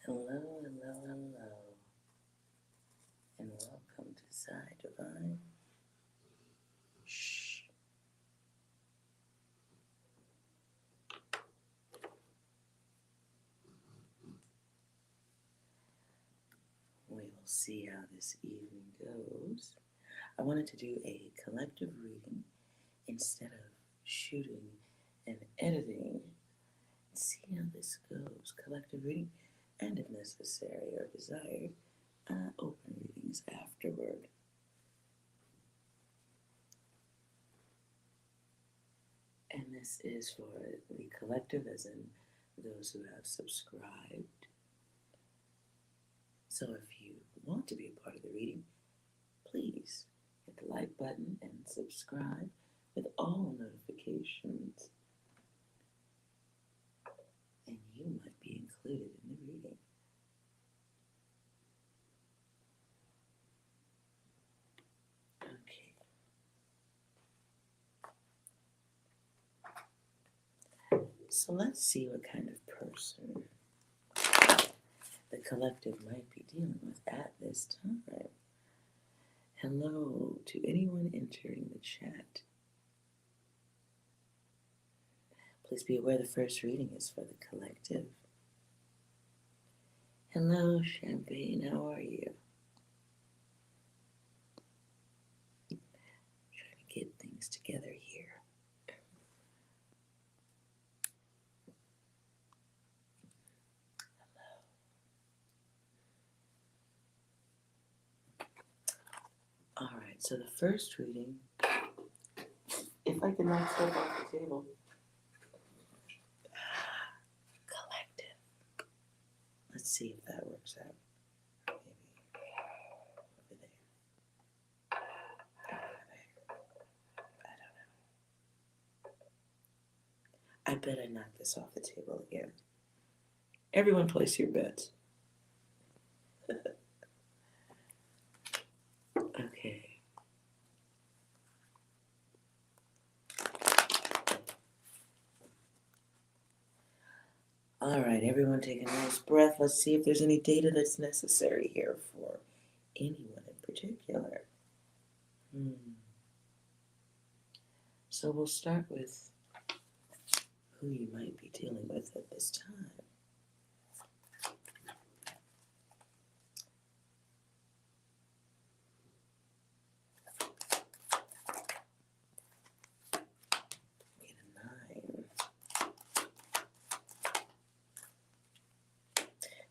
Hello, hello, hello, and welcome to PsiDivine. Shh. We will see how this evening goes. I wanted to do a collective reading instead of shooting and editing. See how this goes. Collective reading, and if necessary or desired, open readings afterward. And this is for the collective, as in those who have subscribed. So if you want to be a part of the reading, please hit the like button and subscribe with all notifications, and you might be included in the reading. Okay. So let's see what kind of person the collective might be dealing with at this time. Hello to anyone entering the chat. Please be aware the first reading is for the collective. Hello, Champagne, how are you? Trying to get things together here. All right, so the first reading, if I can knock stuff off the table. Collective. Let's see if that works out. Maybe over there. Over there. I don't know. I bet I knocked this off the table again. Everyone place your bets. Okay. All right, everyone take a nice breath. Let's see if there's any data that's necessary here for anyone in particular. So we'll start with who you might be dealing with at this time. Get a 9.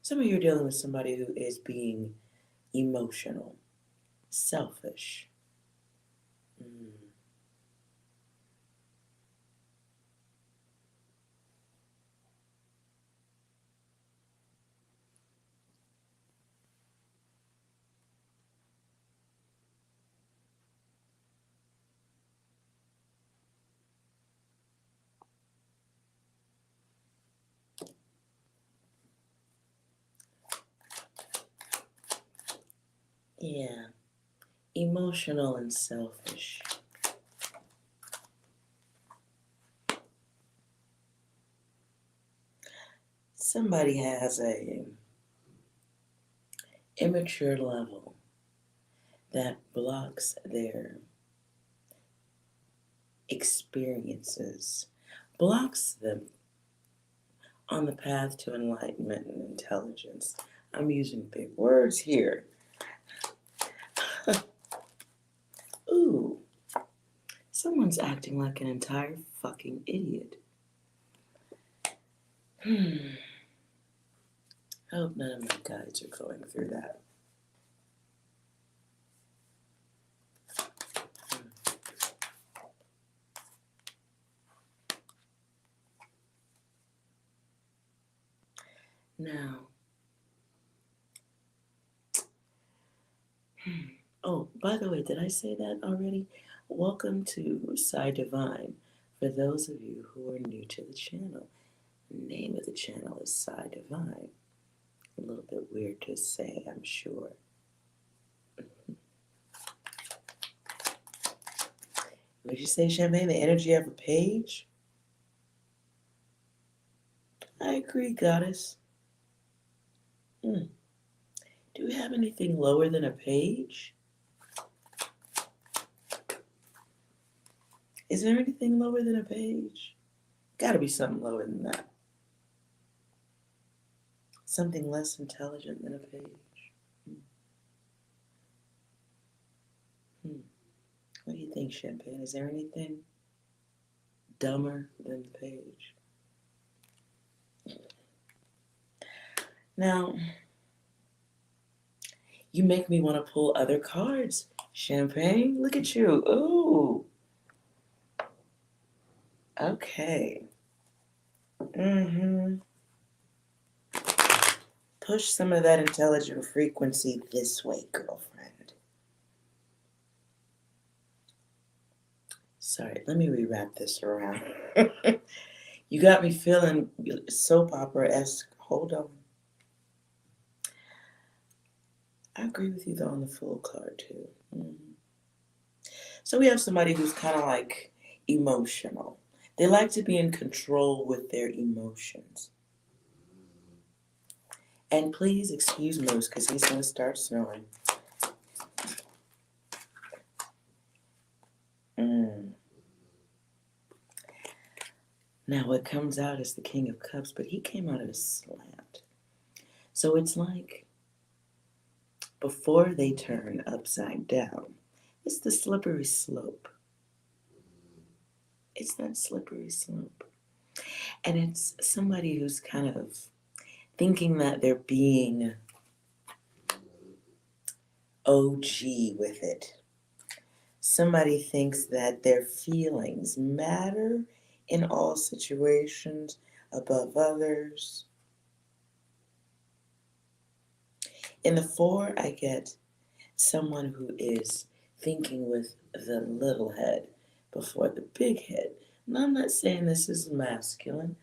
Some of you are dealing with somebody who is being emotional, selfish. Yeah, emotional and selfish. Somebody has a immature level that blocks their experiences, blocks them on the path to enlightenment and intelligence. I'm using big words here. Ooh, someone's acting like an entire fucking idiot. I hope none of my guides are going through that. Now, oh, by the way, did I say that already? Welcome to PsiDivine. For those of you who are new to the channel, the name of the channel is PsiDivine. A little bit weird to say, I'm sure. Would you say, Champagne, the energy of a page? I agree, goddess. Do we have anything lower than a page? Is there anything lower than a page? Gotta be something lower than that. Something less intelligent than a page. What do you think, Champagne? Is there anything dumber than the page? Now, you make me want to pull other cards. Champagne, look at you. Ooh. Okay. Push some of that intelligent frequency this way, girlfriend. Sorry, let me rewrap this around. You got me feeling soap opera-esque. Hold on. I agree with you, though, on the Fool card, too. So we have somebody who's kind of like emotional. They like to be in control with their emotions. And please excuse Moose, because he's going to start snoring. Now, what comes out is the King of Cups, but he came out of a slant. So it's like before they turn upside down, it's the slippery slope. It's that slippery slope. And it's somebody who's kind of thinking that they're being OG with it. Somebody thinks that their feelings matter in all situations above others. In the 4, I get someone who is thinking with the little head before the big head. And I'm not saying this is masculine.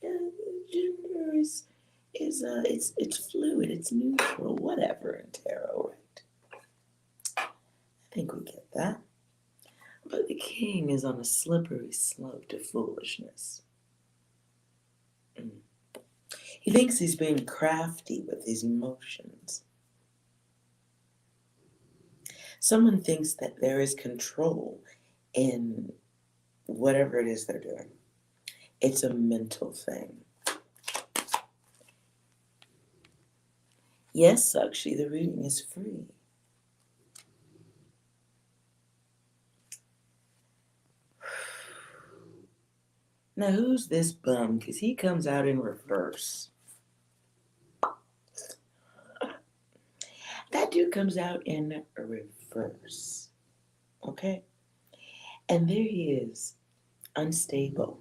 Gender is it's fluid, it's neutral, whatever in tarot, right? I think we get that. But the king is on a slippery slope to foolishness. He thinks he's being crafty with his emotions. Someone thinks that there is control in whatever it is they're doing. It's a mental thing. Yes, Sakshi, the reading is free. Now, who's this bum? Because he comes out in reverse. That dude comes out in reverse. Okay? And there he is, unstable,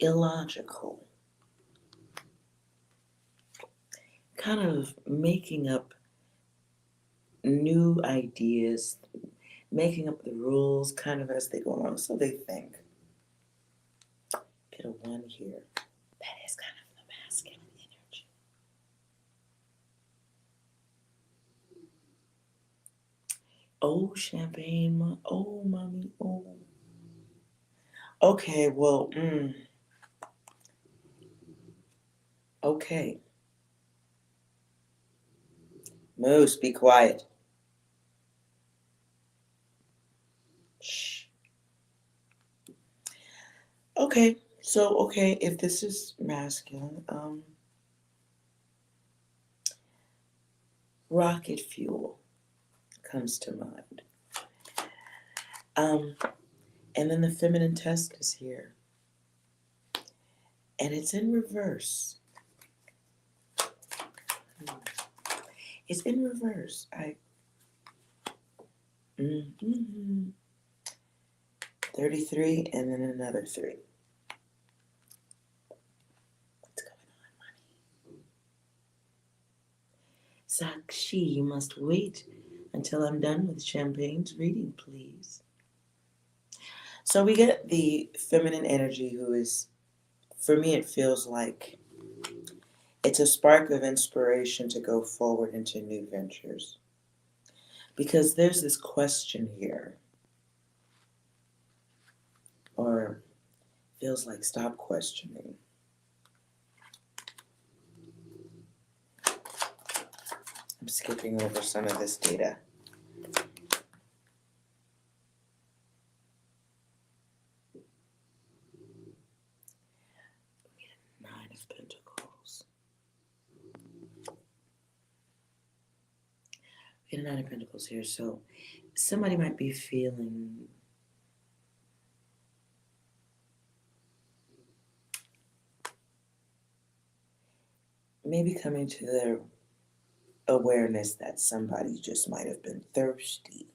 illogical, kind of making up new ideas, making up the rules kind of as they go along, so they think. Get a 1 here. That is kind of the masculine energy. Oh, champagne, oh, mommy, oh. Okay, well, okay. Moose, be quiet. Shh. Okay, so, if this is masculine, rocket fuel comes to mind. And then the feminine tusk is here. And it's in reverse. It's in reverse. 33 and then another 3. What's going on, honey? Sakshi, you must wait until I'm done with Champagne's reading, please. So we get the feminine energy who is, for me, it feels like it's a spark of inspiration to go forward into new ventures. Because there's this question here, or feels like stop questioning. I'm skipping over some of this data. Nine of Pentacles. We get a Nine of Pentacles here, so somebody might be feeling maybe coming to their awareness that somebody just might have been thirsty.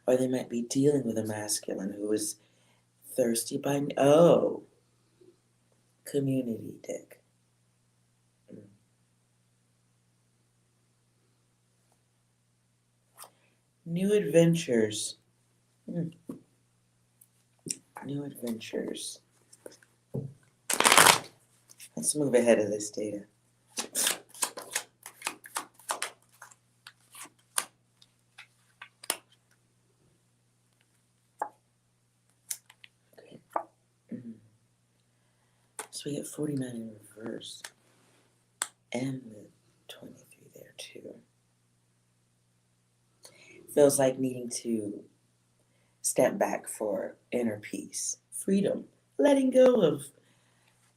Or they might be dealing with a masculine who is thirsty by, community dick. New adventures. New adventures. Let's move ahead of this data. Okay. So we get 49 in reverse. And the 23 there too. Feels like needing to step back for inner peace. Freedom. Letting go of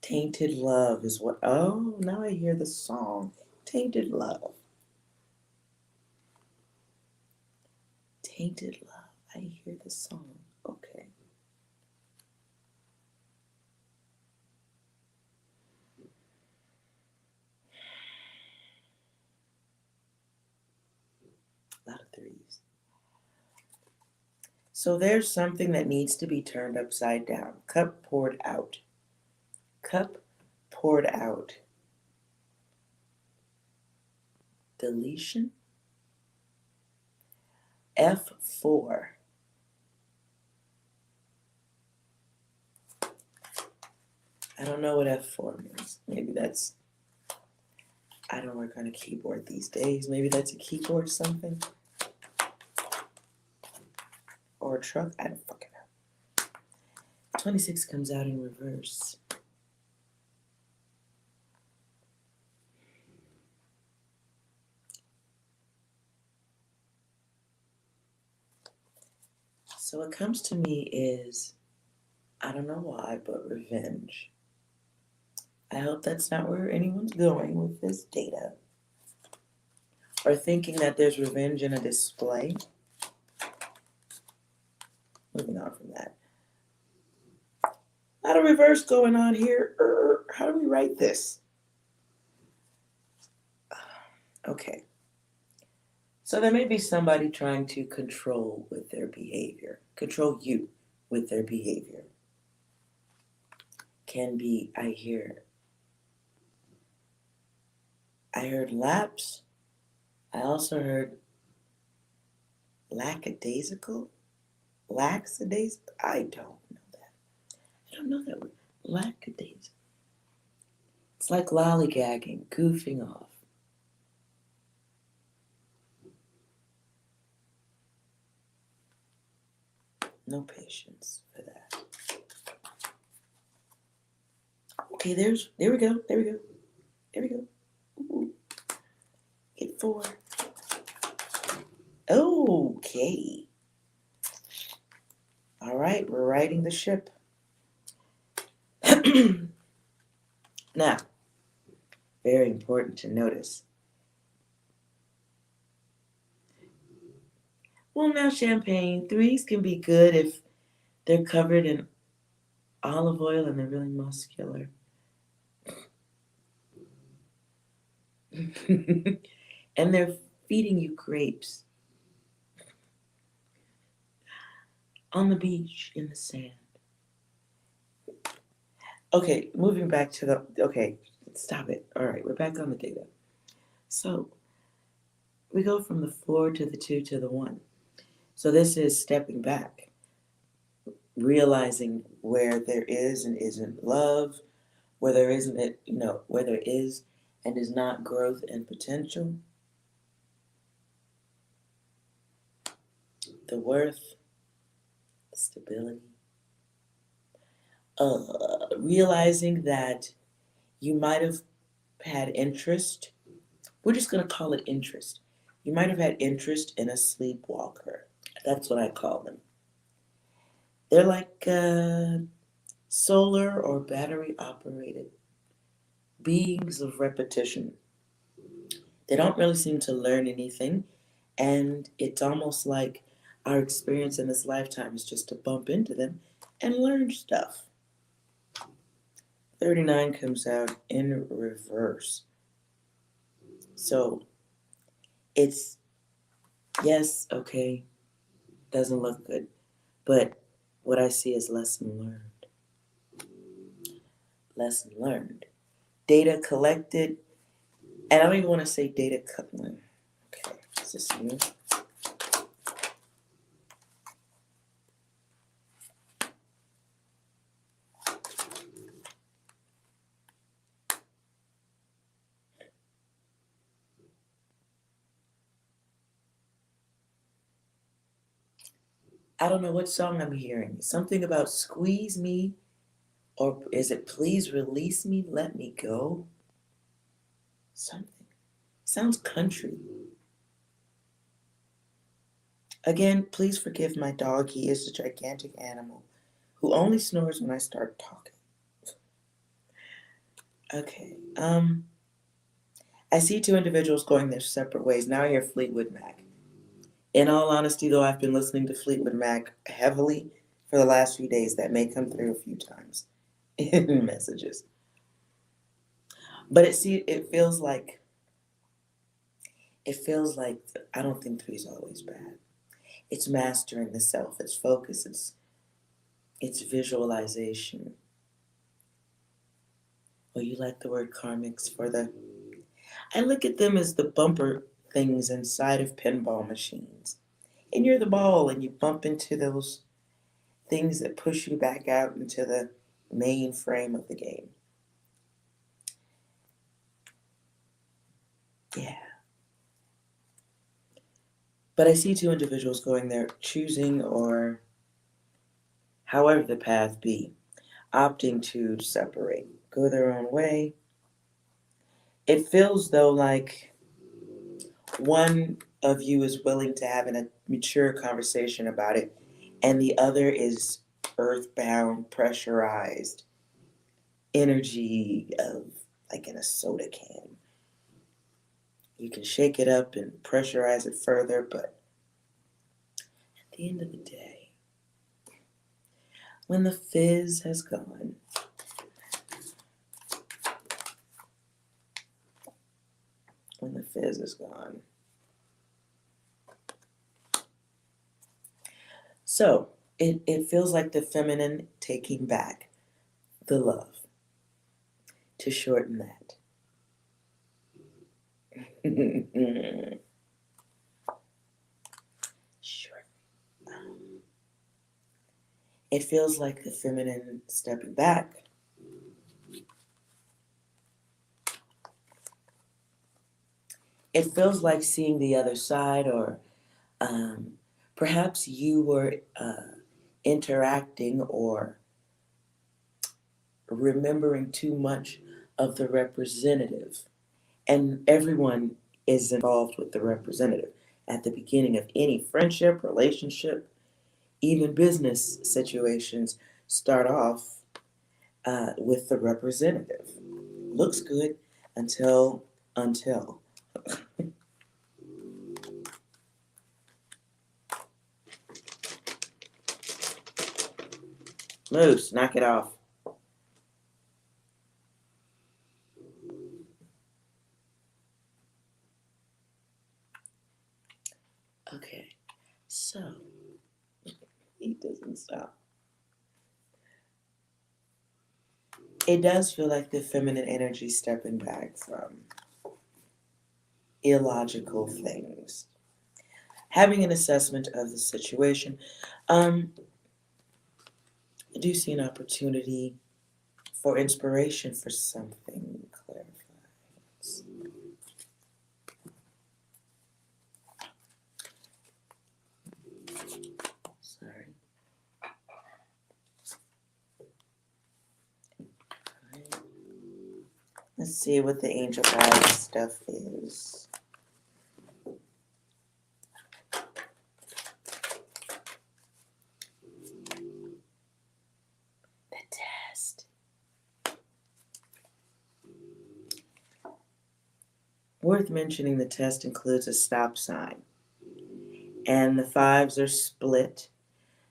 tainted love is what, now I hear the song. Tainted love. Tainted love. I hear the song. Okay. A lot of threes. So there's something that needs to be turned upside down. Cup poured out. Cup poured out. Deletion. F4. I don't know what F4 means. Maybe that's, I don't work on a keyboard these days. Maybe that's a keyboard something. Or a truck. I don't fucking know. 26 comes out in reverse. So what comes to me is, I don't know why, but revenge. I hope that's not where anyone's going with this data. Or thinking that there's revenge in a display. Moving on from that. A lot of reverse going on here. How do we write this? Okay. So there may be somebody trying to control with their behavior. Control you with their behavior. Can be, I heard lapse. I also heard lackadaisical. Lackadaisical? I don't know that. I don't know that word. Lackadaisical. It's like lollygagging, goofing off. No patience for that. Okay, there we go. Ooh. Get 4. Okay. All right, we're riding the ship. Now, very important to notice. Well, now champagne, 3s can be good if they're covered in olive oil and they're really muscular. And they're feeding you grapes on the beach in the sand. Okay, moving back to okay, stop it. All right, we're back on the data. So we go from the 4 to the 2 to the 1. So this is stepping back, realizing where there is and isn't love, where there isn't it, where there is and is not growth and potential, the worth, the stability. Realizing that you might have had interest We're just going to call it interest. You might have had interest in a sleepwalker. That's what I call them. They're like solar or battery operated beings of repetition. They don't really seem to learn anything, and it's almost like our experience in this lifetime is just to bump into them and learn stuff. 39 comes out in reverse. So it's, yes, okay, doesn't look good, but what I see is lesson learned. Lesson learned. Data collected, and I don't even want to say data coupling. Okay, is this new? I don't know what song I'm hearing. Something about squeeze me, or is it please release me, let me go? Something. Sounds country. Again, please forgive my dog. He is a gigantic animal who only snores when I start talking. Okay. I see two individuals going their separate ways. Now I hear Fleetwood Mac. In all honesty, though, I've been listening to Fleetwood Mac heavily for the last few days. That may come through a few times in messages. But it feels like I don't think three's always bad. It's mastering the self, it's focus, it's visualization. Well, you like the word karmics for I look at them as the bumper things inside of pinball machines. And you're the ball and you bump into those things that push you back out into the main frame of the game. Yeah. But I see two individuals going there, choosing or however the path be, opting to separate, go their own way. It feels though like one of you is willing to have a mature conversation about it, and the other is earthbound, pressurized energy of like in a soda can. You can shake it up and pressurize it further, but at the end of the day, when the fizz has gone, when the fizz is gone. So it feels like the feminine taking back the love. To shorten that. Sure. It feels like the feminine stepping back. It feels like seeing the other side, or perhaps you were interacting or remembering too much of the representative. And everyone is involved with the representative at the beginning of any friendship, relationship, even business situations start off with the representative. Looks good until. Moose, knock it off. Okay, so he doesn't stop. It does feel like the feminine energy stepping back from illogical things, having an assessment of the situation. I do see an opportunity for inspiration for something clarified. Sorry. Let's see what the angel guide stuff is. The test. Worth mentioning, the test includes a stop sign. And the fives are split.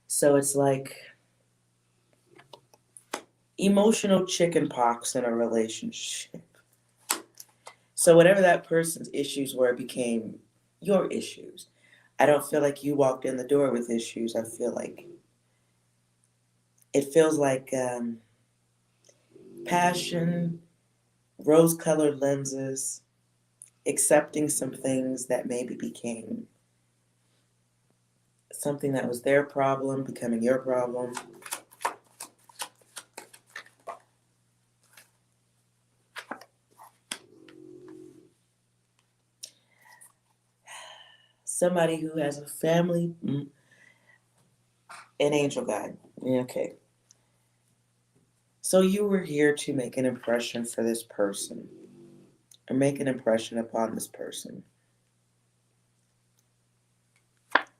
So it's like emotional chicken pox in a relationship. So whatever that person's issues were became your issues. I don't feel like you walked in the door with issues. I feel like it feels like passion, rose-colored lenses, accepting some things that maybe became something that was their problem, becoming your problem. Somebody who has a family, an angel guide. Okay. So you were here to make an impression for this person, or make an impression upon this person.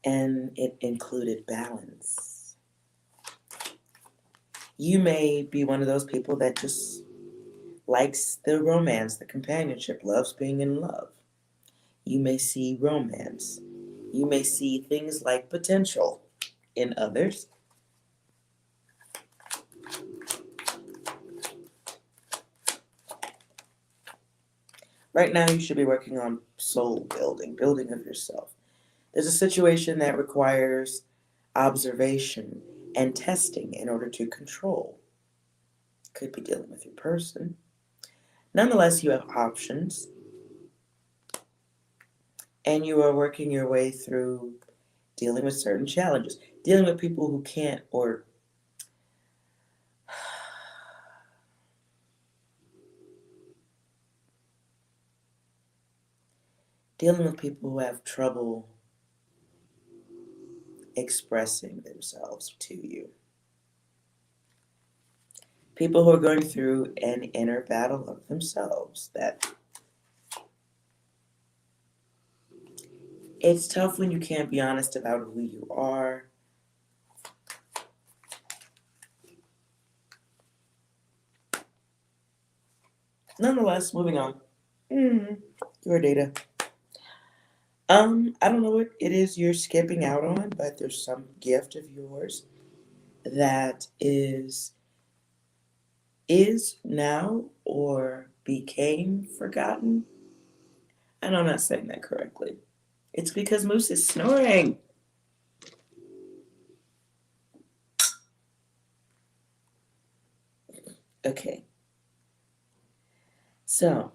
And it included balance. You may be one of those people that just likes the romance, the companionship, loves being in love. You may see romance. You may see things like potential in others. Right now, you should be working on soul building, building of yourself. There's a situation that requires observation and testing in order to control. Could be dealing with your person. Nonetheless, you have options, and you are working your way through dealing with certain challenges, dealing with people who can't, or dealing with people who have trouble expressing themselves to you. People who are going through an inner battle of themselves. That it's tough when you can't be honest about who you are. Nonetheless, moving on. Your data. I don't know what it is you're skipping out on, but there's some gift of yours that is now or became forgotten. And I'm not saying that correctly. It's because Moose is snoring. Okay. So,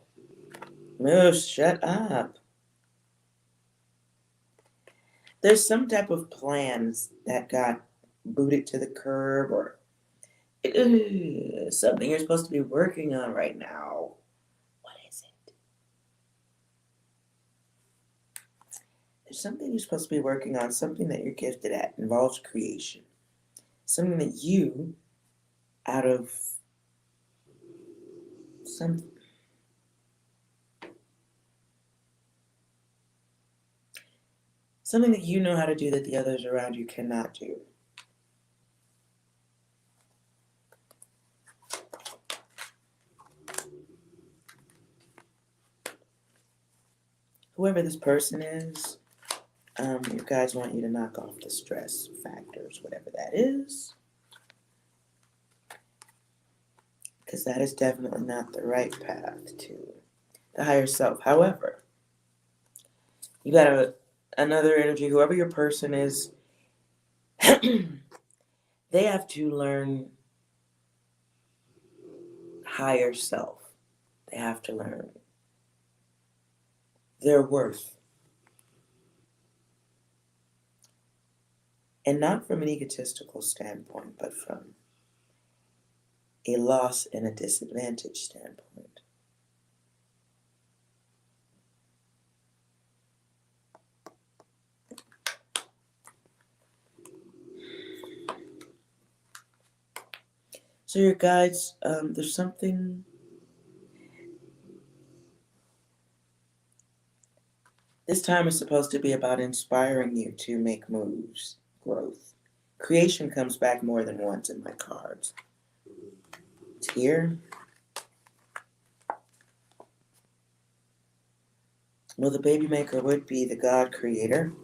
Moose, shut up. There's some type of plans that got booted to the curb, or something you're supposed to be working on right now. What is it? There's something you're supposed to be working on, something that you're gifted at, involves creation. Something that you, out of something that you know how to do that the others around you cannot do. Whoever this person is, your guides want you to knock off the stress factors, whatever that is. Because that is definitely not the right path to the higher self. However, you got another energy, whoever your person is, they have to learn higher self. They have to learn their worth. And not from an egotistical standpoint, but from a loss and a disadvantage standpoint. So your guides, there's something This time is supposed to be about inspiring you to make moves, growth. Creation comes back more than once in my cards. It's here. Well, the baby maker would be the God creator,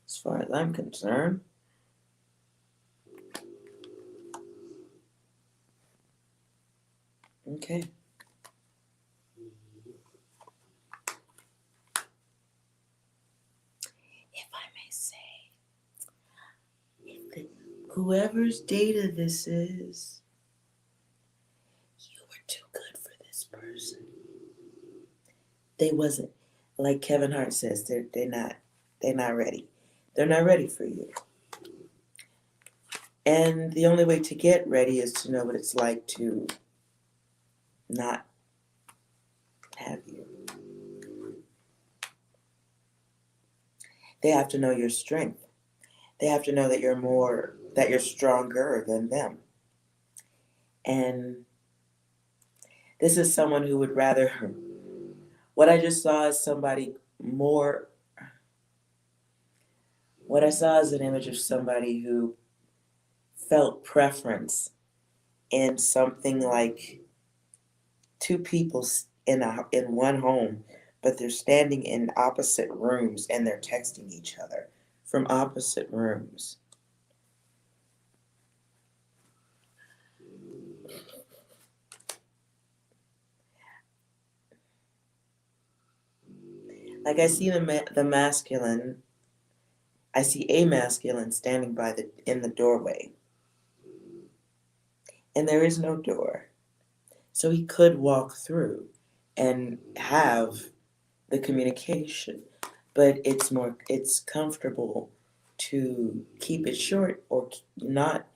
as far as I'm concerned. Okay. If I may say, whoever's data this is, you were too good for this person. They wasn't, like Kevin Hart says, they're not ready. They're not ready for you. And the only way to get ready is to know what it's like to not have you. They have to know your strength. They have to know that you're stronger than them. And this is someone who would rather, what I just saw is somebody more, what I saw is an image of somebody who felt preference in something like two people in one home, but they're standing in opposite rooms and they're texting each other from opposite rooms. Like I see the masculine, I see a masculine standing in the doorway, and there is no door, so he could walk through and have the communication, but it's comfortable to keep it short or not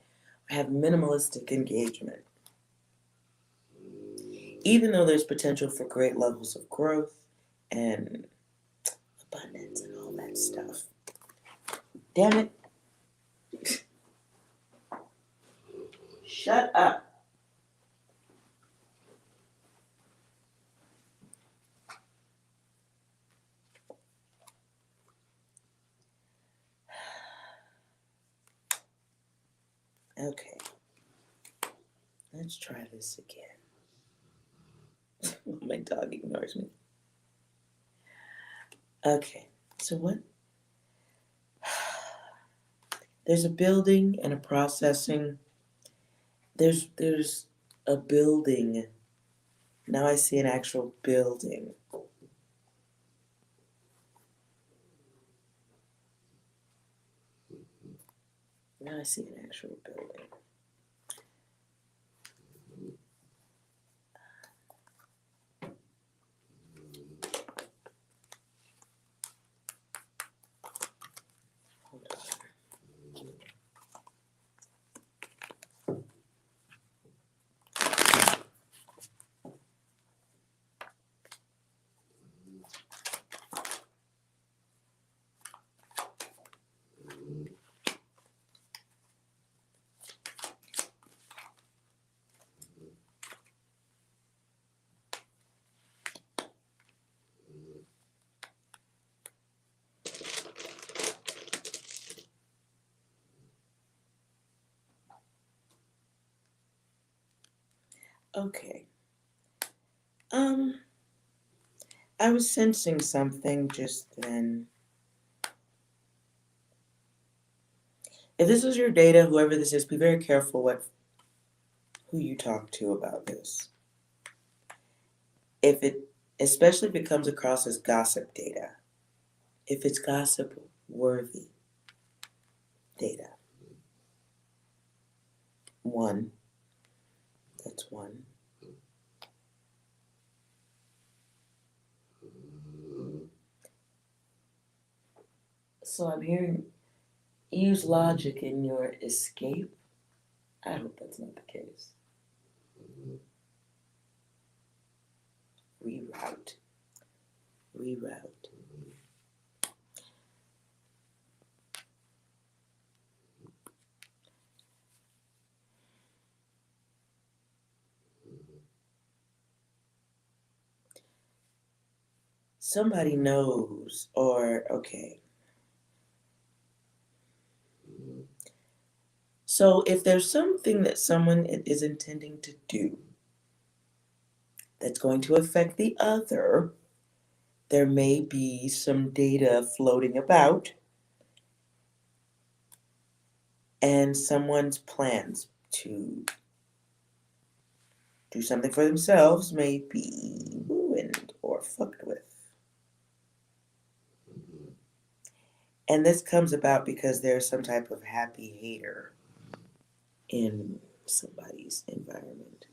have minimalistic engagement. Even though there's potential for great levels of growth and abundance and all that stuff. Damn it. Shut up. Okay. Let's try this again. My dog ignores me. Okay. So what? There's a building and a processing. There's a building. Now I see an actual building. Now I see an actual building. Hold on. Okay. I was sensing something just then. If this is your data, whoever this is, be very careful who you talk to about this. Especially if it comes across as gossip data. If it's gossip worthy data. One. That's one. So I'm hearing use logic in your escape. I hope that's not the case. Reroute. somebody knows, or okay. So if there's something that someone is intending to do that's going to affect the other, there may be some data floating about, and someone's plans to do something for themselves may be ruined or fucked with. And this comes about because there's some type of happy hater in somebody's environment.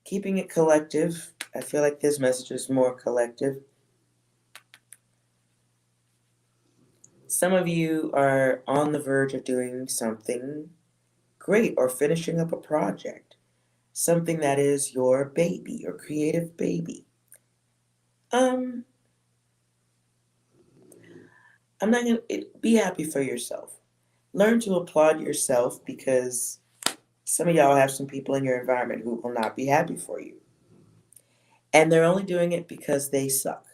Keeping it collective, I feel like this message is more collective. Some of you are on the verge of doing something great or finishing up a project, something that is your baby, your creative baby. I'm not gonna be happy for yourself. Learn to applaud yourself because some of y'all have some people in your environment who will not be happy for you. And they're only doing it because they suck.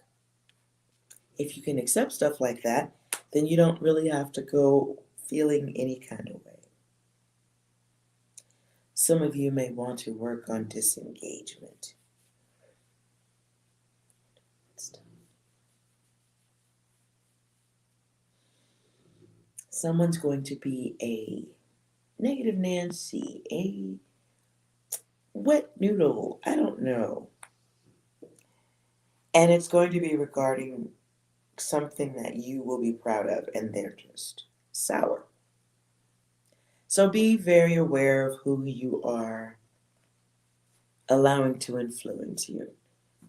If you can accept stuff like that, then you don't really have to go feeling any kind of way. Some of you may want to work on disengagement. Someone's going to be a negative Nancy, a wet noodle, I don't know. And it's going to be regarding something that you will be proud of, and they're just sour. So be very aware of who you are allowing to influence you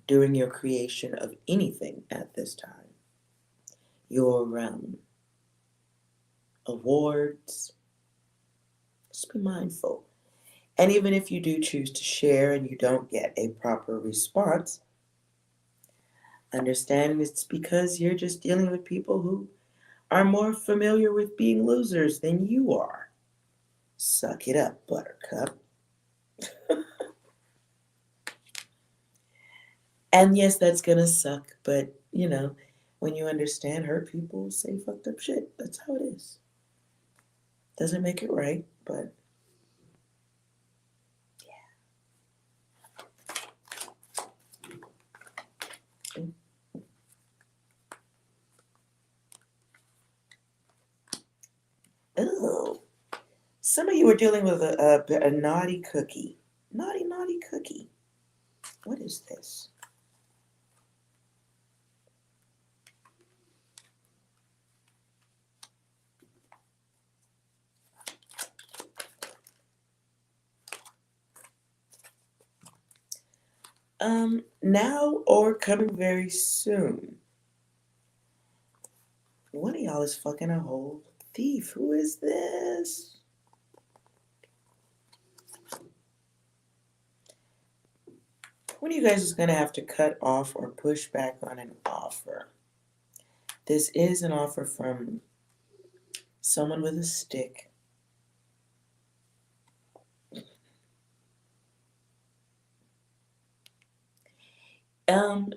during your creation of anything at this time. Your awards, just be mindful. And even if you do choose to share and you don't get a proper response, understand it's because you're just dealing with people who are more familiar with being losers than you are. Suck it up, buttercup. And yes, that's gonna suck, but you know, when you understand, hurt people say fucked up shit. That's how it is. Doesn't make it right, but yeah. Oh, some of you are dealing with a naughty cookie. Naughty cookie. What is this? Now or coming very soon. One of y'all is fucking a whole thief. Who is this? One of you guys is going to have to cut off or push back on an offer. This is an offer from someone with a stick.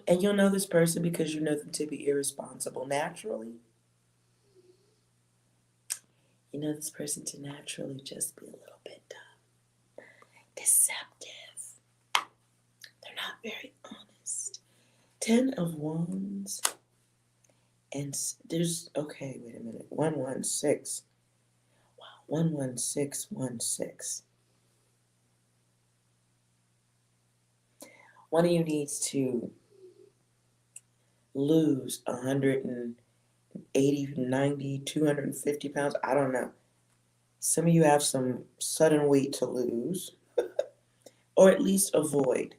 And you'll know this person because you know them to be irresponsible naturally. You know this person to naturally just be a little bit deceptive. They're not very honest. 10 of Wands. And there's, okay, wait a minute. 116. Wow, 11616. One of you needs to lose 180, 90, 250 pounds. I don't know. Some of you have some sudden weight to lose, or at least avoid.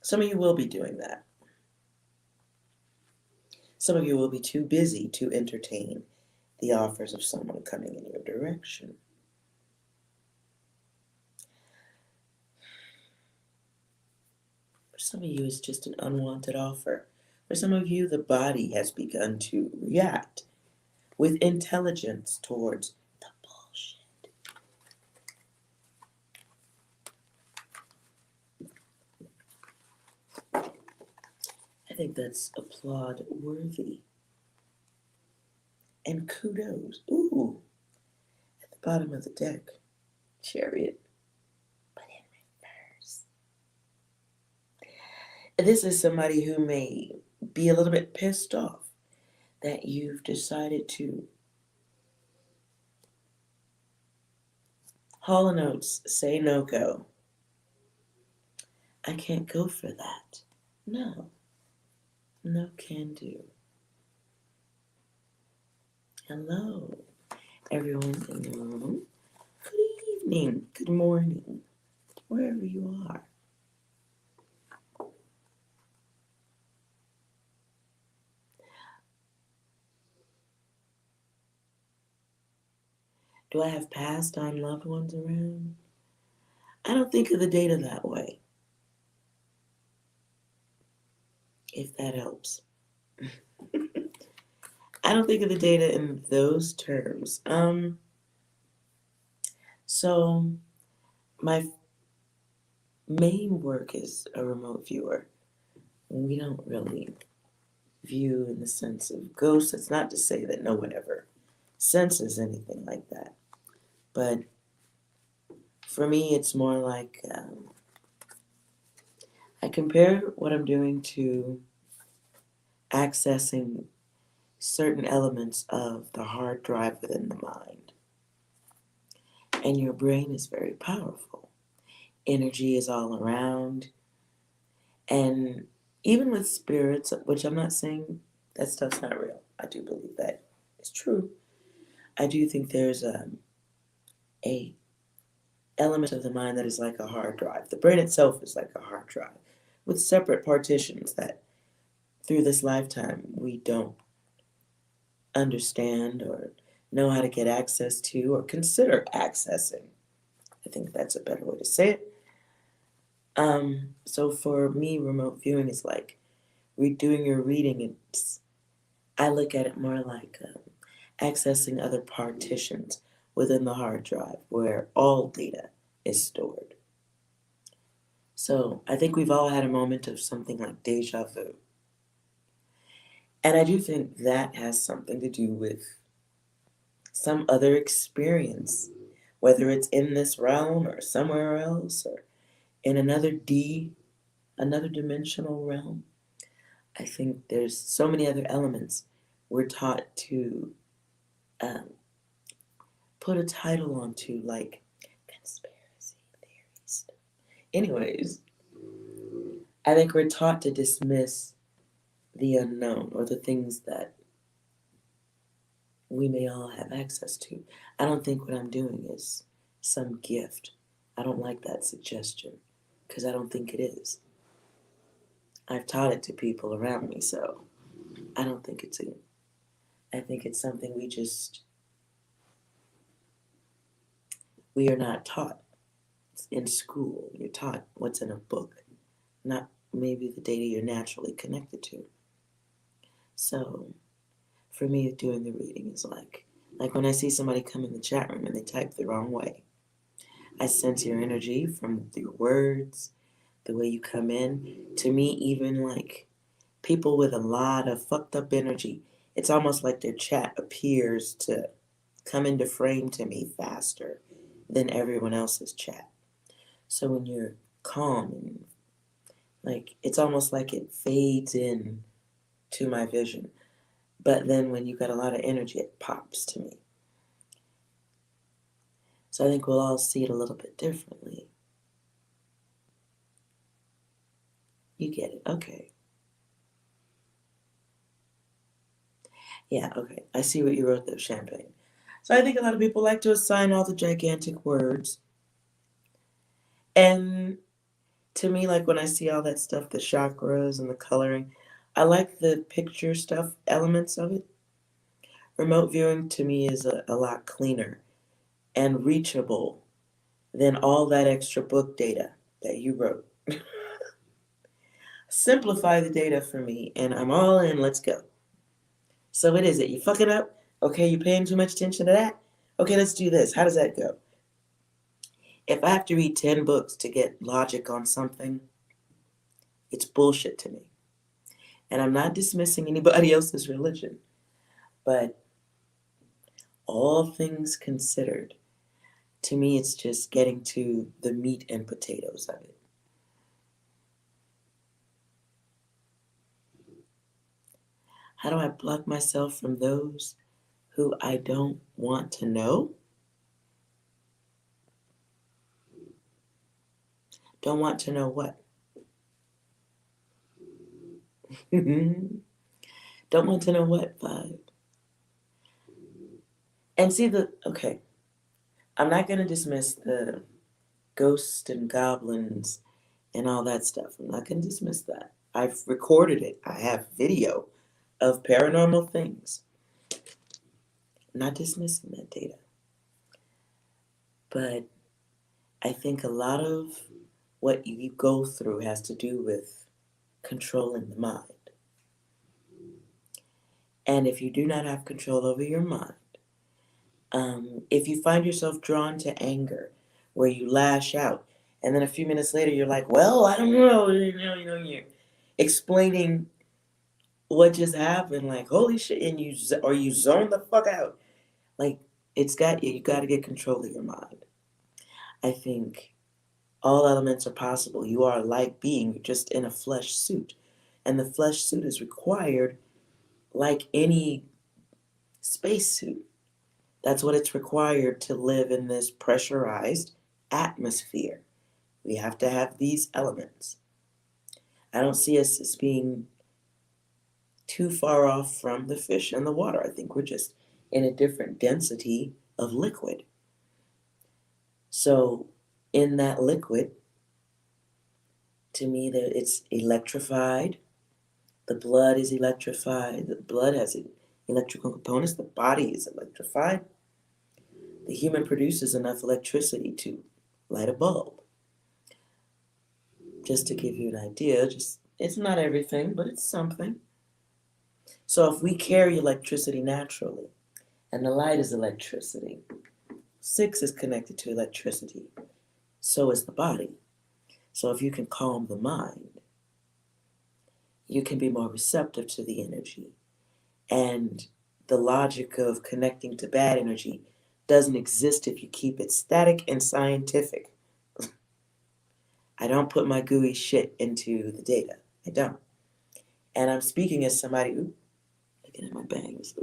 Some of you will be doing that. Some of you will be too busy to entertain the offers of someone coming in your direction. For some of you, it's just an unwanted offer For some of you, the body has begun to react with intelligence towards the bullshit. I think that's applaud worthy. And kudos. Ooh, at the bottom of the deck, Chariot, but in reverse. This is somebody who may be a little bit pissed off that you've decided to. Hall & Oates, say no go. I can't go for that. No. No can do. Hello, everyone in the room. Good evening, good morning, wherever you are. Do I have passed on loved ones around? I don't think of the data that way, if that helps. I don't think of the data in those terms. So my main work is a remote viewer. We don't really view in the sense of ghosts. It's not to say that no one ever senses anything like that. But for me, it's more like I compare what I'm doing to accessing certain elements of the hard drive within the mind. And your brain is very powerful. Energy is all around. And even with spirits, which I'm not saying that stuff's not real, I do believe that it's true. I do think there's a element of the mind that is like a hard drive. The brain itself is like a hard drive with separate partitions that through this lifetime we don't understand or know how to get access to or consider accessing. I think that's a better way to say it. So for me, remote viewing is like doing your reading. I look at it more like accessing other partitions within the hard drive where all data is stored. So I think we've all had a moment of something like deja vu. And I do think that has something to do with some other experience, whether it's in this realm or somewhere else or in another dimensional realm. I think there's so many other elements we're taught to put a title onto, like conspiracy theories. Anyways, I think we're taught to dismiss the unknown or the things that we may all have access to. I don't think what I'm doing is some gift. I don't like that suggestion because I don't think it is. I've taught it to people around me, so I don't think it's I think it's something we are not taught in school. You're taught what's in a book, not maybe the data you're naturally connected to. So for me, doing the reading is like when I see somebody come in the chat room and they type the wrong way. I sense your energy from your words, the way you come in. To me, even like people with a lot of fucked up energy, it's almost like their chat appears to come into frame to me faster than everyone else's chat. So when you're calm and like it's almost like it fades in to my vision. But then when you got a lot of energy, it pops to me. So I think we'll all see it a little bit differently. You get it. Okay. Yeah, okay. I see what you wrote there, champagne. So I think a lot of people like to assign all the gigantic words. And to me, like when I see all that stuff, the chakras and the coloring, I like the picture stuff, elements of it. Remote viewing to me is a lot cleaner and reachable than all that extra book data that you wrote. Simplify the data for me, and I'm all in. Let's go. So what is it? You fucking up? Okay, you paying too much attention to that? Okay, let's do this. How does that go? If I have to read 10 books to get logic on something, it's bullshit to me. And I'm not dismissing anybody else's religion, but all things considered, to me, it's just getting to the meat and potatoes of it. How do I block myself from those who I don't want to know? Don't want to know what? Don't want to know what, Vibe? And see okay, I'm not going to dismiss the ghosts and goblins and all that stuff. I'm not going to dismiss that. I've recorded it. I have video of paranormal things. I'm not dismissing that data. But I think a lot of what you go through has to do with controlling the mind. And if you do not have control over your mind, if you find yourself drawn to anger, where you lash out, and then a few minutes later you're like, well, I don't know, you're explaining what just happened, like, holy shit, and you zone the fuck out. Like, you got to get control of your mind. I think all elements are possible. You are a light being, you're just in a flesh suit. And the flesh suit is required like any spacesuit. That's what it's required to live in this pressurized atmosphere. We have to have these elements. I don't see us as being too far off from the fish and the water. I think we're just in a different density of liquid. So in that liquid, to me, that it's electrified. The blood is electrified. The blood has electrical components. The body is electrified. The human produces enough electricity to light a bulb. Just to give you an idea, it's not everything, but it's something. So if we carry electricity naturally, and the light is electricity, 6 is connected to electricity, so is the body. So if you can calm the mind, you can be more receptive to the energy. And the logic of connecting to bad energy doesn't exist if you keep it static and scientific. I don't put my gooey shit into the data. I don't. And I'm speaking as somebody who, looking at my bangs,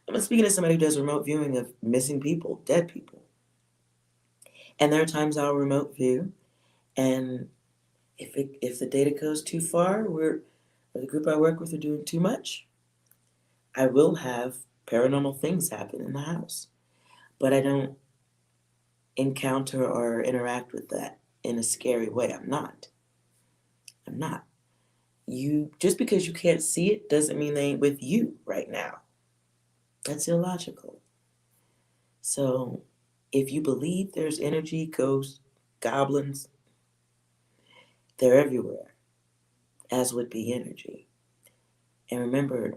I'm speaking as somebody who does remote viewing of missing people, dead people. And there are times I'll remote view, and if the data goes too far, or the group I work with are doing too much, I will have paranormal things happen in the house. But I don't encounter or interact with that in a scary way. I'm not. Just because you can't see it doesn't mean they ain't with you right now. That's illogical. So if you believe there's energy, ghosts, goblins, they're everywhere, as would be energy. And remember,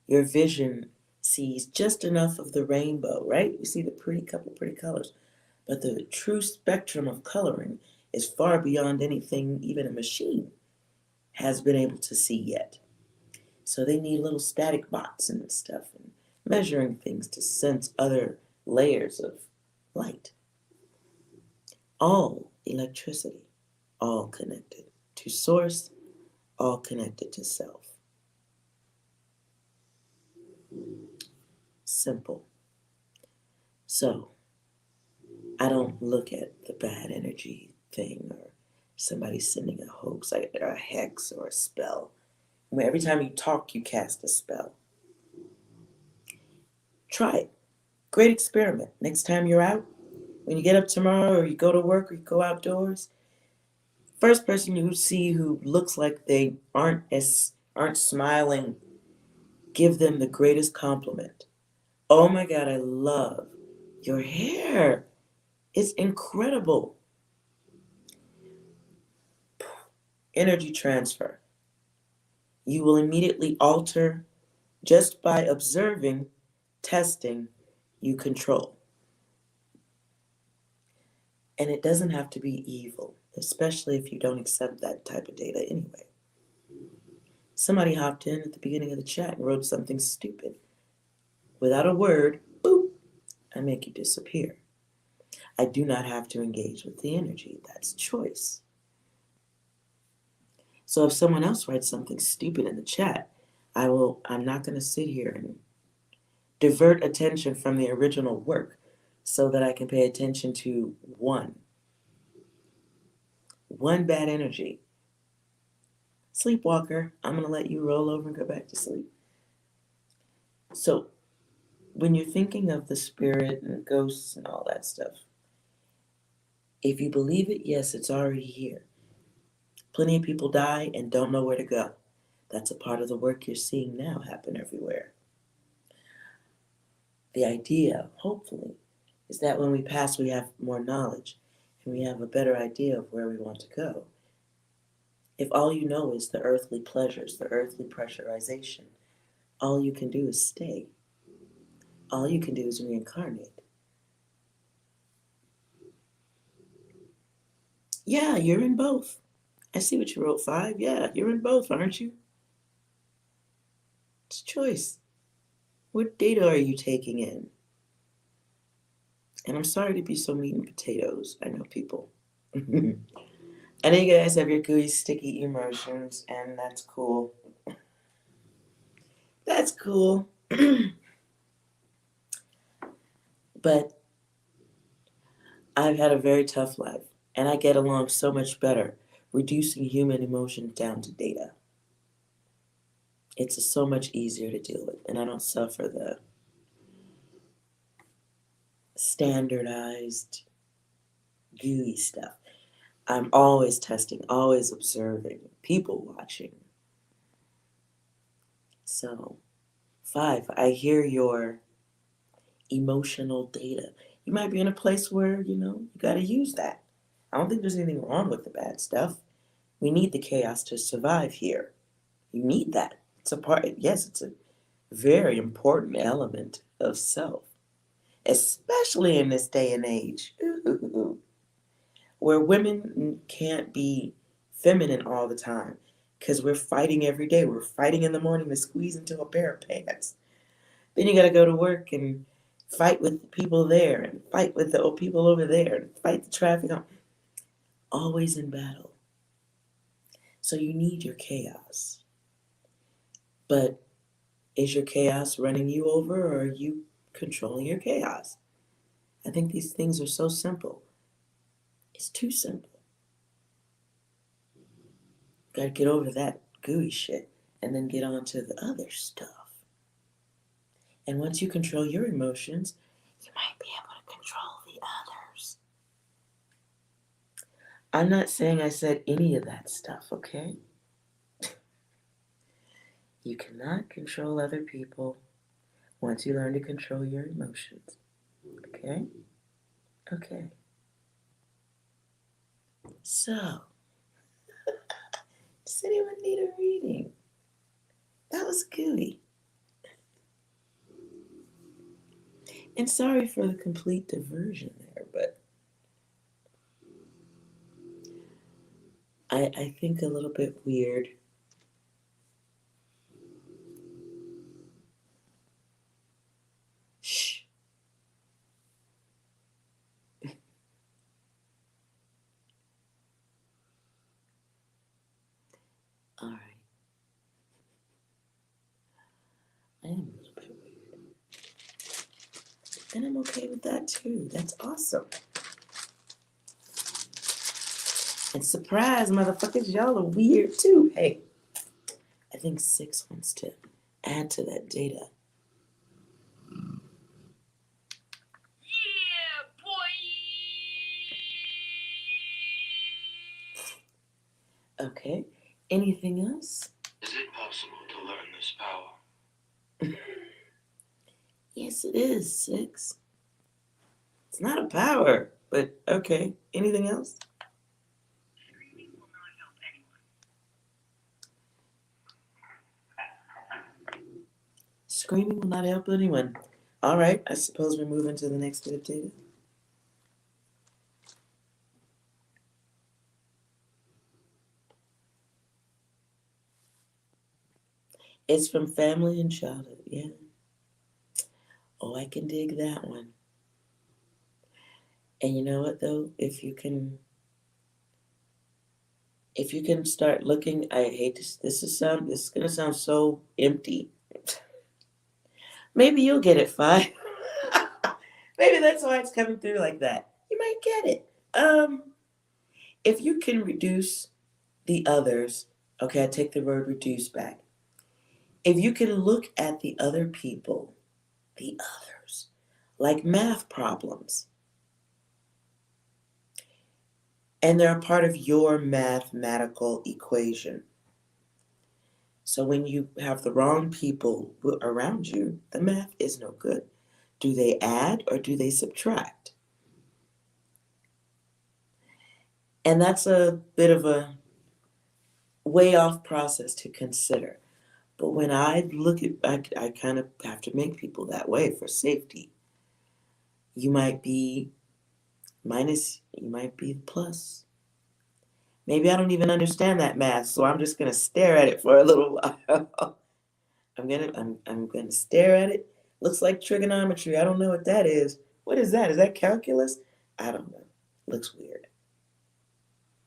your vision sees just enough of the rainbow, right? You see the couple pretty colors. But the true spectrum of coloring is far beyond anything even a machine has been able to see yet. So they need little static bots and stuff and measuring things to sense other layers of light. All electricity, all connected to source, all connected to self. Simple. So I don't look at the bad energy thing or somebody sending a hoax or a hex or a spell. I mean, every time you talk, you cast a spell. Try it. Great experiment. Next time you're out, when you get up tomorrow or you go to work or you go outdoors, first person you see who looks like they aren't smiling, give them the greatest compliment. Oh my God, I love your hair. It's incredible. Energy transfer. You will immediately alter just by observing, testing, you control. And it doesn't have to be evil, especially if you don't accept that type of data anyway. Somebody hopped in at the beginning of the chat and wrote something stupid. Without a word, boop, I make you disappear. I do not have to engage with the energy. That's choice. So if someone else writes something stupid in the chat, I'm not going to sit here and divert attention from the original work so that I can pay attention to one bad energy. Sleepwalker, I'm going to let you roll over and go back to sleep. So when you're thinking of the spirit and ghosts and all that stuff, if you believe it, yes, it's already here. Plenty of people die and don't know where to go. That's a part of the work you're seeing now happen everywhere. The idea, hopefully, is that when we pass, we have more knowledge and we have a better idea of where we want to go. If all you know is the earthly pleasures, the earthly pressurization, all you can do is stay. All you can do is reincarnate. Yeah, you're in both. I see what you wrote, 5. Yeah, you're in both, aren't you? It's a choice. What data are you taking in? And I'm sorry to be so meat and potatoes. I know people. I know you guys have your gooey, sticky emotions, and that's cool. That's cool. But I've had a very tough life, and I get along so much better reducing human emotions down to data. It's so much easier to deal with, and I don't suffer the standardized, gooey stuff. I'm always testing, always observing, people watching. So, 5, I hear your emotional data. You might be in a place where, you got to use that. I don't think there's anything wrong with the bad stuff. We need the chaos to survive here. You need that. It's a part, yes, it's a very important element of self, especially in this day and age. Ooh, where women can't be feminine all the time because we're fighting every day. We're fighting in the morning to squeeze into a pair of pants. Then you got to go to work and fight with the people there and fight with the people over there and fight the traffic. Always in battle. So you need your chaos. But is your chaos running you over, or are you controlling your chaos? I think these things are so simple. It's too simple. Got to get over that gooey shit and then get on to the other stuff. And once you control your emotions, you might be able to control the others. I'm not saying I said any of that stuff, okay? You cannot control other people once you learn to control your emotions, okay? Okay. So, does anyone need a reading? That was gooey. And sorry for the complete diversion there, but I think a little bit weird. Shh. All right. I am a little bit weird. And I'm okay with that too. That's awesome. And surprise, motherfuckers, y'all are weird too. Hey, I think 6 wants to add to that data. Yeah, boy! Okay. Anything else? Is it possible to learn this power? Yes, it is, 6. It's not a power, but okay. Anything else? Screaming will not help anyone. Screaming will not help anyone. All right, I suppose we're moving to the next bit of data. It's from family and childhood, yeah. Oh, I can dig that one. And you know what though? If you can start looking, I hate this is gonna sound so empty. Maybe you'll get it, Fi. Maybe that's why it's coming through like that. You might get it. If you can reduce the others, okay, I take the word reduce back. If you can look at the other people, the others, like math problems, and they're a part of your mathematical equation. So when you have the wrong people around you, the math is no good. Do they add or do they subtract? And that's a bit of a way off process to consider. But when I look at, I kind of have to make people that way for safety. You might be minus, you might be plus. Maybe I don't even understand that math, so I'm just gonna stare at it for a little while. I'm gonna stare at it. Looks like trigonometry. I don't know what that is. What is that? Is that calculus? I don't know. Looks weird.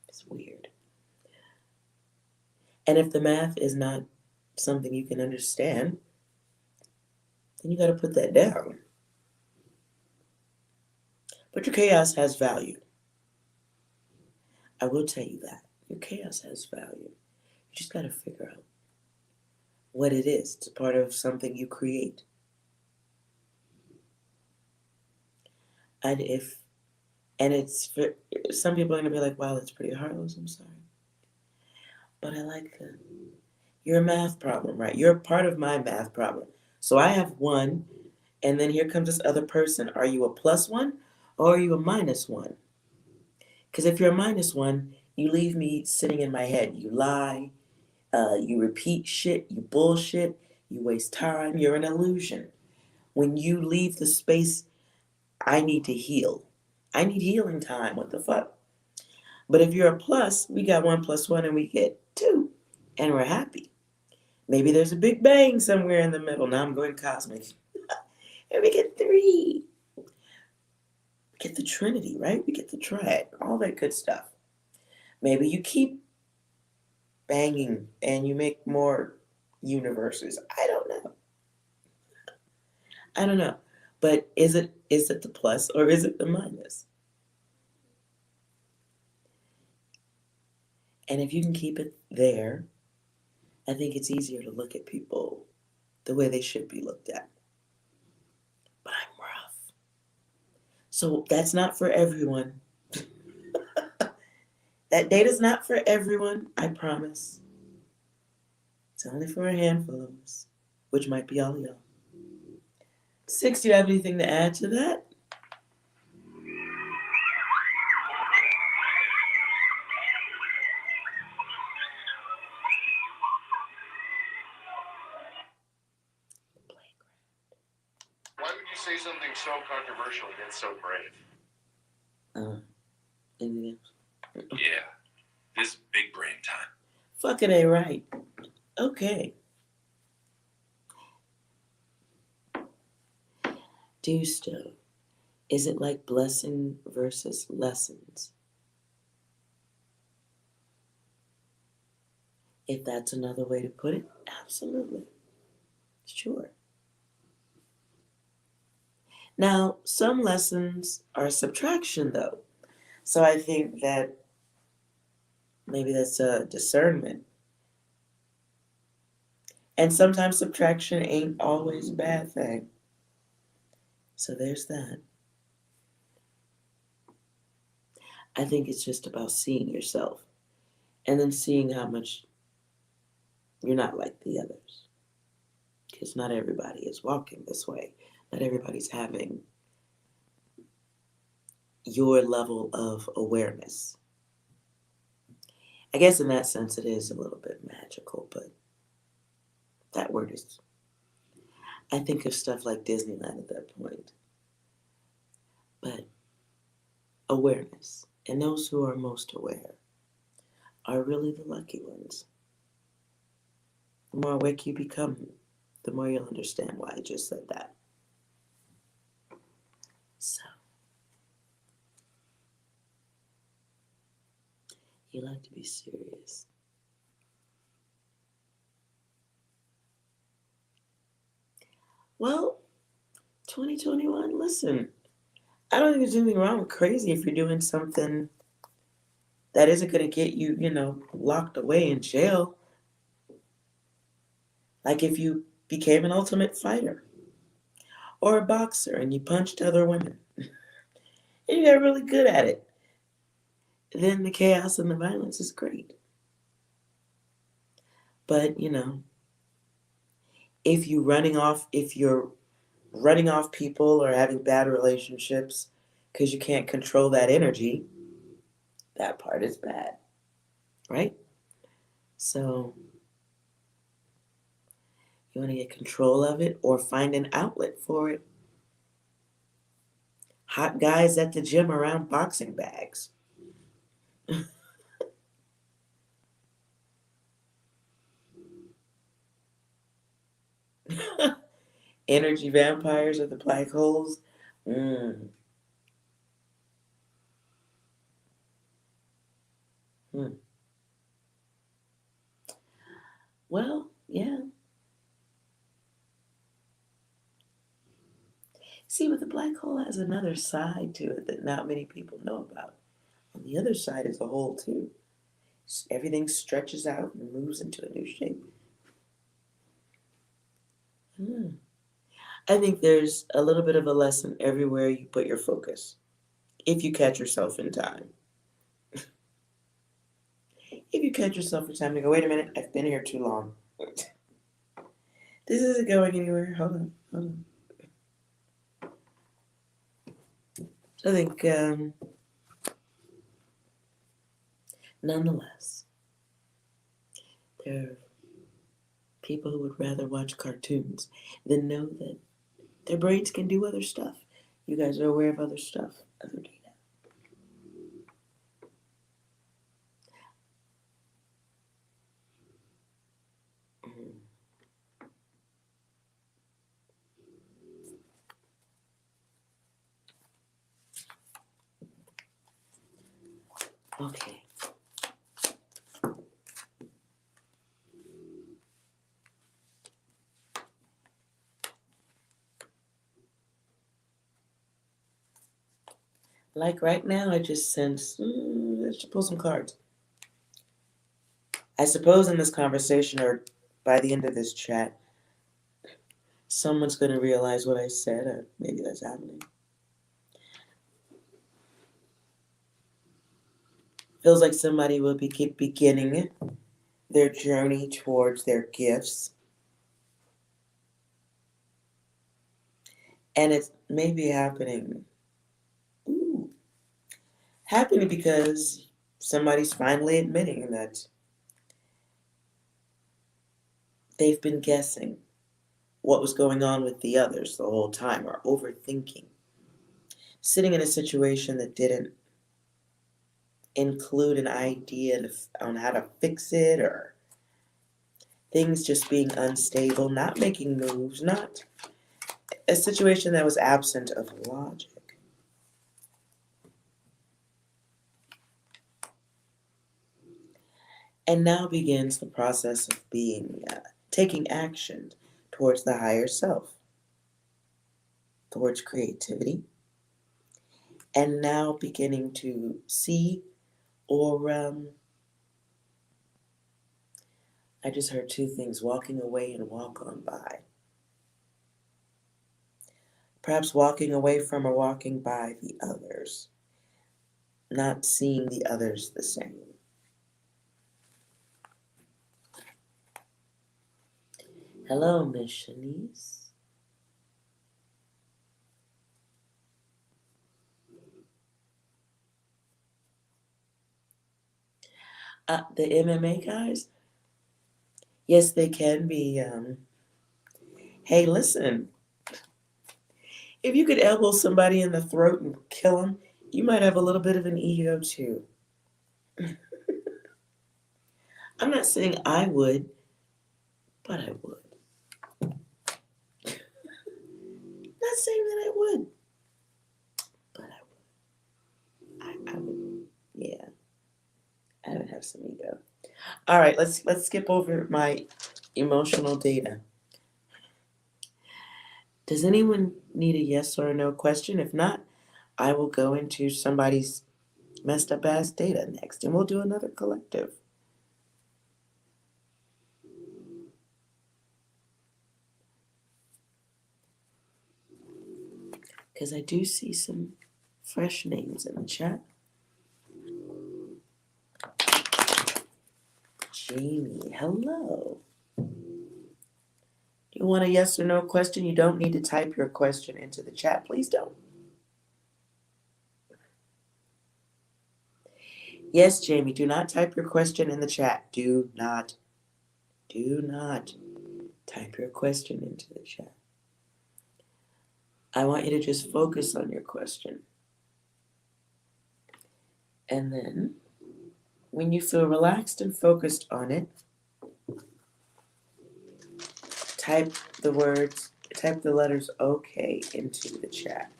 It's weird. And if the math is not something you can understand, then you got to put that down. But your chaos has value. I will tell you that. Your chaos has value. You just got to figure out what it is. It's part of something you create. And it's for some people are gonna be like, wow, that's pretty heartless, I'm sorry. But I like that. You're a math problem, right? You're a part of my math problem. So I have one, and then here comes this other person. Are you a plus one or are you a minus one? Because if you're a minus one, you leave me sitting in my head. You lie, you repeat shit, you bullshit, you waste time, you're an illusion. When you leave the space, I need to heal. I need healing time. What the fuck? But if you're a plus, we got 1 plus 1 and we get 2. And we're happy. Maybe there's a big bang somewhere in the middle. Now I'm going cosmic. And we get 3. We get the Trinity, right? We get the triad, all that good stuff. Maybe you keep banging and you make more universes. I don't know. I don't know. But is it the plus or is it the minus? And if you can keep it there, I think it's easier to look at people the way they should be looked at. But I'm rough. So that's not for everyone. That data's not for everyone, I promise. It's only for a handful of us, which might be all y'all. 6, do you have anything to add to that? Why would you say something so controversial yet so brave? Anything else? Yeah, this big brain time. Fucking A right. Okay. Do still. Is it like blessing versus lessons? If that's another way to put it, absolutely. Sure. Now, some lessons are subtraction, though. So I think that maybe that's a discernment. And sometimes subtraction ain't always a bad thing. So there's that. I think it's just about seeing yourself and then seeing how much you're not like the others. Because not everybody is walking this way. Not everybody's having your level of awareness. I guess in that sense it is a little bit magical, but that word is, I think of stuff like Disneyland at that point. But awareness, and those who are most aware, are really the lucky ones. The more awake you become, the more you'll understand why I just said that. So, you like to be serious. Well, 2021, listen, I don't think there's anything wrong with crazy if you're doing something that isn't going to get you, locked away in jail. Like if you became an ultimate fighter or a boxer and you punched other women and you got really good at it, then the chaos and the violence is great. But, if you're running off people or having bad relationships because you can't control that energy, that part is bad, right? So you want to get control of it or find an outlet for it. Hot guys at the gym around boxing bags. Energy vampires of the black holes. Mm. Hmm. Well, yeah. See, but the black hole has another side to it that not many people know about. And the other side is a hole, too. Everything stretches out and moves into a new shape. Hmm. I think there's a little bit of a lesson everywhere you put your focus, if you catch yourself in time. If you catch yourself in time to go, wait a minute, I've been here too long. This isn't going anywhere. Hold on, hold on. So I think, nonetheless, there are people who would rather watch cartoons than know that their brains can do other stuff. You guys are aware of other stuff, other data. Mm. Okay. Like right now, I just sense, let's just pull some cards. I suppose in this conversation or by the end of this chat, someone's going to realize what I said, or maybe that's happening. Feels like somebody will be keep beginning their journey towards their gifts. And it's maybe ooh, happening because somebody's finally admitting that they've been guessing what was going on with the others the whole time or overthinking. Sitting in a situation that didn't include an idea on how to fix it or things just being unstable, not making moves, not a situation that was absent of logic. And now begins the process of taking action towards the higher self, towards creativity, and now beginning to see or I just heard two things: walking away and walk on by. Perhaps walking away from or walking by the others, not seeing the others the same. Hello, Miss Shanice. The MMA guys, yes, they can be Hey, listen, if you could elbow somebody in the throat and kill them, you might have a little bit of an ego too. I'm not saying I would, but I would. Not saying that I would, but I would. Yeah, I would have some ego. All right, let's skip over my emotional data. Does anyone need a yes or a no question? If not, I will go into somebody's messed up ass data next, and we'll do another collective. Because I do see some fresh names in the chat. Jamie, hello. Do you want a yes or no question? You don't need to type your question into the chat. Please don't. Yes, Jamie, do not type your question in the chat. Do not type your question into the chat. I want you to just focus on your question. And then, when you feel relaxed and focused on it, type the letters OK into the chat.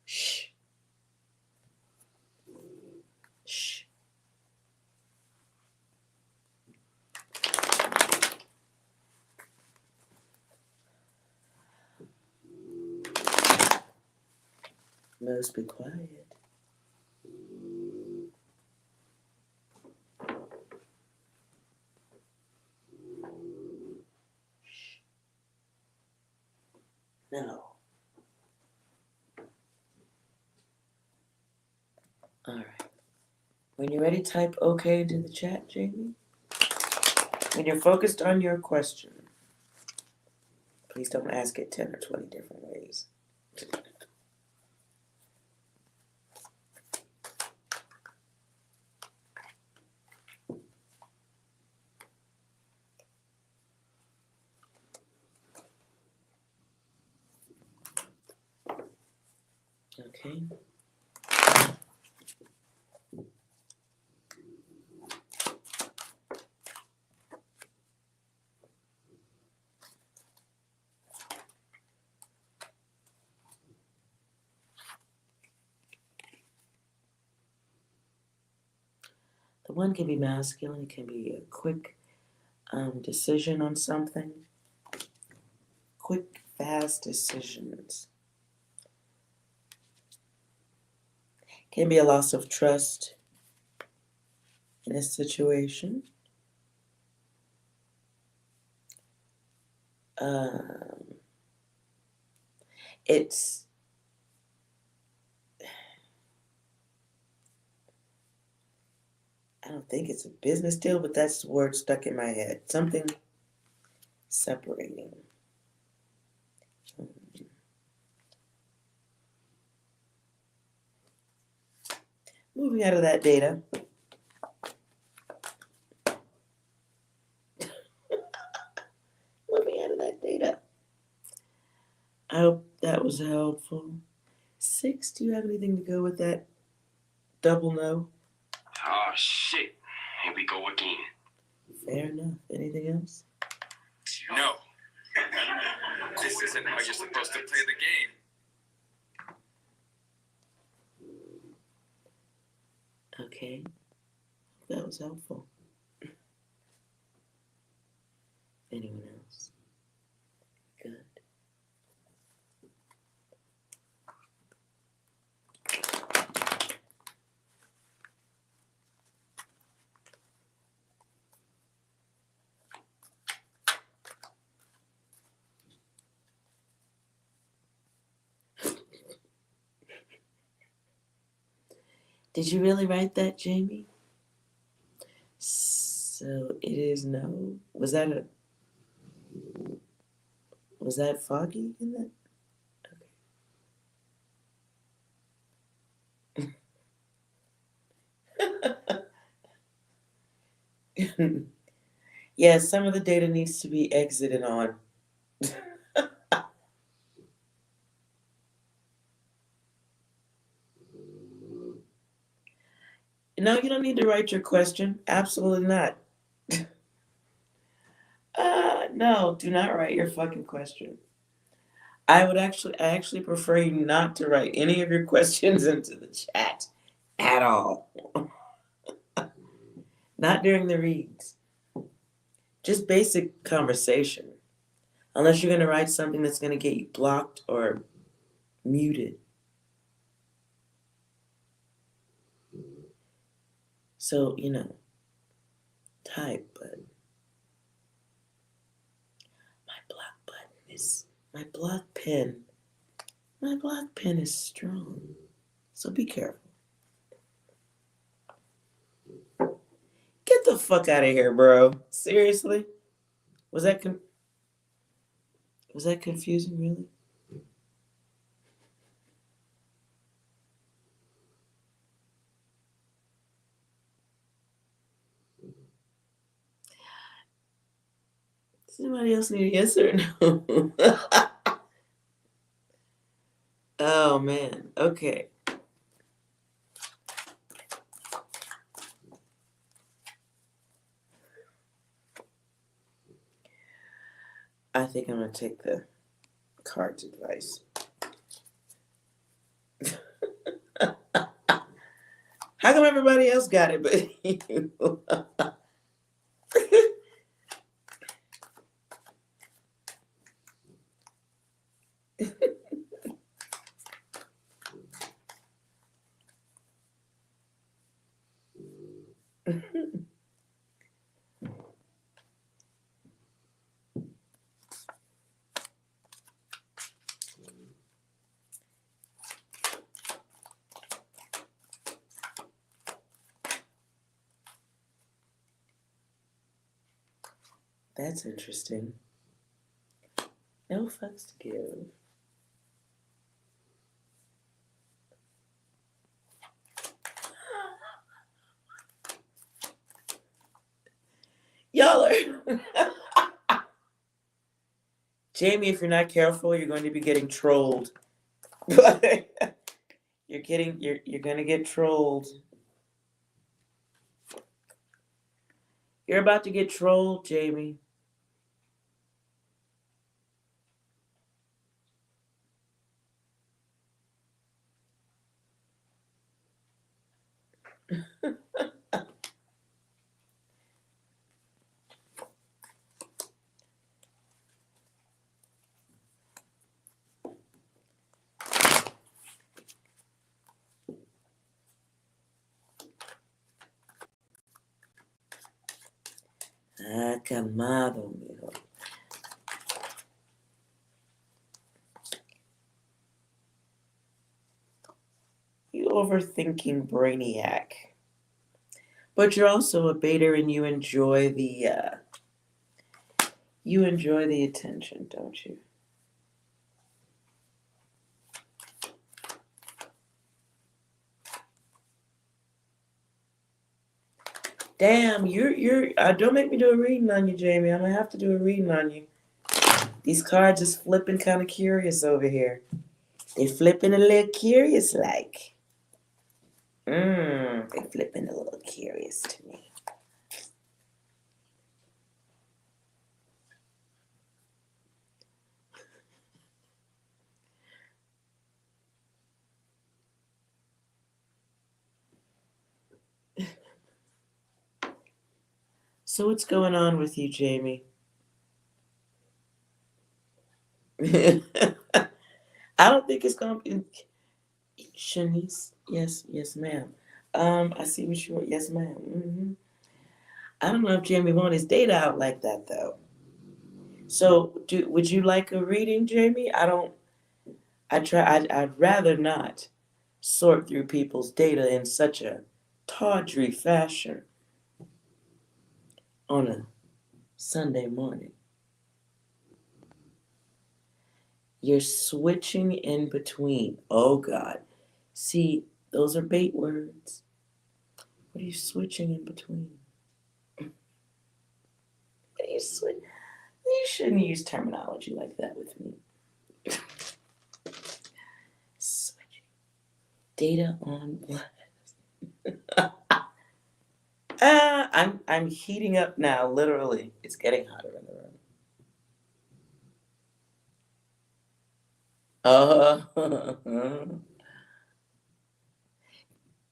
Shh. Shh. Most be quiet. Shh. No. All right. When you're ready, type OK into the chat, Jamie. When you're focused on your question, please don't ask it 10 or 20 different ways. Okay. The one can be masculine. It can be a quick decision on something. Quick, fast decisions. Can be a loss of trust in a situation. It's I don't think it's a business deal, but that's the word stuck in my head. Something separating. Moving out of that data. Moving out of that data. I hope that was helpful. 6, do you have anything to go with that double no? Oh, shit. Here we go again. Fair enough. Anything else? No. This isn't how you're supposed to play the game. Okay. That was helpful. Anyone else? Good. Did you really write that, Jamie? So it is no. Was that foggy in that? Okay. Yeah, some of the data needs to be exited on. No, you don't need to write your question. Absolutely not. No, do not write your fucking question. I actually prefer you not to write any of your questions into the chat at all. Not during the reads. Just basic conversation. Unless you're going to write something that's going to get you blocked or muted. So, type, but my block pen. My block pen is strong. So be careful. Get the fuck out of here, bro. Seriously? Was that was that confusing, really? Does anybody else need a yes or no? Oh man. Okay. I think I'm gonna take the card's advice. How come everybody else got it but you? That's interesting. No fucks to give. Y'all are. Jamie, if you're not careful, you're going to be getting trolled. you're gonna get trolled. You're about to get trolled, Jamie. Acamado, mijo. You overthinking brainiac. But you're also a beta and you enjoy the attention, don't you? Damn, you're don't make me do a reading on you, Jamie. I'm gonna have to do a reading on you. These cards is flipping kind of curious over here. They flipping a little curious like. They flipping a little curious to me. So what's going on with you, Jamie? I don't think it's gonna be Shanice. Yes, ma'am. I see what you. Yes, ma'am. I don't know if Jamie want his data out like that though. So, would you like a reading, Jamie? I don't. I'd rather not sort through people's data in such a tawdry fashion on a Sunday morning. You're switching in between. Oh God. See, those are bait words. What are you switching in between? You shouldn't use terminology like that with me. Switching. Data on blood. I'm heating up now, literally. It's getting hotter in the room.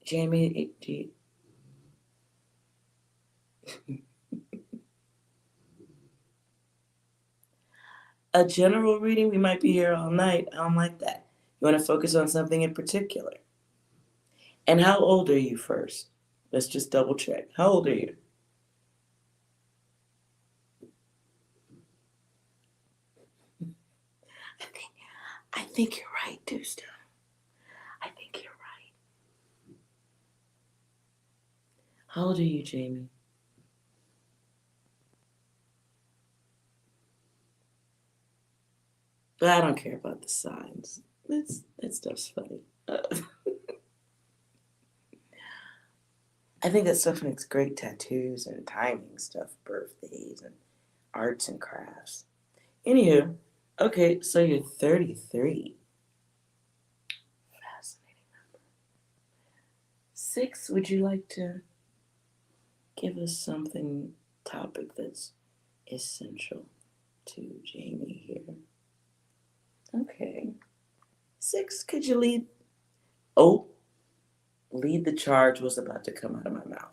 Jamie, a general reading, we might be here all night. I don't like that. You want to focus on something in particular. And how old are you first? Let's just double check. How old are you? I think you're right, Tuesday. I think you're right. How old are you, Jamie? But I don't care about the signs. That stuff's funny. I think that stuff makes great tattoos and timing stuff, birthdays and arts and crafts. Anywho, okay, so you're 33. Fascinating number. 6, would you like to give us something, topic that's essential to Jamie here? Okay. 6, could you lead? Oh, lead the charge was about to come out of my mouth.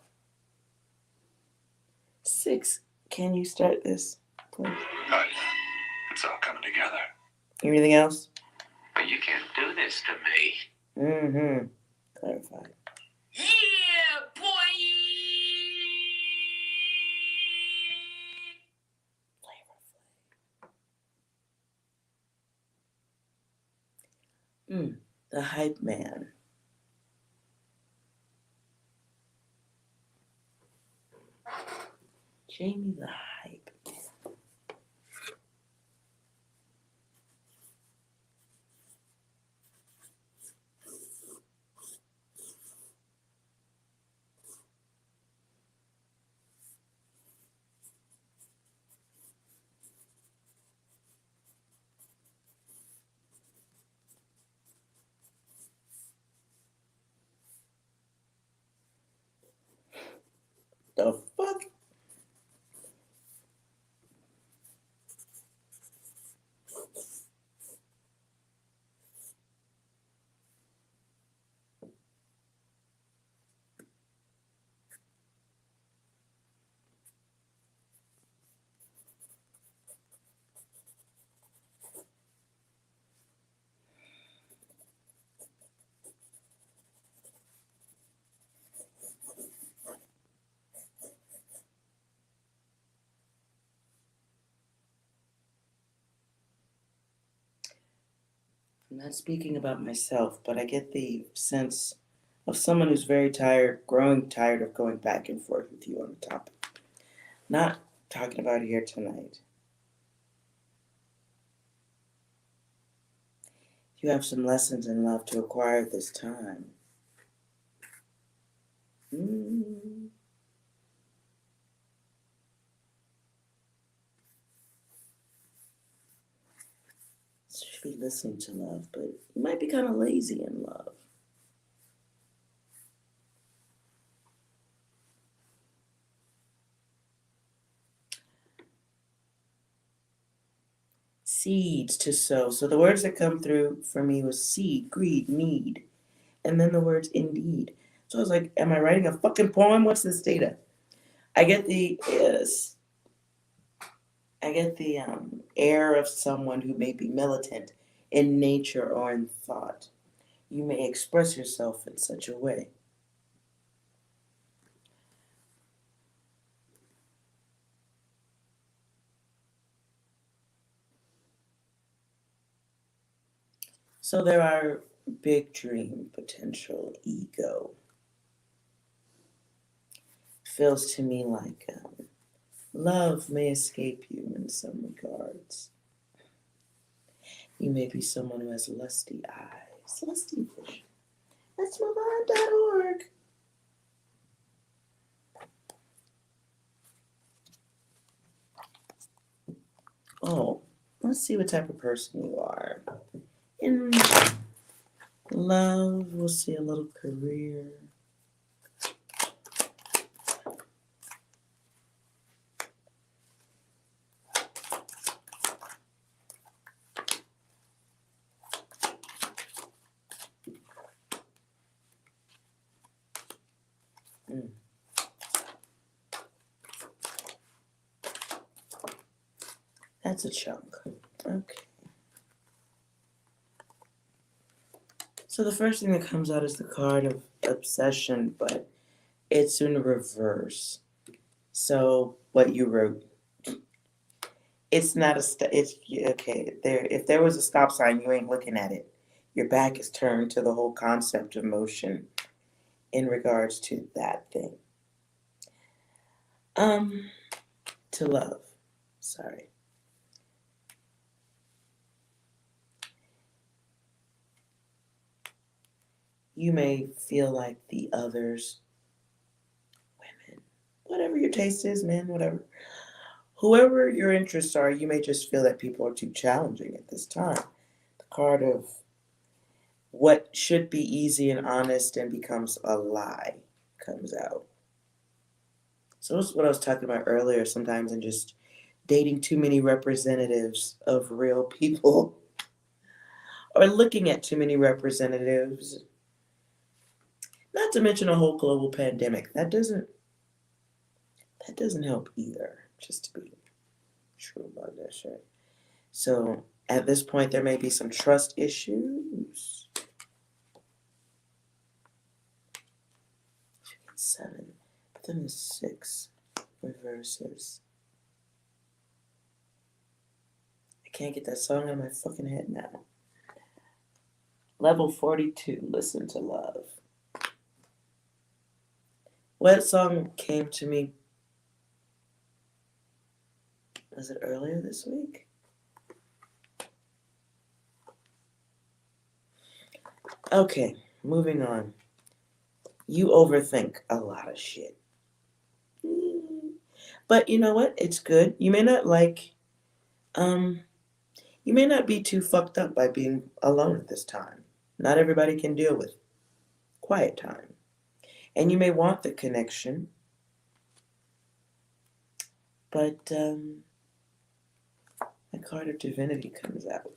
6, can you start this, please? Oh, yeah. It's all coming together. Anything else? But you can't do this to me. Mm-hmm. Clarified. Yeah, boy! The hype man. Jamie the hype man. The fuck? I'm not speaking about myself, but I get the sense of someone who's very tired, growing tired of going back and forth with you on the topic. Not talking about it here tonight. You have some lessons in love to acquire this time. Should be listening to love, but you might be kind of lazy in love. Seeds to sow. So the words that come through for me was seed, greed, need, and then the words indeed. So I was like, am I writing a fucking poem? What's this data? I get the air of someone who may be militant in nature or in thought. You may express yourself in such a way. So there are big dream potential, ego. Feels to me like love may escape you in some regards. You may be someone who has lusty eyes, lusty vision. Let's move on.org. let's see what type of person you are. In love, we'll see a little career. Mm. That's a chunk. Okay. So the first thing that comes out is the card of obsession, but it's in reverse. So what you wrote, it's not a it's okay. There, if there was a stop sign, you ain't looking at it. Your back is turned to the whole concept of motion in regards to that thing. To love. Sorry. You may feel like the others, women, whatever your taste is, men, whatever. Whoever your interests are, you may just feel that people are too challenging at this time. The card of what should be easy and honest and becomes a lie comes out. So that's what I was talking about earlier, sometimes in just dating too many representatives of real people or looking at too many representatives. Not to mention a whole global pandemic. That doesn't help either, just to be true about that shit. So at this point there may be some trust issues. 7. But then the 6 reverses. I can't get that song out of my fucking head now. Level 42, Listen to Love. What song came to me? Was it earlier this week? Okay, moving on. You overthink a lot of shit. But you know what? It's good. You may not you may not be too fucked up by being alone at this time. Not everybody can deal with quiet time. And you may want the connection. But the card of divinity comes out.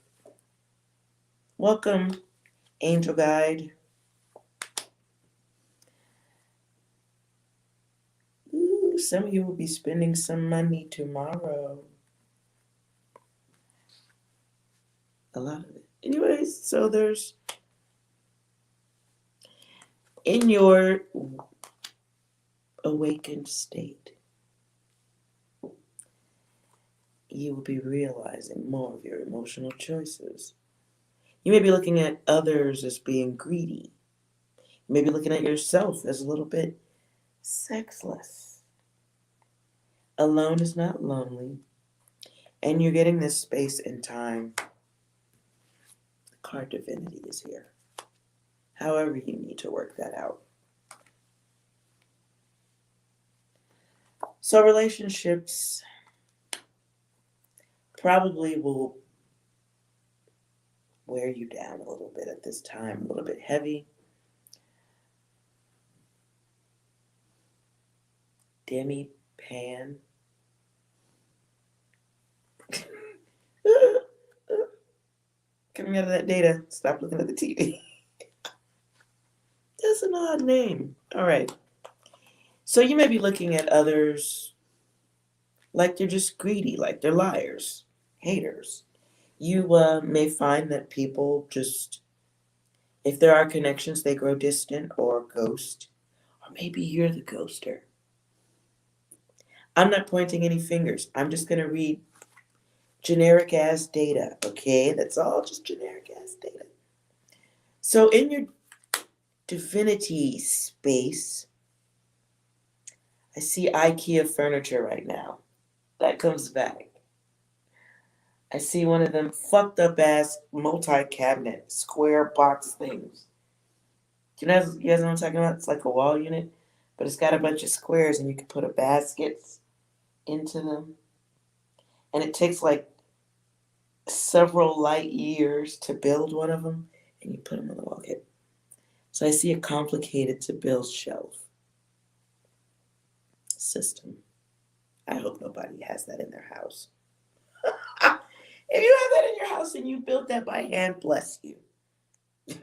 Welcome, angel guide. Ooh, some of you will be spending some money tomorrow. A lot of it. Anyways, so there's in your awakened state, you will be realizing more of your emotional choices. You may be looking at others as being greedy. You may be looking at yourself as a little bit sexless. Alone is not lonely. And you're getting this space and time. The card divinity is here. However you need to work that out. So relationships probably will wear you down a little bit at this time, a little bit heavy. Demi Pan. Coming out of that data, stop looking at the TV. That's an odd name. All right. So you may be looking at others like they're just greedy, like they're liars, haters. You may find that people just, if there are connections, they grow distant or ghost. Or maybe you're the ghoster. I'm not pointing any fingers. I'm just going to read generic ass data, okay? That's all just generic ass data. So in your divinity space, I see IKEA furniture right now. That comes back. I see one of them fucked up ass multi-cabinet square box things. You guys know what I'm talking about? It's like a wall unit, but it's got a bunch of squares and you can put a baskets into them. And it takes like several light years to build one of them, and you put them on the wall. Okay. So I see a complicated to build shelf system. I hope nobody has that in their house. If you have that in your house and you built that by hand, bless you. You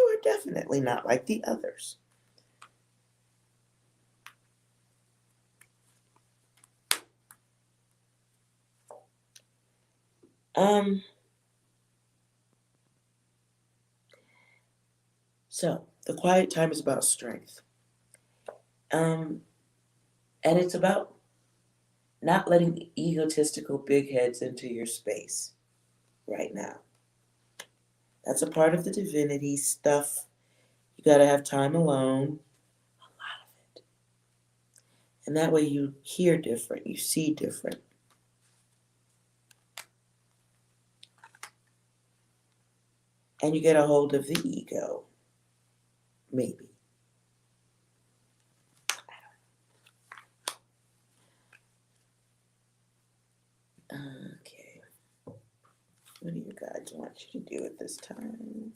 are definitely not like the others. So the quiet time is about strength. And it's about not letting egotistical big heads into your space right now. That's a part of the divinity stuff. You gotta have time alone. A lot of it. And that way you hear different, you see different. And you get a hold of the ego. Maybe. Okay. What do you guys want you to do at this time?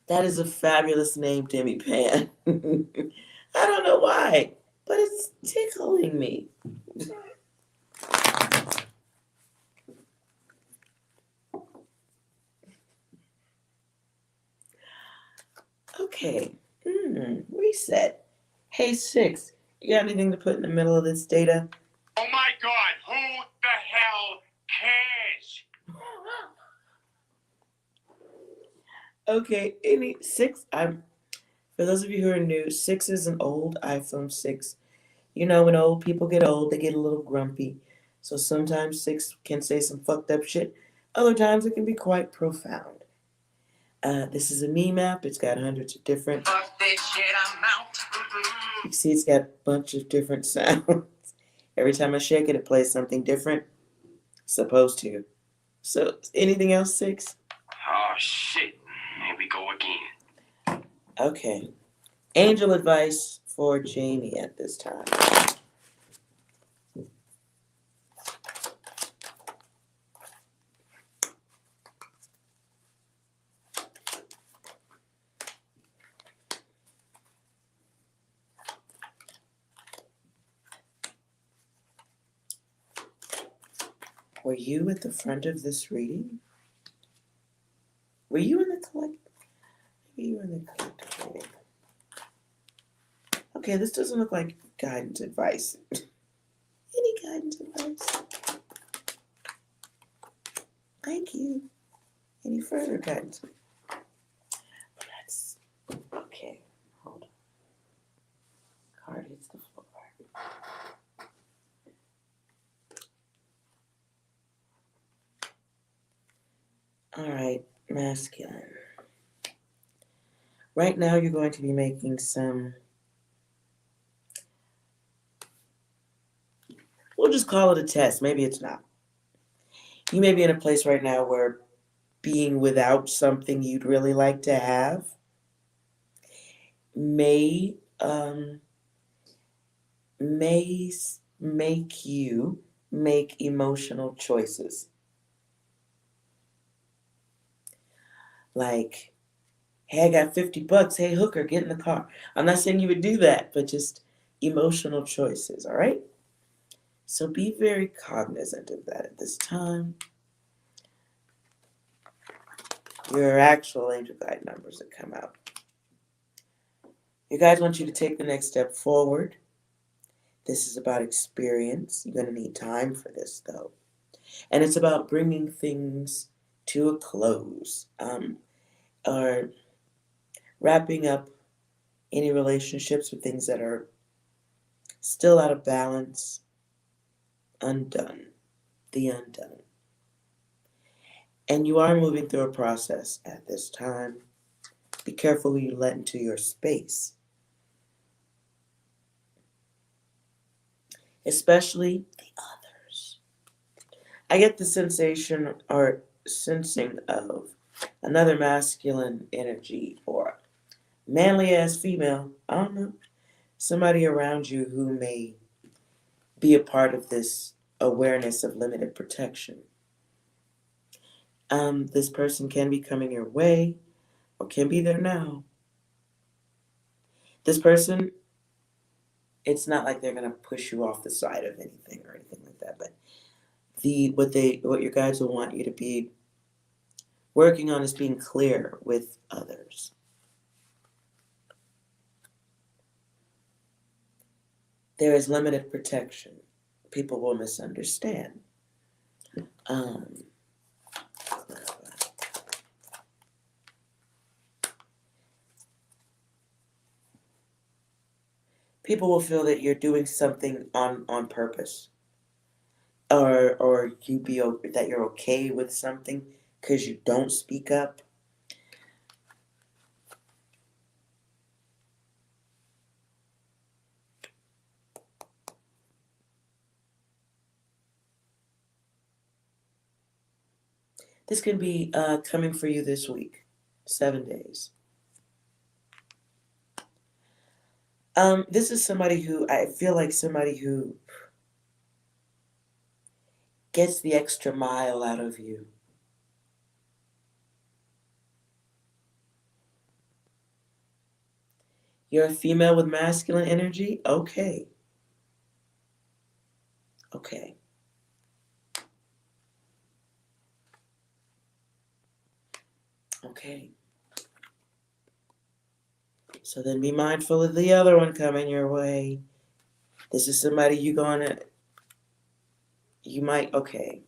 That is a fabulous name, Demi Pan. I don't know why, but it's tickling me. Okay. Reset. Hey, Six, you got anything to put in the middle of this data? Oh my God, who the hell cares? Okay, any Six, for those of you who are new, 6 is an old iPhone 6. You know, when old people get old, they get a little grumpy. So sometimes 6 can say some fucked up shit. Other times it can be quite profound. This is a meme app. It's got hundreds of different. Fuck this shit, I'm out. You see, it's got a bunch of different sounds. Every time I shake it, it plays something different. Supposed to. So, anything else, Six? Oh shit, here we go again. Okay. Angel advice for Jamie at this time. Were you at the front of this reading? Were you in the collective? Maybe you were in the collective reading. Okay, this doesn't look like guidance advice. Any guidance advice? Thank you. Any further guidance? Let's. Okay, hold on. Card hits the floor. All right, masculine. Right now, you're going to be making some. We'll just call it a test. Maybe it's not. You may be in a place right now where being without something you'd really like to have may make you make emotional choices. Like, hey, I got $50. Hey, hooker, get in the car. I'm not saying you would do that, but just emotional choices, all right? So be very cognizant of that at this time. Your actual angel guide numbers that come out. You guys want you to take the next step forward. This is about experience. You're going to need time for this, though. And it's about bringing things to a close, or wrapping up any relationships with things that are still out of balance, undone, the undone. And you are moving through a process at this time. Be careful who you let into your space. Especially the others. I get the sensation, or sensing of another masculine energy or manly ass female. I don't know. Somebody around you who may be a part of this awareness of limited protection. This person can be coming your way or can be there now. This person, it's not like they're gonna push you off the side of anything or anything like that, but what your guides will want you to be working on is being clear with others. There is limited protection. People will misunderstand. Um, People will feel that you're doing something on purpose, or that you're okay with something because you don't speak up. This can be coming for you this week, 7 days. This is somebody who I feel like somebody who gets the extra mile out of you. You're a female with masculine energy? Okay. Okay. Okay. So then be mindful of the other one coming your way. This is somebody you might, okay.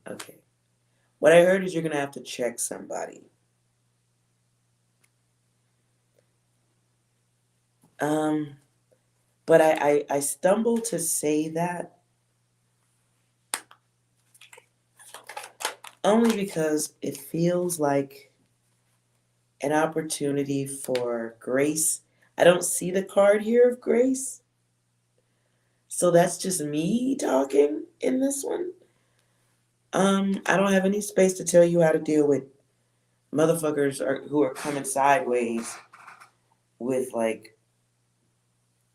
Okay. What I heard is you're going to have to check somebody. But I stumble to say that only because it feels like an opportunity for grace. I don't see the card here of grace. So that's just me talking in this one. I don't have any space to tell you how to deal with motherfuckers who are coming sideways with like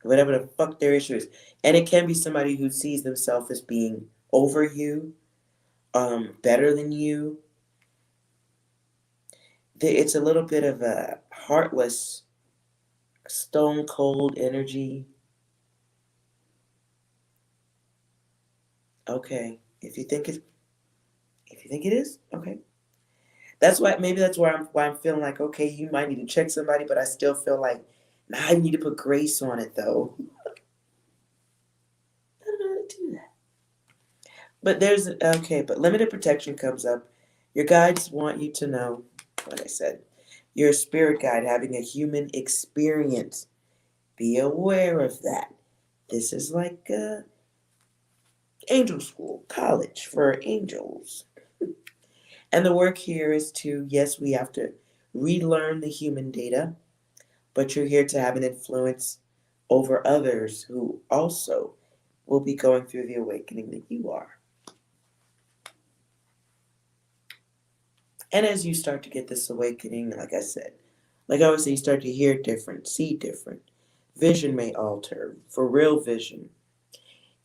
whatever the fuck their issue is. And it can be somebody who sees themselves as being over you, better than you. It's a little bit of a heartless, stone cold energy. Okay, if you think it is, okay. That's why I'm feeling like, okay, you might need to check somebody, but I still feel like, nah, I need to put grace on it though. I don't know how to do that. But limited protection comes up. Your guides want you to know, like I said, you're a spirit guide having a human experience. Be aware of that. This is like angel school, college for angels. And the work here is yes, we have to relearn the human data, but you're here to have an influence over others who also will be going through the awakening that you are. And as you start to get this awakening, like I said, like I always say, you start to hear different, see different. Vision may alter, for real vision.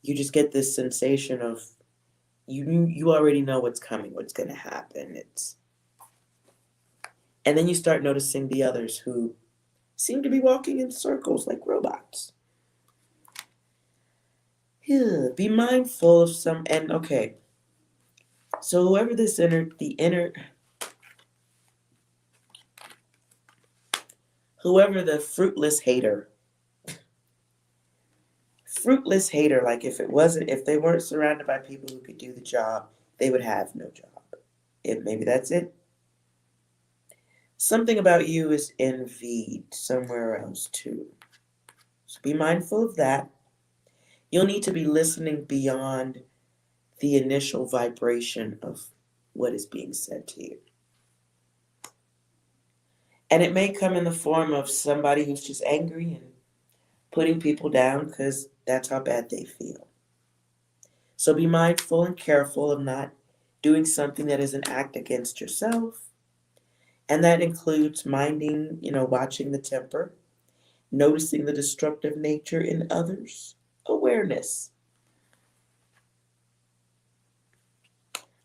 You just get this sensation of you already know what's coming, what's going to happen. And then you start noticing the others who seem to be walking in circles like robots. Be mindful of okay. So whoever whoever the fruitless hater, like if they weren't surrounded by people who could do the job, they would have no job. Maybe that's it. Something about you is envied somewhere else too. So be mindful of that. You'll need to be listening beyond the initial vibration of what is being said to you. And it may come in the form of somebody who's just angry and putting people down because That's how bad they feel. So be mindful and careful of not doing something that is an act against yourself. And that includes minding, watching the temper, noticing the destructive nature in others, awareness,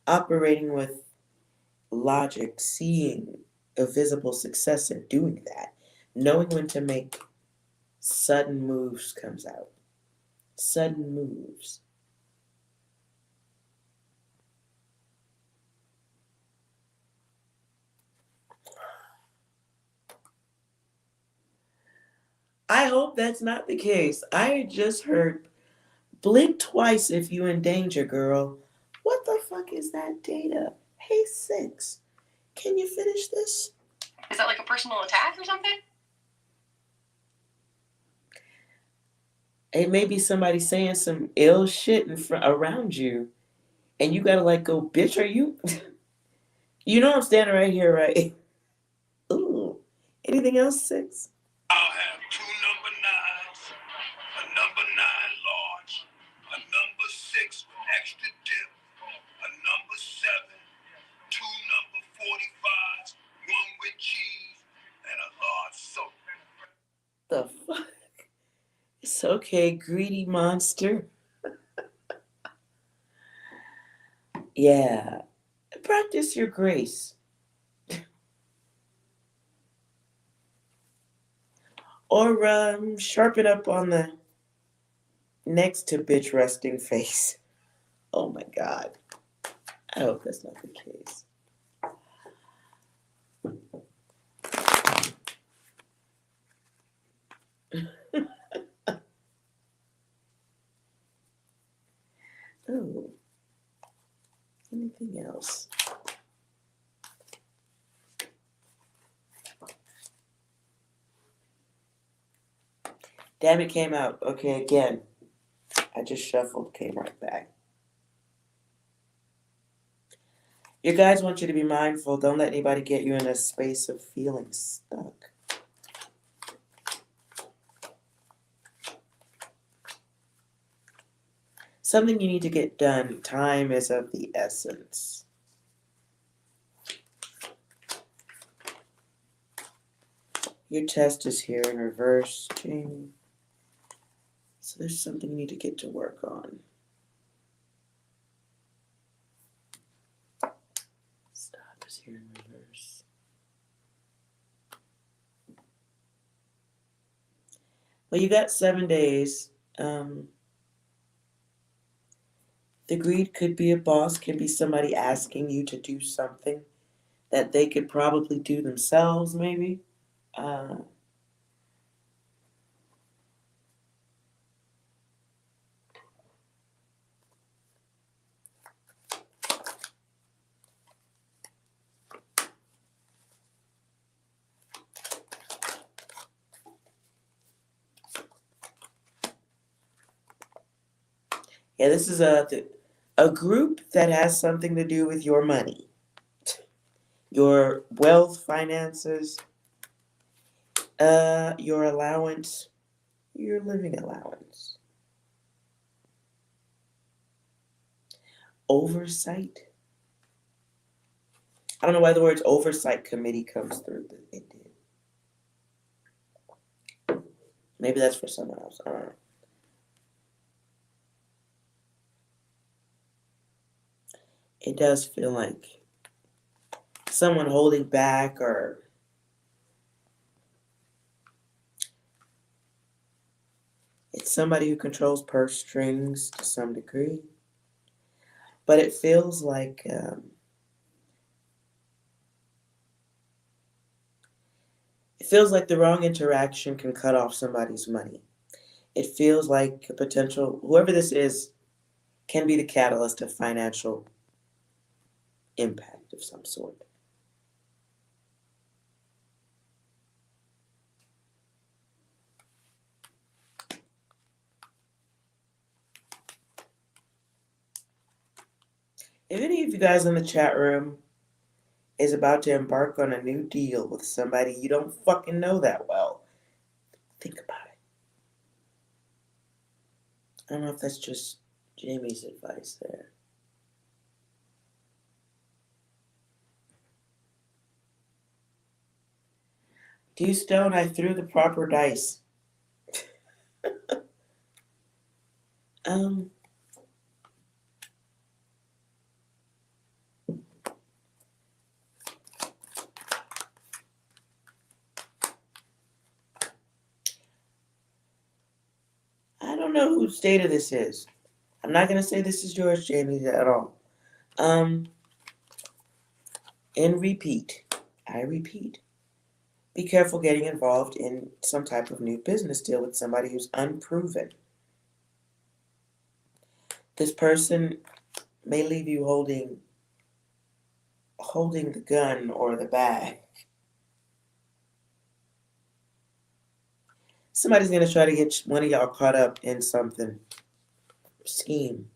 operating with logic, seeing a visible success in doing that, knowing when to make sudden moves comes out. Sudden moves. I hope that's not the case. I just heard blink twice if you in danger, girl. What the fuck is that data? Hey, 6. Can you finish this? Is that like a personal attack or something? It may be somebody saying some ill shit around you, and you gotta like go, bitch, are you? You know I'm standing right here, right? Ooh. Anything else, 6? I'll have 2 number 9s, a number 9 large, a number 6 with extra dip, a number 7, 2 number 45s, 1 with cheese, and a large soda. The fuck? It's okay, greedy monster. Yeah. Practice your grace. Or sharpen up on the next to bitch resting face. Oh my god. I hope that's not the case. Oh, anything else? Damn, it came out. Okay, again. I just shuffled, came right back. Your guides want you to be mindful. Don't let anybody get you in a space of feeling stuck. Something you need to get done. Time is of the essence. Your test is here in reverse, Jamie. So there's something you need to get to work on. Stop is here in reverse. Well, you got 7 days. The greed could be a boss, can be somebody asking you to do something that they could probably do themselves, maybe. Uh, yeah, this is a group that has something to do with your money, your wealth, finances, your allowance, your living allowance. Oversight. I don't know why the words oversight committee comes through, but it did. Maybe that's for someone else. I don't know. It does feel like someone holding back, or it's somebody who controls purse strings to some degree. But it feels like the wrong interaction can cut off somebody's money. It feels like a potential, whoever this is, can be the catalyst of financial impact of some sort. If any of you guys in the chat room is about to embark on a new deal with somebody you don't fucking know that well, think about it. I don't know if that's just Jamie's advice there. Dew Stone, I threw the proper dice. Um, I don't know whose data this is. I'm not gonna say this is yours, Jamie, at all. And repeat. I repeat. Be careful getting involved in some type of new business deal with somebody who's unproven. This person may leave you holding the gun or the bag. Somebody's gonna try to get one of y'all caught up in something scheme,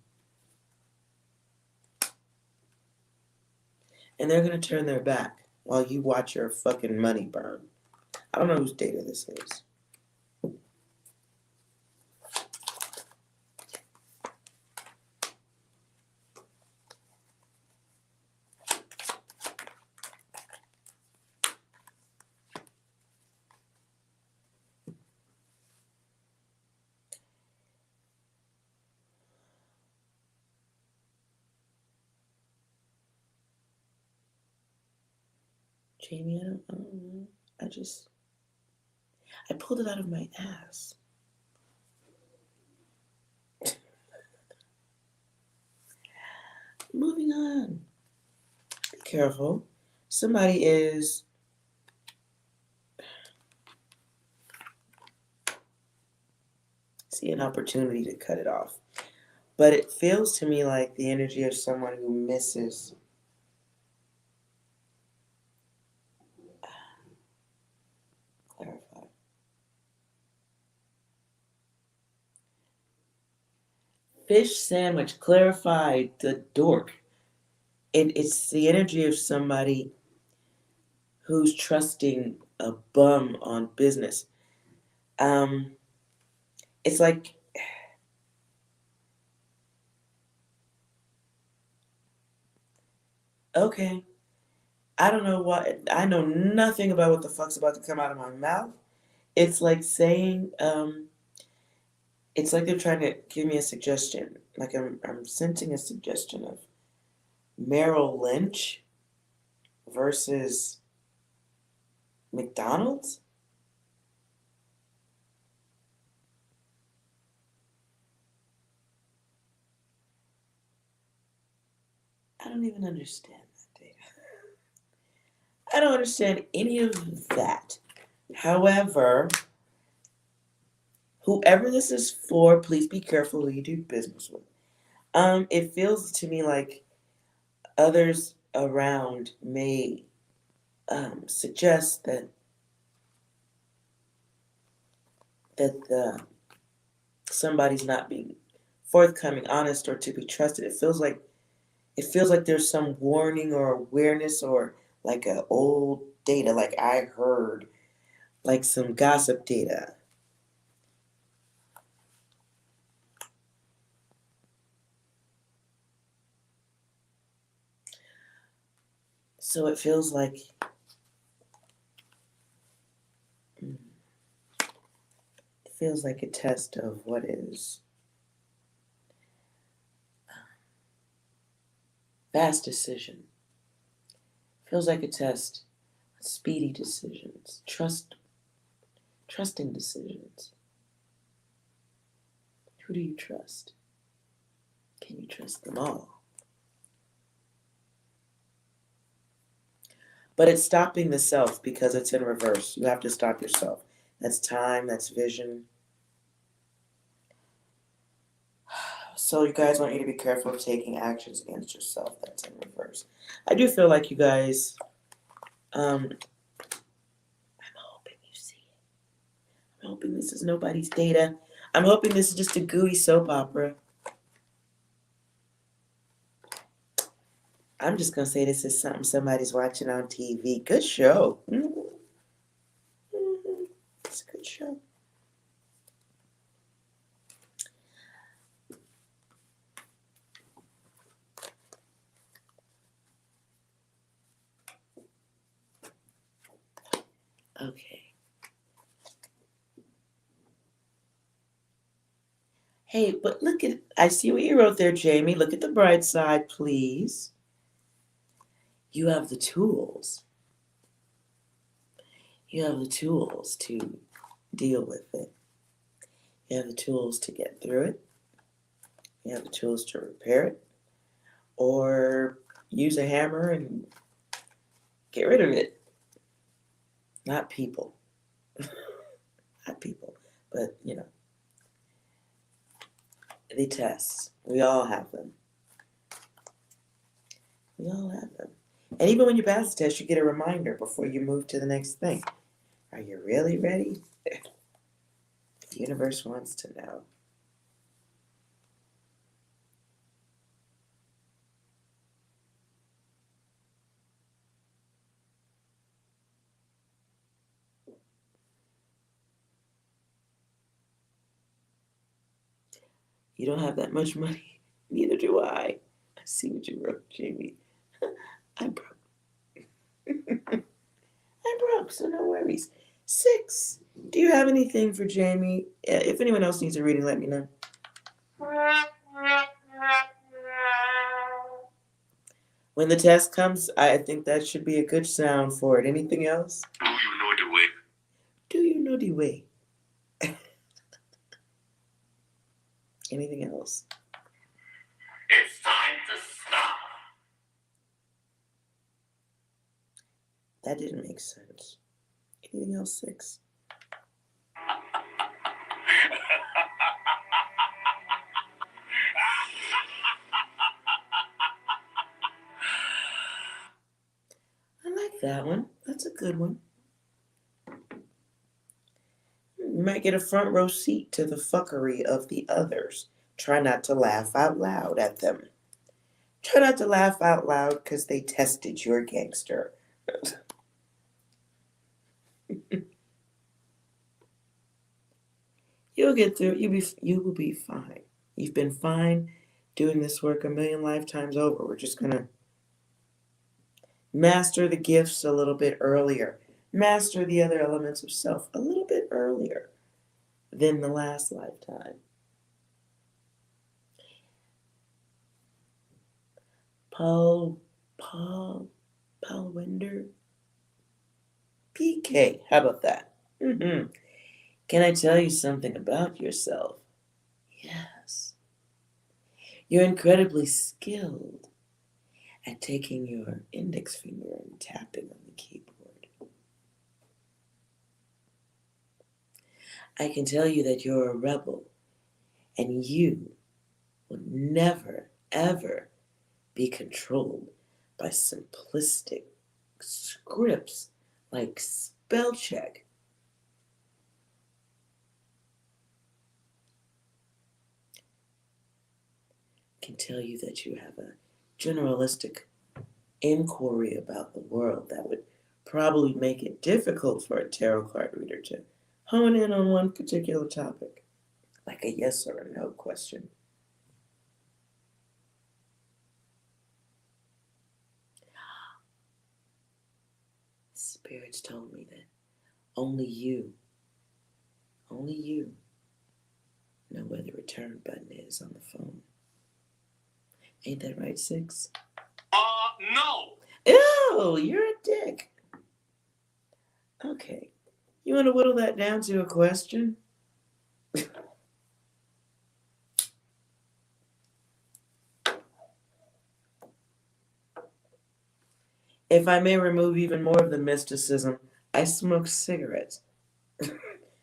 and they're gonna turn their back while you watch your fucking money burn. I don't know whose data this is. Jamie, I don't know. I pulled it out of my ass. Moving on. Be careful. Somebody is see an opportunity to cut it off. But it feels to me like the energy of someone who misses. Clarify. Fish sandwich, clarified, the dork. It's the energy of somebody who's trusting a bum on business. It's like, okay, I don't know what, I know nothing about what the fuck's about to come out of my mouth. It's like saying, it's like they're trying to give me a suggestion. Like I'm sensing a suggestion of Merrill Lynch versus McDonald's. I don't even understand that data. I don't understand any of that. However, whoever this is for, please be careful who you do business with. It feels to me like others around may suggest that somebody's not being forthcoming, honest, or to be trusted. It feels like there's some warning or awareness or like a old data, like I heard, like some gossip data. So it feels like a test of what is fast decision. Feels like a test of speedy decisions, trusting decisions. Who do you trust? Can you trust them all? But it's stopping the self because it's in reverse. You have to stop yourself. That's time, that's vision. So you guys want you to be careful of taking actions against yourself. That's in reverse. I do feel like you guys, I'm hoping you see it. I'm hoping this is nobody's data. I'm hoping this is just a gooey soap opera. I'm just going to say this is something somebody's watching on TV. Good show. It's a good show. Okay. Hey, but look at, I see what you wrote there, Jamie. Look at the bright side, please. You have the tools. You have the tools to deal with it. You have the tools to get through it. You have the tools to repair it. Or use a hammer and get rid of it. Not people. Not people. But, you know, the tests. We all have them. We all have them. And even when you pass the test, you get a reminder before you move to the next thing. Are you really ready? The universe wants to know. You don't have that much money. Neither do I. I see what you wrote, Jamie. I'm broke. I'm broke, so no worries. 6. Do you have anything for Jamie? If anyone else needs a reading, let me know. When the test comes, I think that should be a good sound for it. Anything else? Do you know the way? Do you know the way? Anything else? It's time to stop. That didn't make sense. Anything else, 6? I like that one. That's a good one. You might get a front row seat to the fuckery of the others. Try not to laugh out loud at them. Try not to laugh out loud because they tested your gangster. You'll get through it. You will be fine. You've been fine doing this work a million lifetimes over. We're just going to master the gifts a little bit earlier. Master the other elements of self a little bit earlier than the last lifetime. Paul Winder? PK. How about that? Can I tell you something about yourself? Yes. You're incredibly skilled at taking your index finger and tapping on the keyboard. I can tell you that you're a rebel, and you will never, ever be controlled by simplistic scripts like spell check. I can tell you that you have a generalistic inquiry about the world that would probably make it difficult for a tarot card reader to hone in on one particular topic, like a yes or a no question. Spirits told me that only you know where the return button is on the phone. Ain't that right, 6? No. Ew, you're a dick. Okay. You want to whittle that down to a question? If I may remove even more of the mysticism, I smoke cigarettes.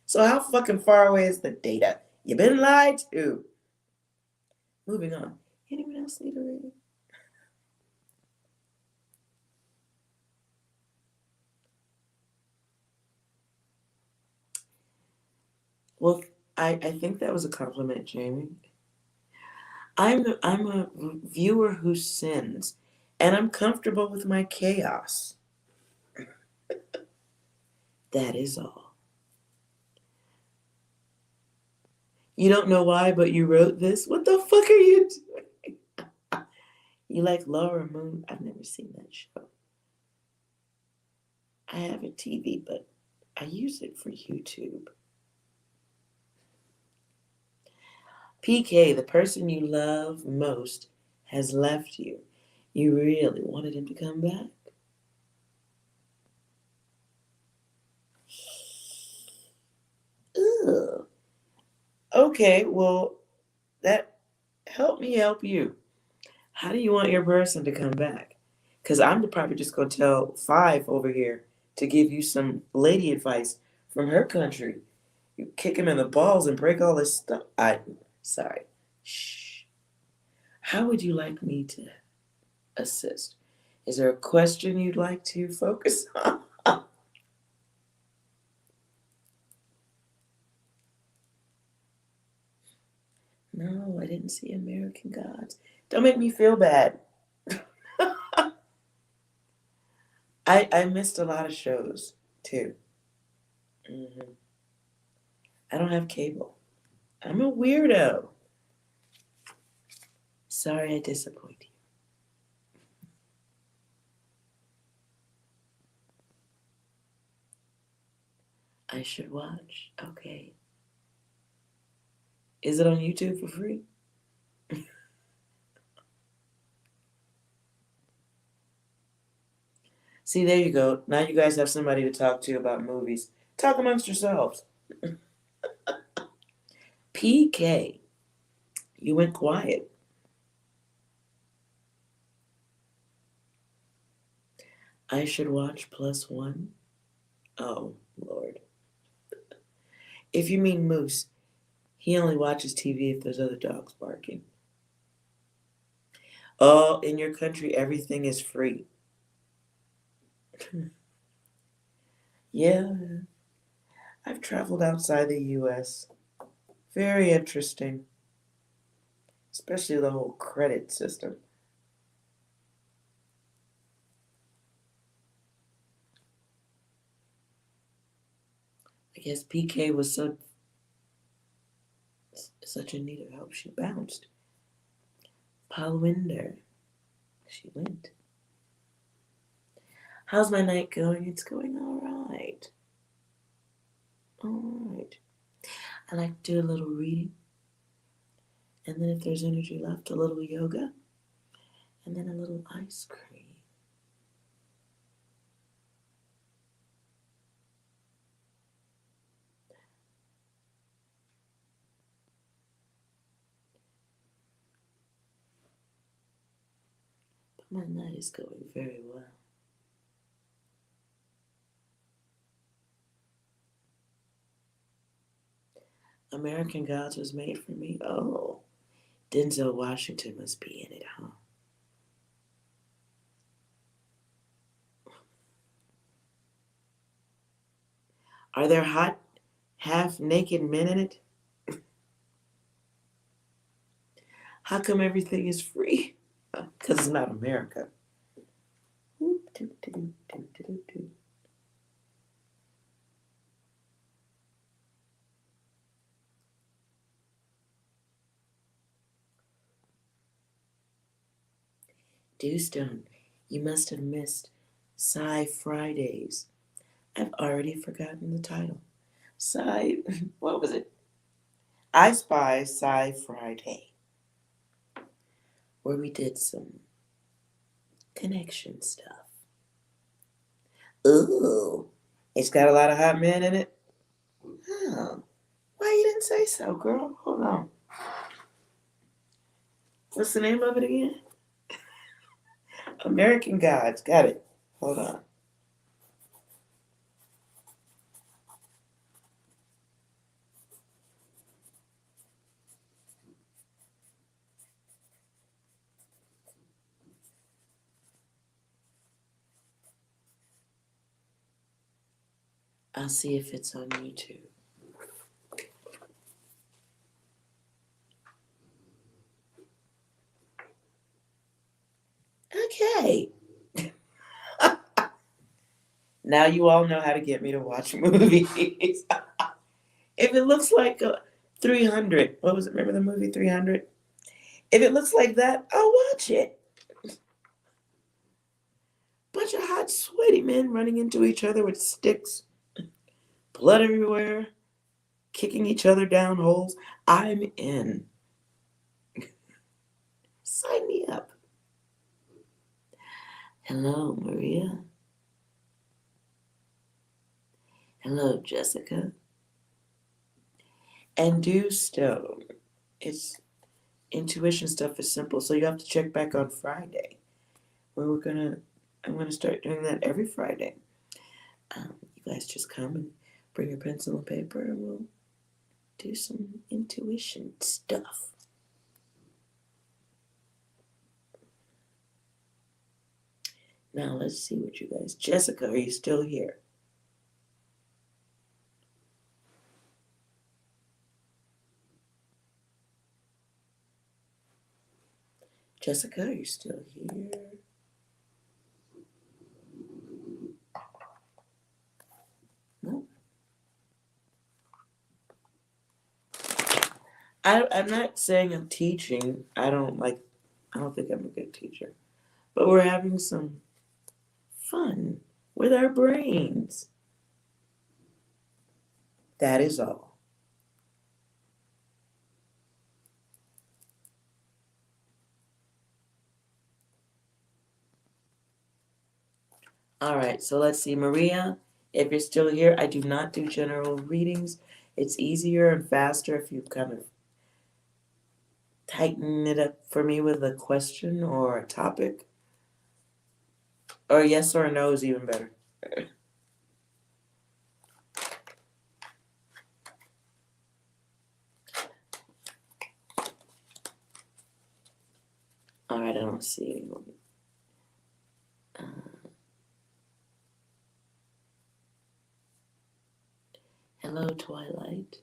So how fucking far away is the data? You been lied to. Moving on. Anyone else need a reading? Well, I think that was a compliment, Jamie. I'm a viewer who sins, and I'm comfortable with my chaos. That is all. You don't know why, but you wrote this? What the fuck are you doing? You like Laura Moon? I've never seen that show. I have a TV, but I use it for YouTube. PK, the person you love most has left you. You really wanted him to come back? Ugh. Okay, well, that help me help you. How do you want your person to come back? Because I'm probably just going to tell Five over here to give you some lady advice from her country. You kick him in the balls and break all his stuff. Sorry. Shh. How would you like me to assist? Is there a question you'd like to focus on? No, I didn't see American Gods. Don't make me feel bad. I missed a lot of shows too. hmm I don't have cable. I'm a weirdo. Sorry I disappoint you. I should watch. Okay. Is it on YouTube for free? See, there you go. Now you guys have somebody to talk to about movies. Talk amongst yourselves. PK, you went quiet. I should watch plus one? Oh, Lord. If you mean Moose, he only watches TV if there's other dogs barking. Oh, in your country, everything is free. Yeah, I've traveled outside the US. Very interesting, especially the whole credit system. I guess PK was such a need of help, she bounced. Palwinder, she went. How's my night going? It's going all right. All right. I like to do a little reading, and then if there's energy left, a little yoga, and then a little ice cream. But my night is going very well. American Gods was made for me. Oh, Denzel Washington must be in it, huh? Are there hot, half-naked men in it? How come everything is free? Because it's not America. Dewstone, you must have missed Sci Fridays. I've already forgotten the title. Sci, what was it? I Spy Sci Friday, where we did some connection stuff. Ooh, it's got a lot of hot men in it. Oh, why you didn't say so, girl? Hold on. What's the name of it again? American Gods. Got it. Hold on. I'll see if it's on YouTube. Okay. Now you all know how to get me to watch movies. If it looks like 300, what was it? Remember the movie 300? If it looks like that, I'll watch it. Bunch of hot, sweaty men running into each other with sticks. blood everywhere, kicking each other down holes. I'm in. Sign me up. Hello, Maria. Hello, Jessica. And do Stone. It's intuition stuff is simple, so you have to check back on Friday, where I'm gonna start doing that every Friday. You guys just come and bring your pencil and paper, and we'll do some intuition stuff. Now let's see what you guys. Jessica, are you still here? Jessica, are you still here? No. I'm not saying I'm teaching. I don't think I'm a good teacher. But we're having some fun with our brains. That is all. All right, so let's see. Maria, if you're still here, I do not do general readings. It's easier and faster if you kind of tighten it up for me with a question or a topic. Or yes or no is even better. All right, I don't see anyone. Hello, Twilight.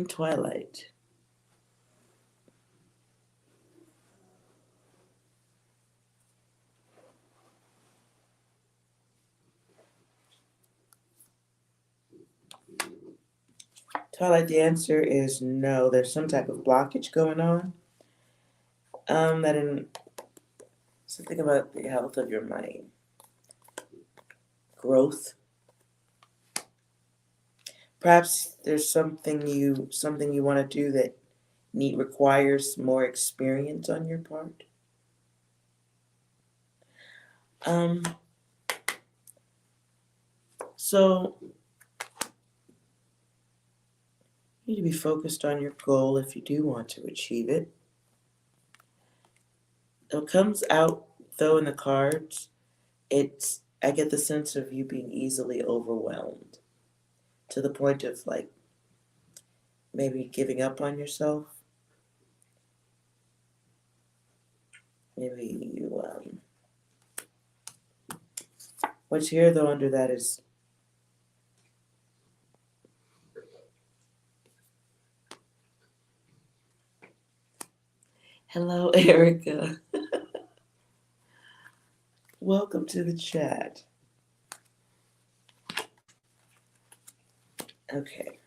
Twilight. Twilight, the answer is no. There's some type of blockage going on. That in something about the health of your mind, growth. Perhaps there's something you want to do that requires more experience on your part. Um, so you need to be focused on your goal if you do want to achieve it. It comes out though in the cards. I get the sense of you being easily overwhelmed to the point of like maybe giving up on yourself. Maybe you what's here though under that is hello, Erica. Welcome to the chat. Okay.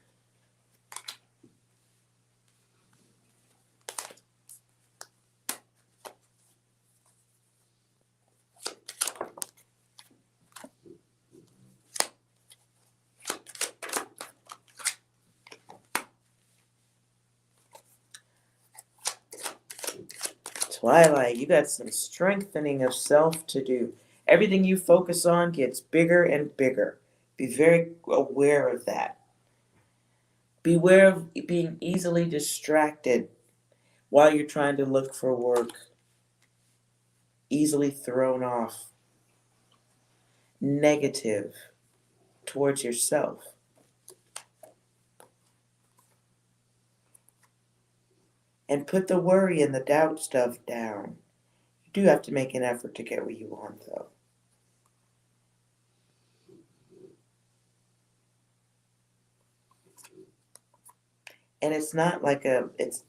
Twilight, you got some strengthening of self to do. Everything you focus on gets bigger and bigger. Be very aware of that. Beware of being easily distracted while you're trying to look for work. Easily thrown off. Negative towards yourself. And put the worry and the doubt stuff down. You do have to make an effort to get what you want, though. And it's not like this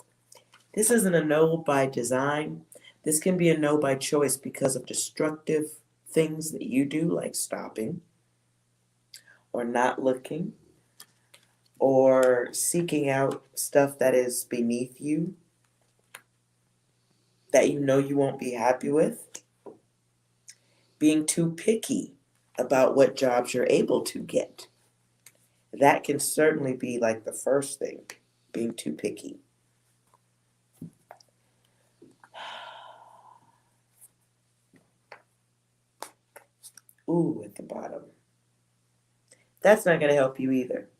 isn't a no by design. This can be a no by choice because of destructive things that you do, like stopping or not looking or seeking out stuff that is beneath you that you know you won't be happy with, being too picky about what jobs you're able to get. That can certainly be like the first thing, being too picky. Ooh, at the bottom. That's not going to help you either.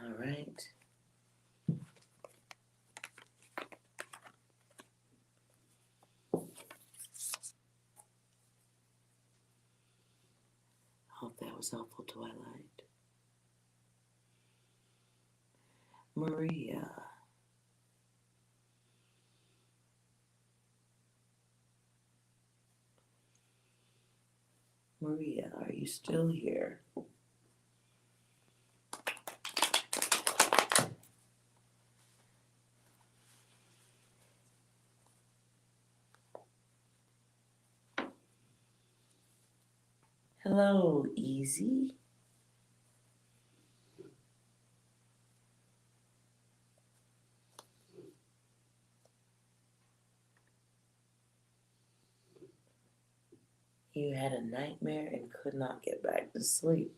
All right. Hope that was helpful, Twilight. Maria. Maria, are you still here? Hello, Easy. You had a nightmare and could not get back to sleep.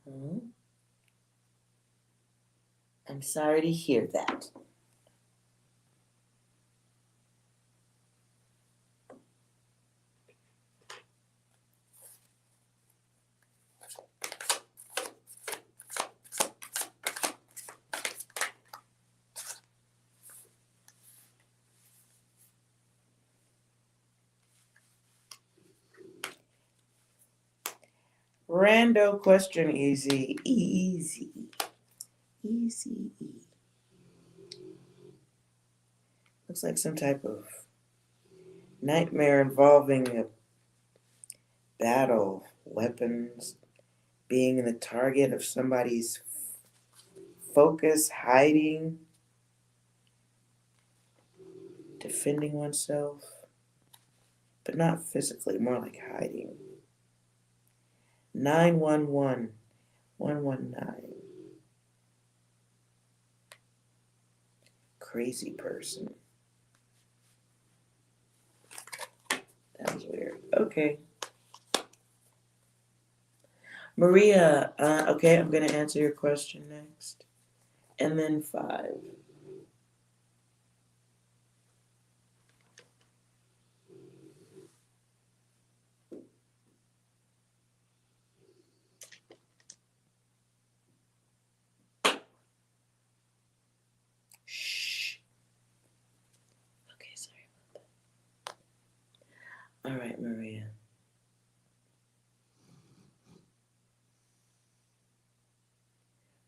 Hmm? I'm sorry to hear that. Rando question, Easy. Easy. Easy. Looks like some type of nightmare involving a battle, weapons, being the target of somebody's focus, hiding, defending oneself, but not physically, more like hiding. 911 119. Crazy person. That was weird. Okay. Maria, okay, I'm going to answer your question next. And then 5. Shh. Okay, sorry about that. All right, Maria.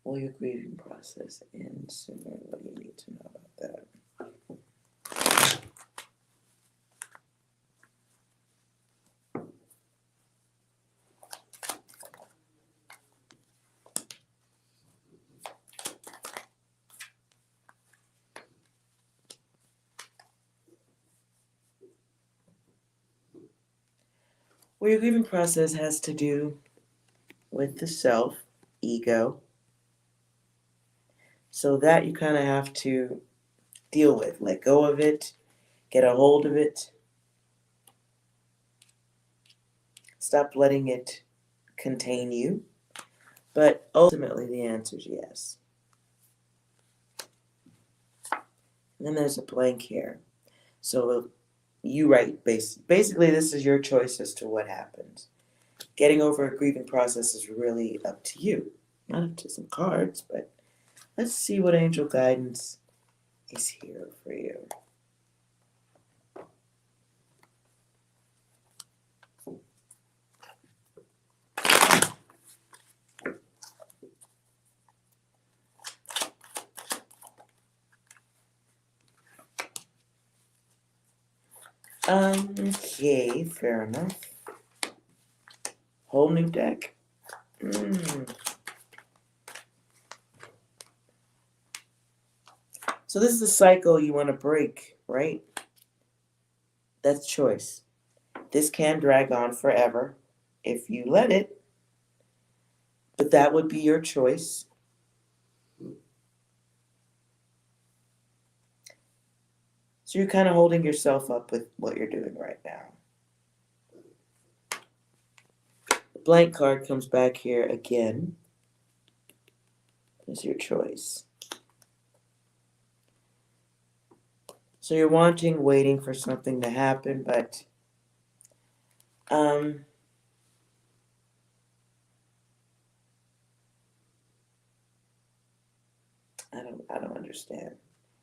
Will your grieving process end sooner? What do you need to know about that? Well, your grieving process has to do with the self, ego. So that you kind of have to deal with, let go of it, get a hold of it, stop letting it contain you. But ultimately, the answer is yes. And then there's a blank here. So you write, basically, this is your choice as to what happens. Getting over a grieving process is really up to you. Not up to some cards, but let's see what angel guidance is here for you. Okay, fair enough. Whole new deck. So this is the cycle you want to break, right? That's choice. This can drag on forever if you let it, but that would be your choice. So you're kind of holding yourself up with what you're doing right now. The blank card comes back here again. It's your choice. So you're waiting for something to happen, but I don't understand.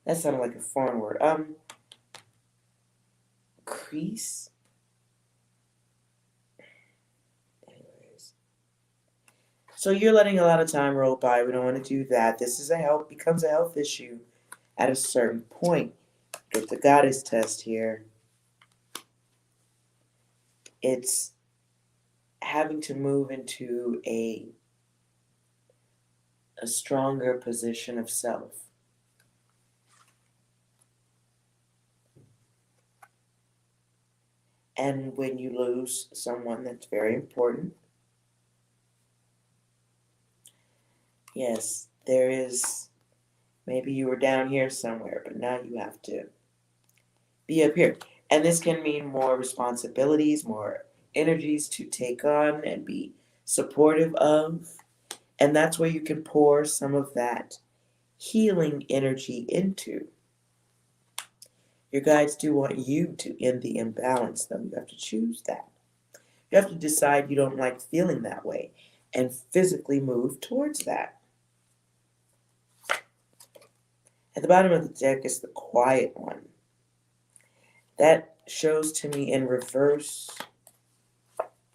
That sounded like a foreign word. Crease? Anyways. So you're letting a lot of time roll by. We don't want to do that. This is becomes a health issue at a certain point. With the goddess test here, it's having to move into a stronger position of self. And when you lose someone that's very important, yes, there is, maybe you were down here somewhere, but now you have to be up here. And this can mean more responsibilities, more energies to take on and be supportive of. And that's where you can pour some of that healing energy into. Your guides do want you to end the imbalance, though. You have to choose that. You have to decide you don't like feeling that way and physically move towards that. At the bottom of the deck is the quiet one. That shows to me in reverse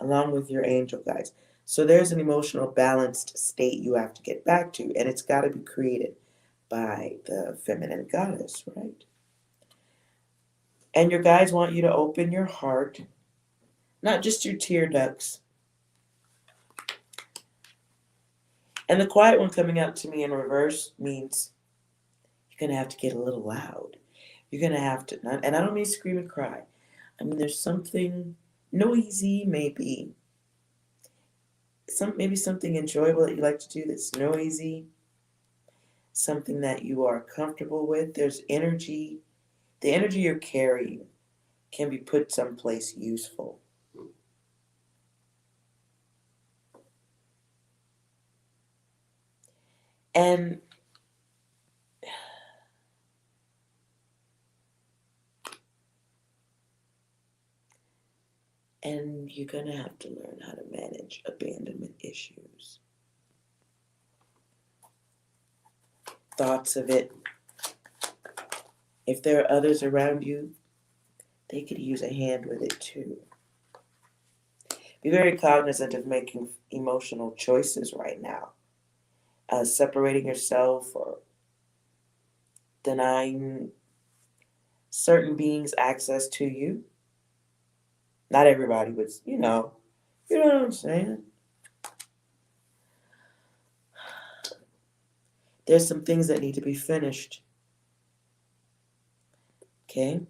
along with your angel guides. So there's an emotional balanced state you have to get back to, and it's got to be created by the feminine goddess, right? And your guides want you to open your heart, not just your tear ducts. And the quiet one coming out to me in reverse means you're going to have to get a little loud. You're going to have to, and I don't mean scream and cry. I mean, there's something noisy, maybe something enjoyable that you like to do that's noisy, something that you are comfortable with. There's energy. The energy you're carrying can be put someplace useful. And you're going to have to learn how to manage abandonment issues. Thoughts of it. If there are others around you, they could use a hand with it too. Be very cognizant of making emotional choices right now. Separating yourself or denying certain beings access to you. Not everybody, but you know what I'm saying. There's some things that need to be finished. Okay?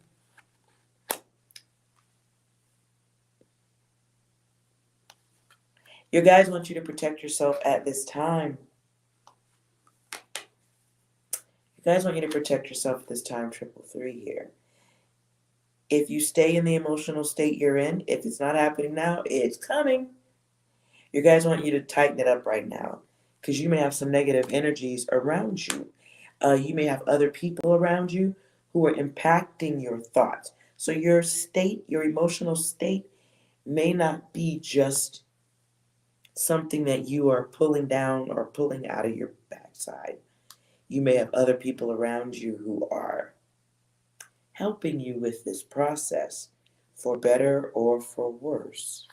Your guides want you to protect yourself at this time. You guys want you to protect yourself at this time, 333 here. If you stay in the emotional state you're in, if it's not happening now, it's coming. Your guys want you to tighten it up right now because you may have some negative energies around you. You may have other people around you who are impacting your thoughts. So your state, your emotional state, may not be just something that you are pulling down or pulling out of your backside. You may have other people around you who are helping you with this process, for better or for worse.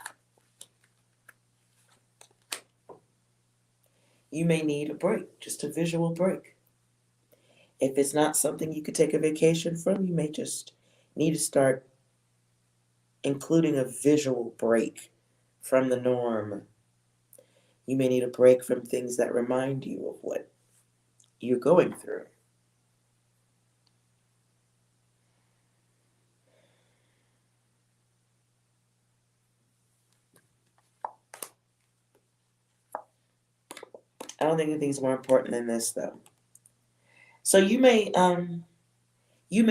You may need a break, just a visual break. If it's not something you could take a vacation from, you may just need to start including a visual break from the norm. You may need a break from things that remind you of what you're going through. I don't think anything's more important than this, though. So you may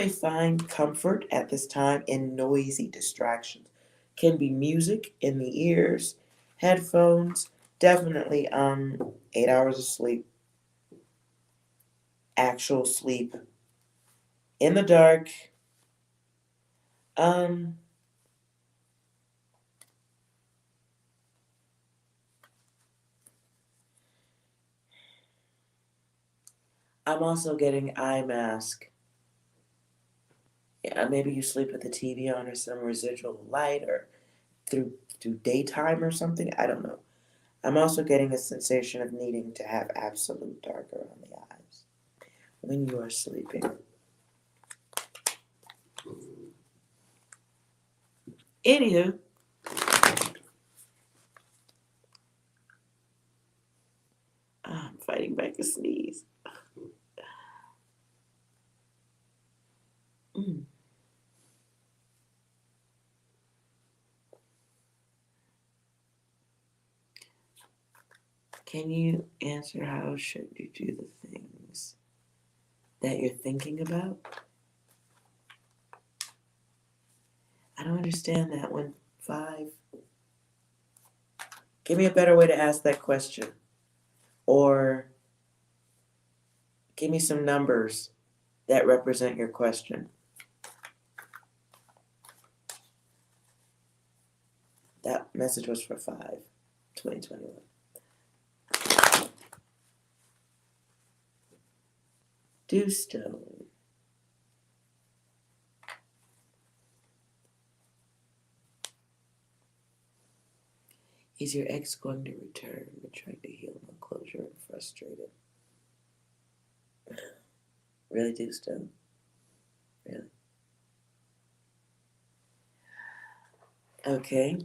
find comfort at this time in noisy distractions. Can be music in the ears, headphones, definitely 8 hours of sleep, actual sleep, in the dark. I'm also getting eye mask. Yeah, maybe you sleep with the TV on or some residual light or through daytime or something. I don't know. I'm also getting a sensation of needing to have absolute dark around the eyes when you are sleeping. Anywho, I'm fighting back a sneeze. Mm. Can you answer how should you do the things that you're thinking about? I don't understand that one. 5. Give me a better way to ask that question. Or give me some numbers that represent your question. That message was for 5, 2021. Dewstone. Is your ex going to return? You're trying to heal no closure and frustrated. Really, Dewstone? Really? Okay.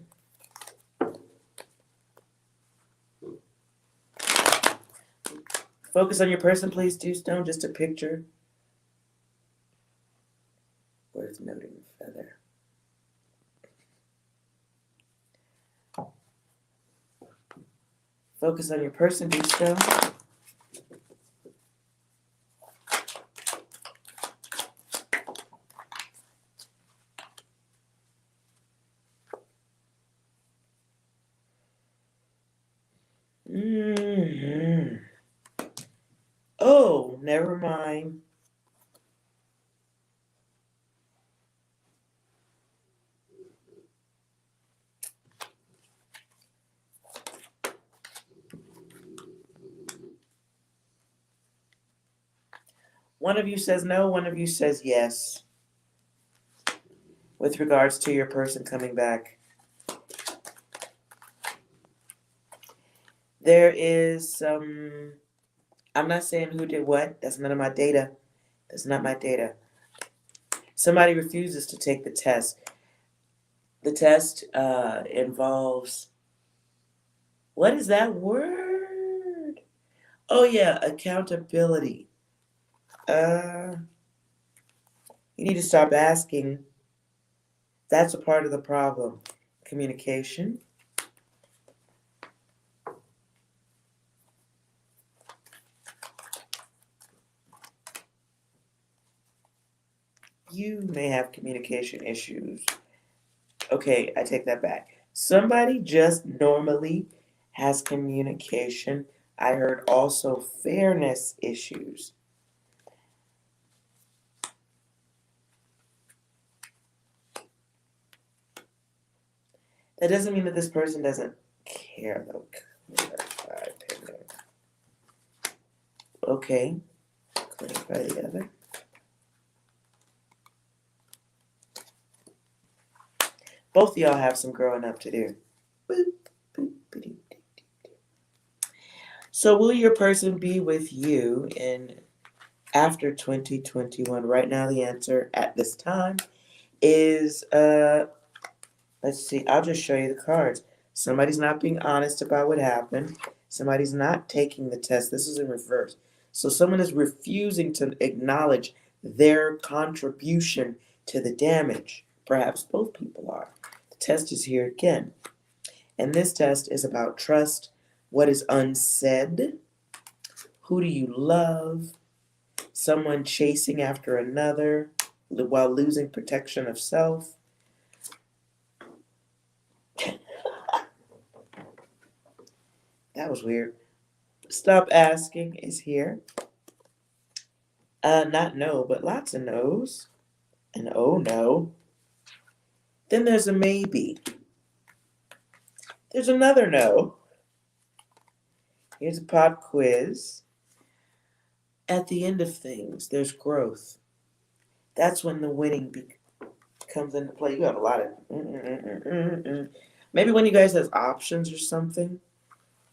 Focus on your person, please, Dewstone. Just a picture. Worth noting, feather. Focus on your person, Dewstone. Mm-hmm. Oh, never mind. One of you says no, one of you says yes. With regards to your person coming back. There is some, I'm not saying who did what. That's none of my data. That's not my data. Somebody refuses to take the test. The test involves, what is that word? Oh yeah, accountability. You need to stop asking. That's a part of the problem. Communication. You may have communication issues. Okay, I take that back. Somebody just normally has communication. I heard also fairness issues. That doesn't mean that this person doesn't care, though. Okay, clarify the other. Both of y'all have some growing up to do. Boop, boop, ba-doo, doo, doo, doo. So will your person be with you in after 2021? Right now the answer at this time is Let's see. I'll just show you the cards. Somebody's not being honest about what happened. Somebody's not taking the test. This is in reverse. So someone is refusing to acknowledge their contribution to the damage. Perhaps both people are. The test is here again. And this test is about trust, what is unsaid, who do you love, someone chasing after another while losing protection of self. That was weird. Stop asking is here. Not no, but lots of no's. And oh no. Then there's a maybe. There's another no. Here's a pop quiz. At the end of things, there's growth. That's when the winning comes into play. You have a lot of maybe when you guys have options or something.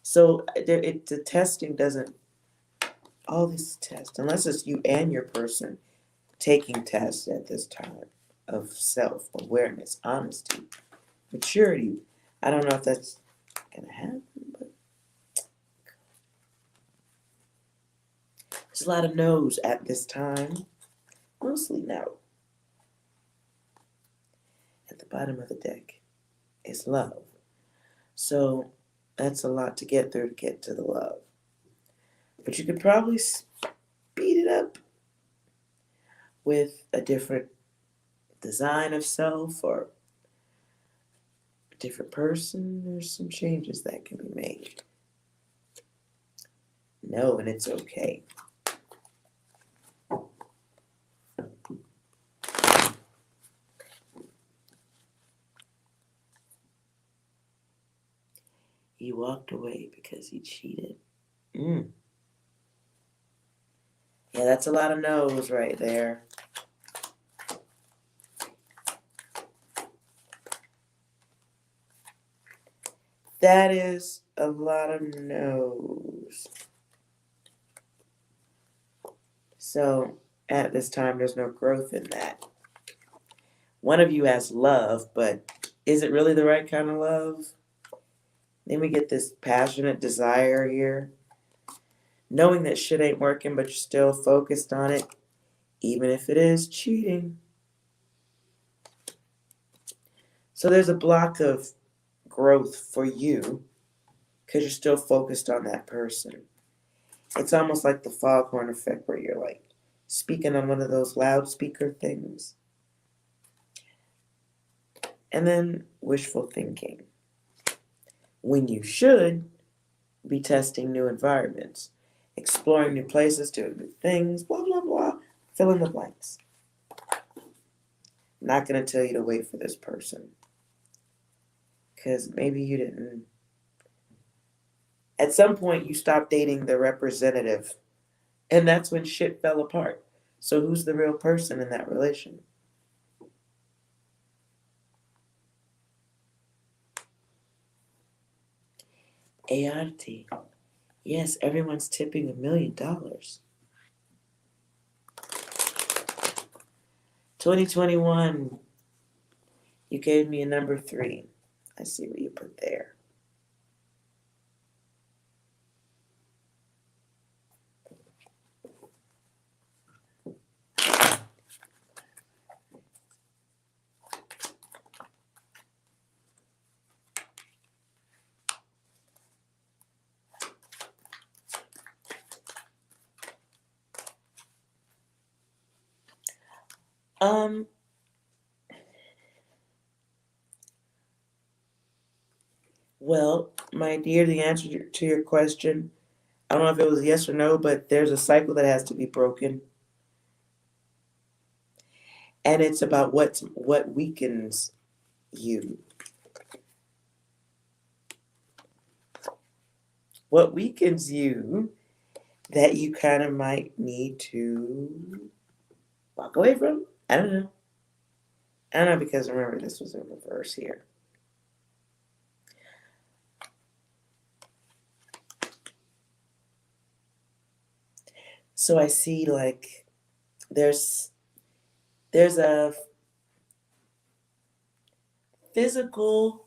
So the testing doesn't, all this test, unless it's you and your person taking tests at this time of self-awareness, honesty, maturity. I don't know if that's going to happen, but there's a lot of no's at this time. Mostly no. At the bottom of the deck is love. So that's a lot to get through to get to the love. But you could probably speed it up with a different design of self or a different person. There's some changes that can be made. No, and it's okay. He walked away because he cheated. Yeah, that's a lot of no's right there. That is a lot of no's. So at this time, there's no growth in that. One of you has love, but is it really the right kind of love? Then we get this passionate desire here. Knowing that shit ain't working, but you're still focused on it, even if it is cheating. So there's a block of growth for you because you're still focused on that person. It's almost like the foghorn effect where you're like speaking on one of those loudspeaker things. And then wishful thinking, when you should be testing new environments, exploring new places, doing new things, blah, blah, blah. Fill in the blanks. I'm not going to tell you to wait for this person. Because maybe you didn't. At some point, you stopped dating the representative. And that's when shit fell apart. So who's the real person in that relation? ART. Yes, everyone's tipping $1 million. 2021, you gave me a number 3. I see what you put there. Well, my dear, the answer to your question, I don't know if it was yes or no, but there's a cycle that has to be broken. And it's about what weakens you. What weakens you that you kind of might need to walk away from? I don't know. I don't know, because remember, this was in reverse here. So I see like there's a physical,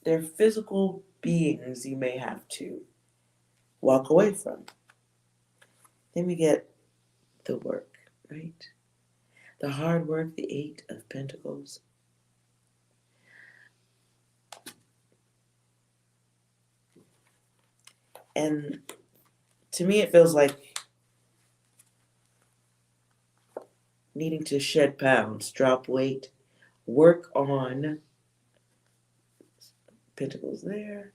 they're physical beings you may have to walk away from. Then we get the work, right? The hard work, the Eight of Pentacles. And to me, it feels like needing to shed pounds, drop weight, work on Pentacles there,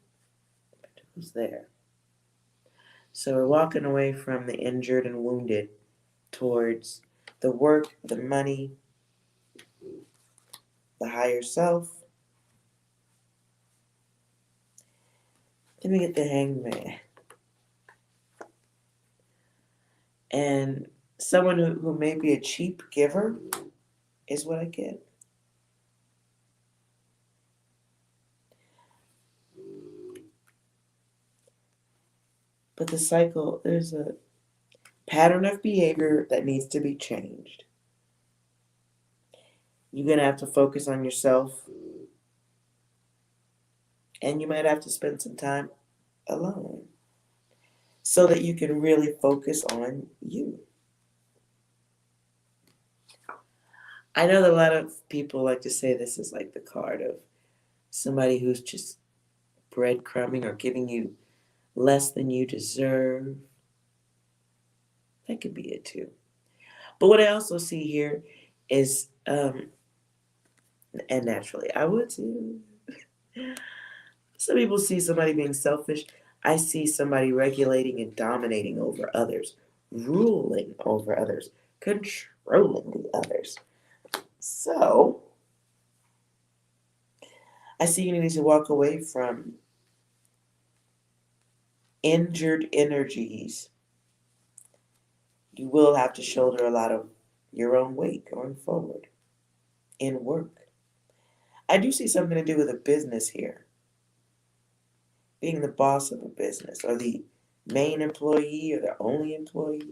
Pentacles there. So we're walking away from the injured and wounded towards the work, the money, the higher self. Then we get the Hangman. And someone who may be a cheap giver is what I get. But the cycle, there's a pattern of behavior that needs to be changed. You're going to have to focus on yourself. And you might have to spend some time alone so that you can really focus on you. I know that a lot of people like to say this is like the card of somebody who's just breadcrumbing or giving you less than you deserve. That could be it too. But what I also see here is, and naturally I would too. Some people see somebody being selfish. I see somebody regulating and dominating over others, ruling over others, controlling the others. So, I see you need to walk away from injured energies. You will have to shoulder a lot of your own weight going forward in work. I do see something to do with a business here. Being the boss of a business, or the main employee, or the only employee.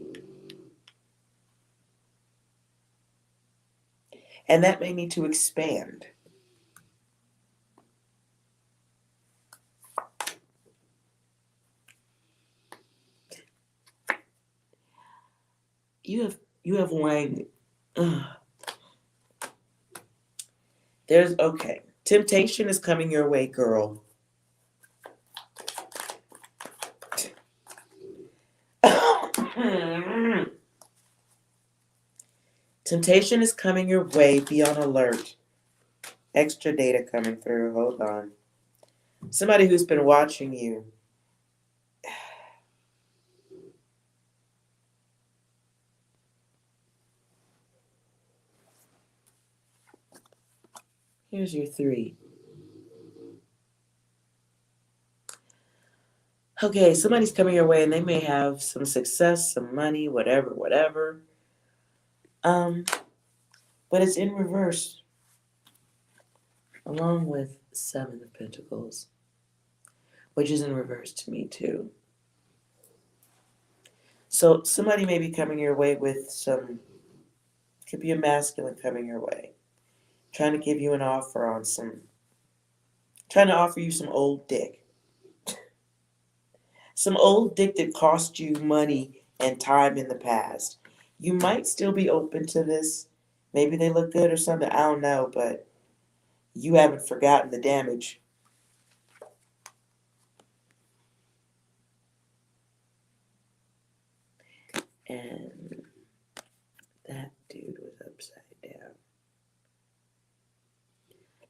And that may need to expand. You have Wang. There's okay. Temptation is coming your way, girl. Temptation is coming your way. Be on alert. Extra data coming through. Hold on. Somebody who's been watching you. Here's your 3. Okay, somebody's coming your way and they may have some success, some money, whatever. But it's in reverse, along with 7 of Pentacles, which is in reverse to me too. So somebody may be coming your way with some, could be a masculine coming your way, trying to give you an offer on trying to offer you some old dick. Some old dick that cost you money and time in the past. You might still be open to this. Maybe they look good or something. I don't know, but you haven't forgotten the damage. And that dude was upside down.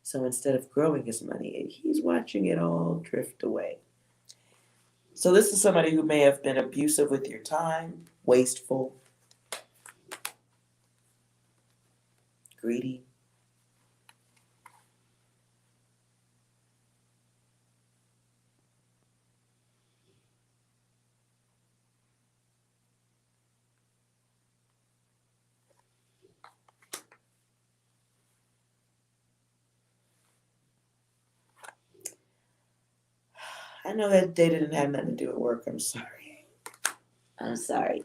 So instead of growing his money, he's watching it all drift away. So this is somebody who may have been abusive with your time, wasteful, greedy. I know that they didn't have nothing to do with work. I'm sorry. I'm sorry.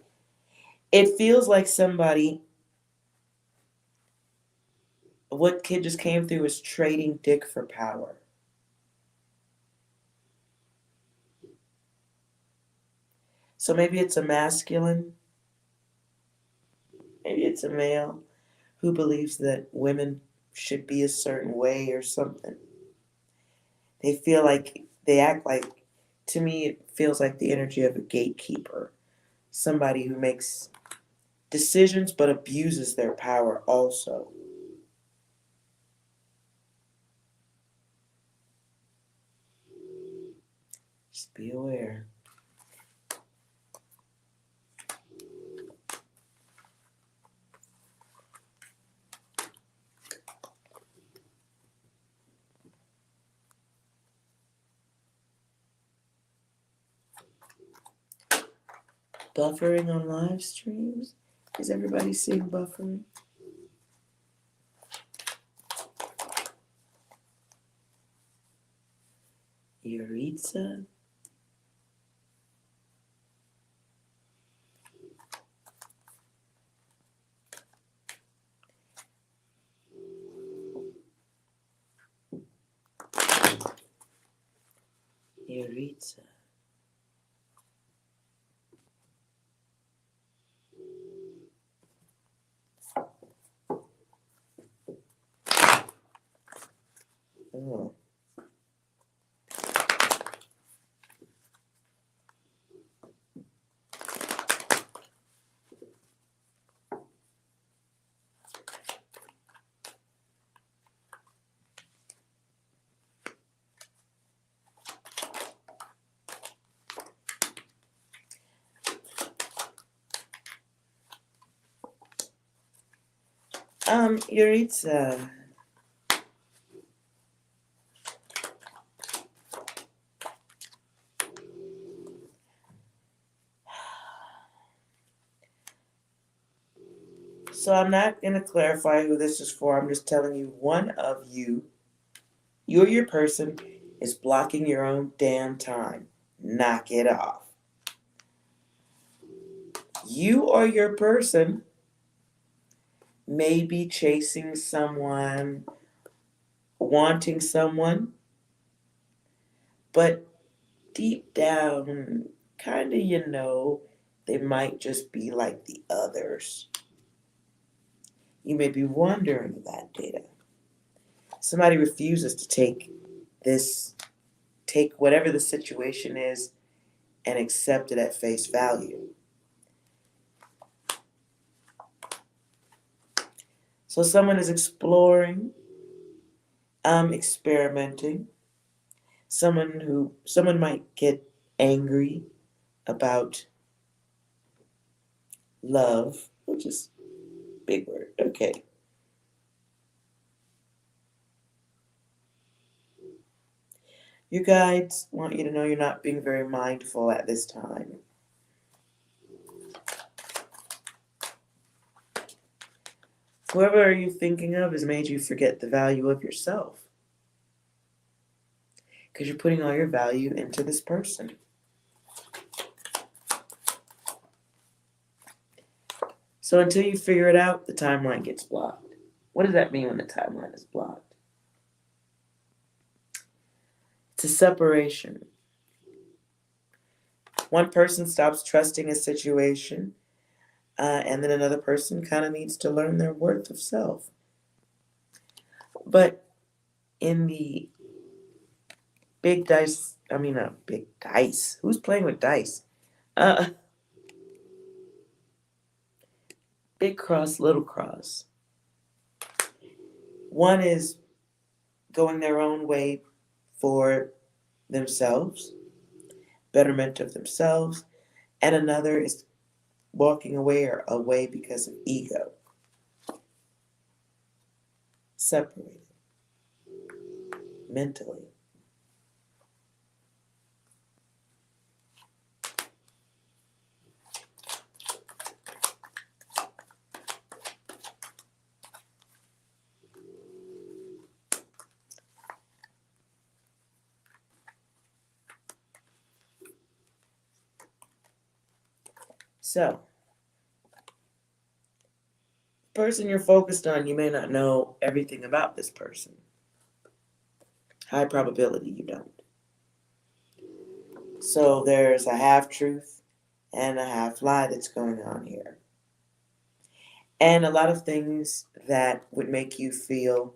It feels like somebody What kid just came through is trading dick for power. So maybe it's a masculine, maybe it's a male who believes that women should be a certain way or something. They feel like, they act like, to me, it feels like the energy of a gatekeeper. Somebody who makes decisions but abuses their power also. Just be aware. Buffering on live streams? Is everybody seeing buffering? Yuritsa? Yuritsa. Oh. Yuritsa. So I'm not going to clarify who this is for. I'm just telling you, one of you, you or your person, is blocking your own damn time. Knock it off. You or your person may be chasing someone, wanting someone, but deep down, kind of, they might just be like the others. You may be wondering that, data. Somebody refuses to take whatever the situation is and accept it at face value. So someone is exploring, experimenting. Someone might get angry about love, which is a big word. Okay. Your guides want you to know you're not being very mindful at this time. Whoever you're thinking of has made you forget the value of yourself. Because you're putting all your value into this person. So until you figure it out, the timeline gets blocked. What does that mean when the timeline is blocked? It's a separation. One person stops trusting a situation, and then another person kind of needs to learn their worth of self. But in the big dice, big dice. Who's playing with dice? Big cross, little cross. One is going their own way for themselves, betterment of themselves, and another is walking away because of ego. Separated mentally. So, the person you're focused on, you may not know everything about this person. High probability you don't. So there's a half truth and a half lie that's going on here. And a lot of things that would make you feel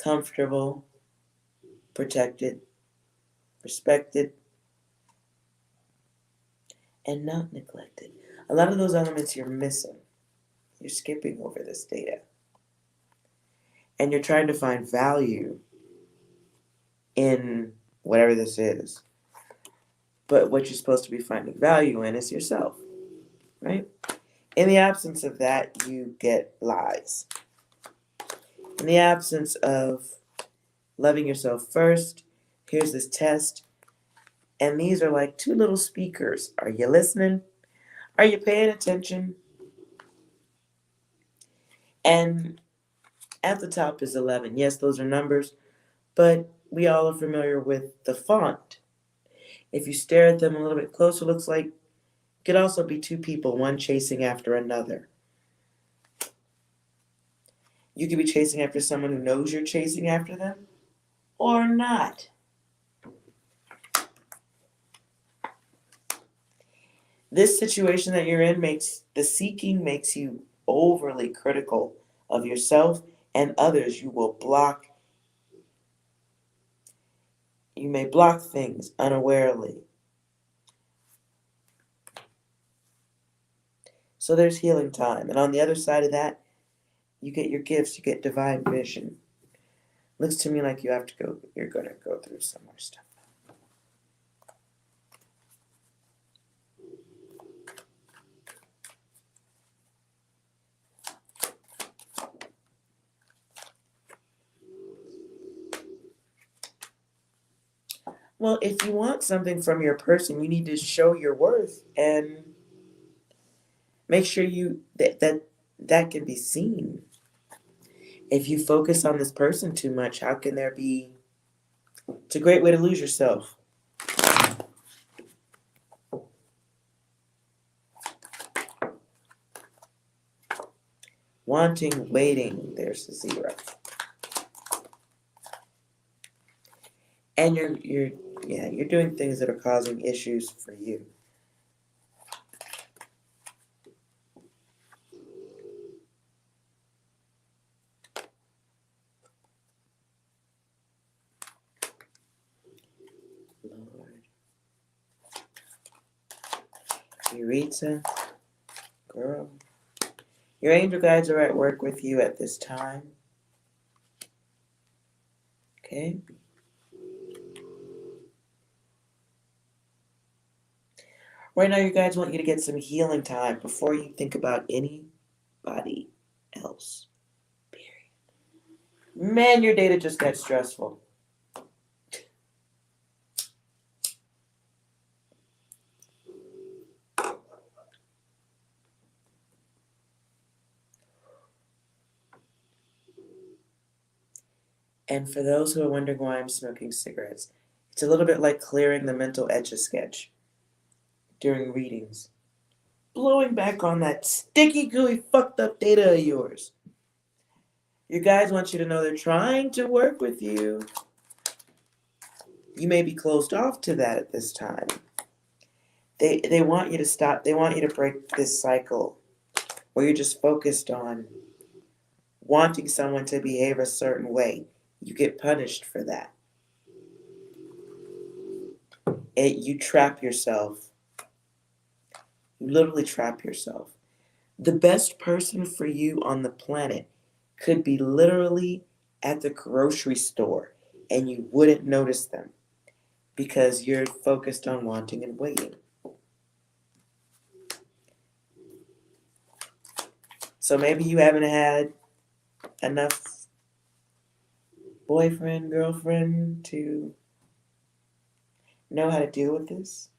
comfortable, protected, respected, and not neglected. A lot of those elements you're missing. You're skipping over this data. And you're trying to find value in whatever this is. But what you're supposed to be finding value in is yourself, right? In the absence of that, you get lies. In the absence of loving yourself first, here's this test. And these are like two little speakers. Are you listening? Are you paying attention? And at the top is 11. Yes, those are numbers, but we all are familiar with the font. If you stare at them a little bit closer, it looks like it could also be two people, one chasing after another. You could be chasing after someone who knows you're chasing after them, or not. This situation that you're in makes you overly critical of yourself and others. You may block things unawarely. So there's healing time. And on the other side of that, you get your gifts, you get divine vision. Looks to me like you're going to go through some more stuff. Well, if you want something from your person, you need to show your worth and make sure that can be seen. If you focus on this person too much, how can there be? It's a great way to lose yourself. Wanting, waiting, there's a 0. And you're doing things that are causing issues for you. Lord. Eureka, girl. Your angel guides are at work with you at this time. Okay? Right now, your guides want you to get some healing time before you think about anybody else. Period. Man, your data just got stressful. And for those who are wondering why I'm smoking cigarettes, it's a little bit like clearing the mental etch-a-sketch during readings. Blowing back on that sticky, gooey, fucked up data of yours. Your guides want you to know they're trying to work with you. You may be closed off to that at this time. They want you to stop. They want you to break this cycle where you're just focused on wanting someone to behave a certain way. You get punished for that. You trap yourself. You literally trap yourself. The best person for you on the planet could be literally at the grocery store and you wouldn't notice them because you're focused on wanting and waiting. So maybe you haven't had enough boyfriend, girlfriend to know how to deal with this.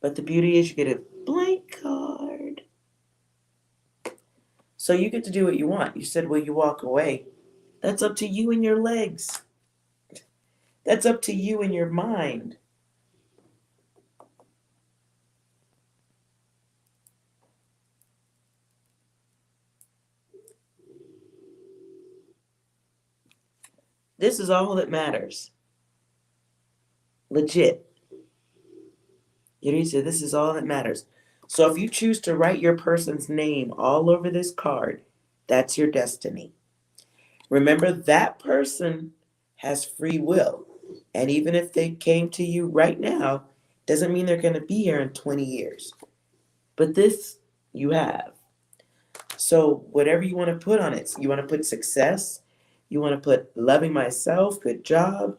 But the beauty is you get a blank card. So you get to do what you want. You said, will you walk away? That's up to you and your legs. That's up to you and your mind. This is all that matters. Legit. Yuritsa, this is all that matters. So if you choose to write your person's name all over this card, that's your destiny. Remember, that person has free will. And even if they came to you right now, doesn't mean they're going to be here in 20 years. But this you have. So whatever you want to put on it, you want to put success, you want to put loving myself, good job,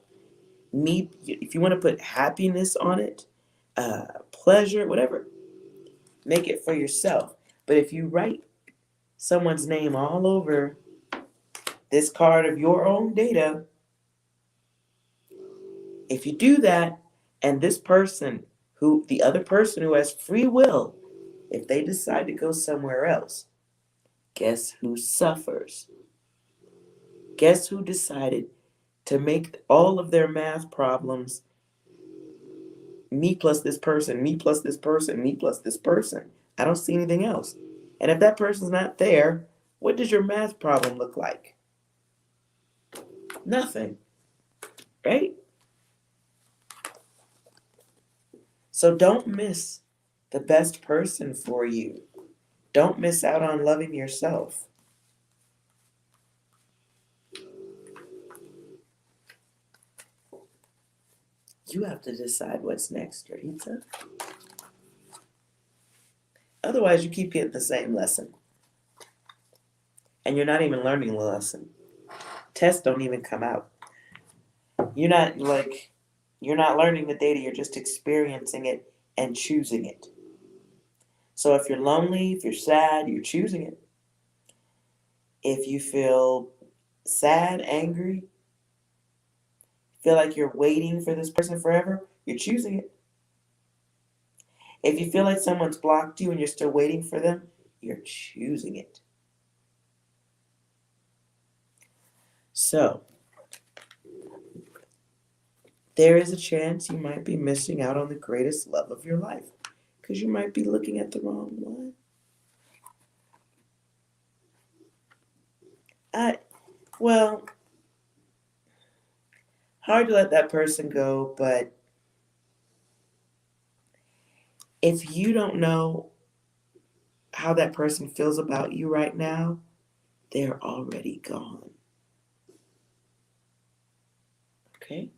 me, if you want to put happiness on it, pleasure, whatever, make it for yourself. But if you write someone's name all over this card of your own data, if you do that, and this person, the other person who has free will, if they decide to go somewhere else, guess who suffers? Guess who decided to make all of their math problems me plus this person, me plus this person, me plus this person? I don't see anything else. And if that person's not there, what does your math problem look like? Nothing, right? So don't miss the best person for you. Don't miss out on loving yourself. You have to decide what's next, Rita. Otherwise, you keep getting the same lesson. And you're not even learning the lesson. Tests don't even come out. You're not learning the data, you're just experiencing it and choosing it. So if you're lonely, if you're sad, you're choosing it. If you feel sad, angry, feel like you're waiting for this person forever, you're choosing it. If you feel like someone's blocked you and you're still waiting for them, you're choosing it. So, there is a chance you might be missing out on the greatest love of your life because you might be looking at the wrong one. Well, hard to let that person go, but if you don't know how that person feels about you right now, they're already gone. Okay?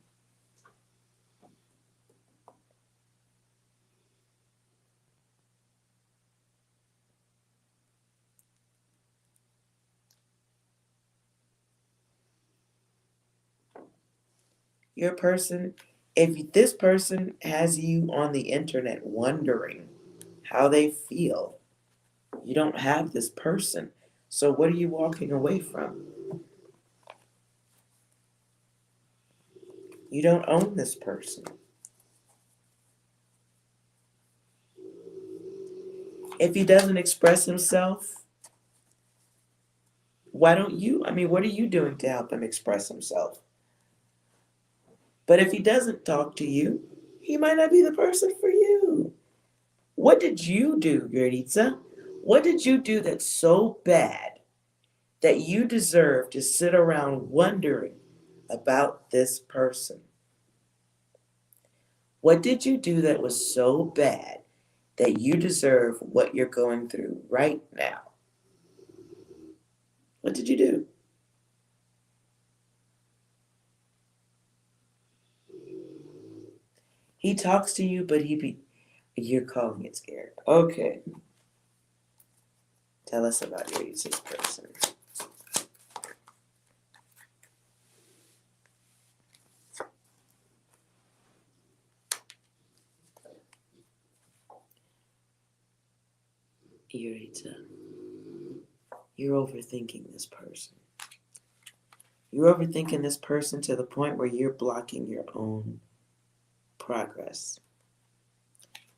Your person, if this person has you on the internet wondering how they feel, you don't have this person. So what are you walking away from? You don't own this person. If he doesn't express himself, why don't you? I mean, what are you doing to help him express himself? But if he doesn't talk to you, he might not be the person for you. What did you do, Yuritsa? What did you do that's so bad that you deserve to sit around wondering about this person? What did you do that was so bad that you deserve what you're going through right now? What did you do? He talks to you, but you're calling it scared. Okay. Tell us about your useless person. Eureka. You're overthinking this person. You're overthinking this person to the point where you're blocking your own progress.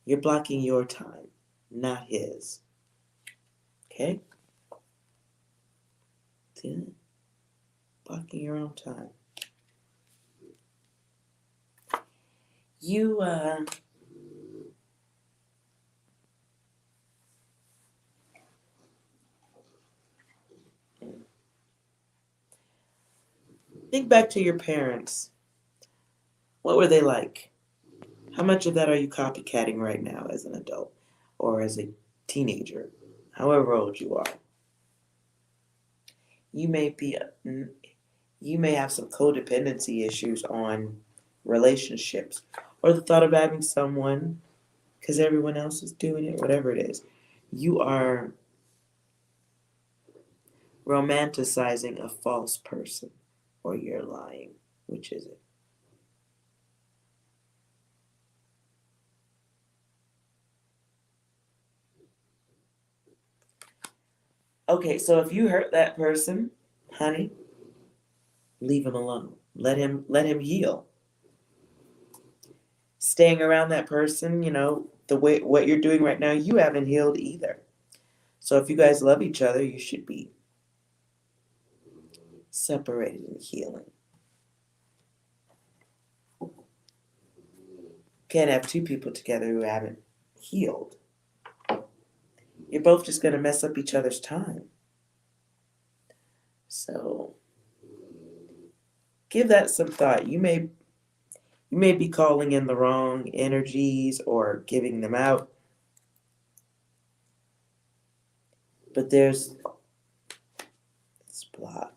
You're blocking your time, not his. Okay? See that? Blocking your own time. You, Think back to your parents. What were they like? How much of that are you copycatting right now as an adult or as a teenager? However old you are. You may be you may have some codependency issues on relationships or the thought of having someone because everyone else is doing it, whatever it is. You are romanticizing a false person or you're lying. Which is it? Okay, so if you hurt that person, honey, leave him alone. Let him heal. Staying around that person, the way what you're doing right now, you haven't healed either. So if you guys love each other, you should be separated and healing. Can't have two people together who haven't healed. You're both just going to mess up each other's time. So give that some thought. You may be calling in the wrong energies or giving them out. But it's blocked.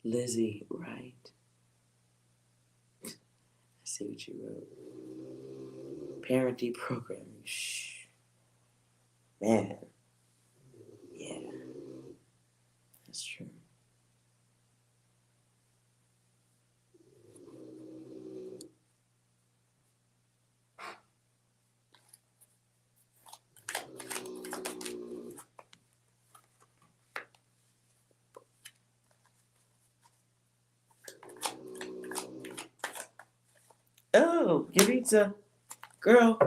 Lizzie, right? I see what you wrote. Parent deprogramming. Shh. Man. Yeah, that's true. Oh, Yaritza, girl,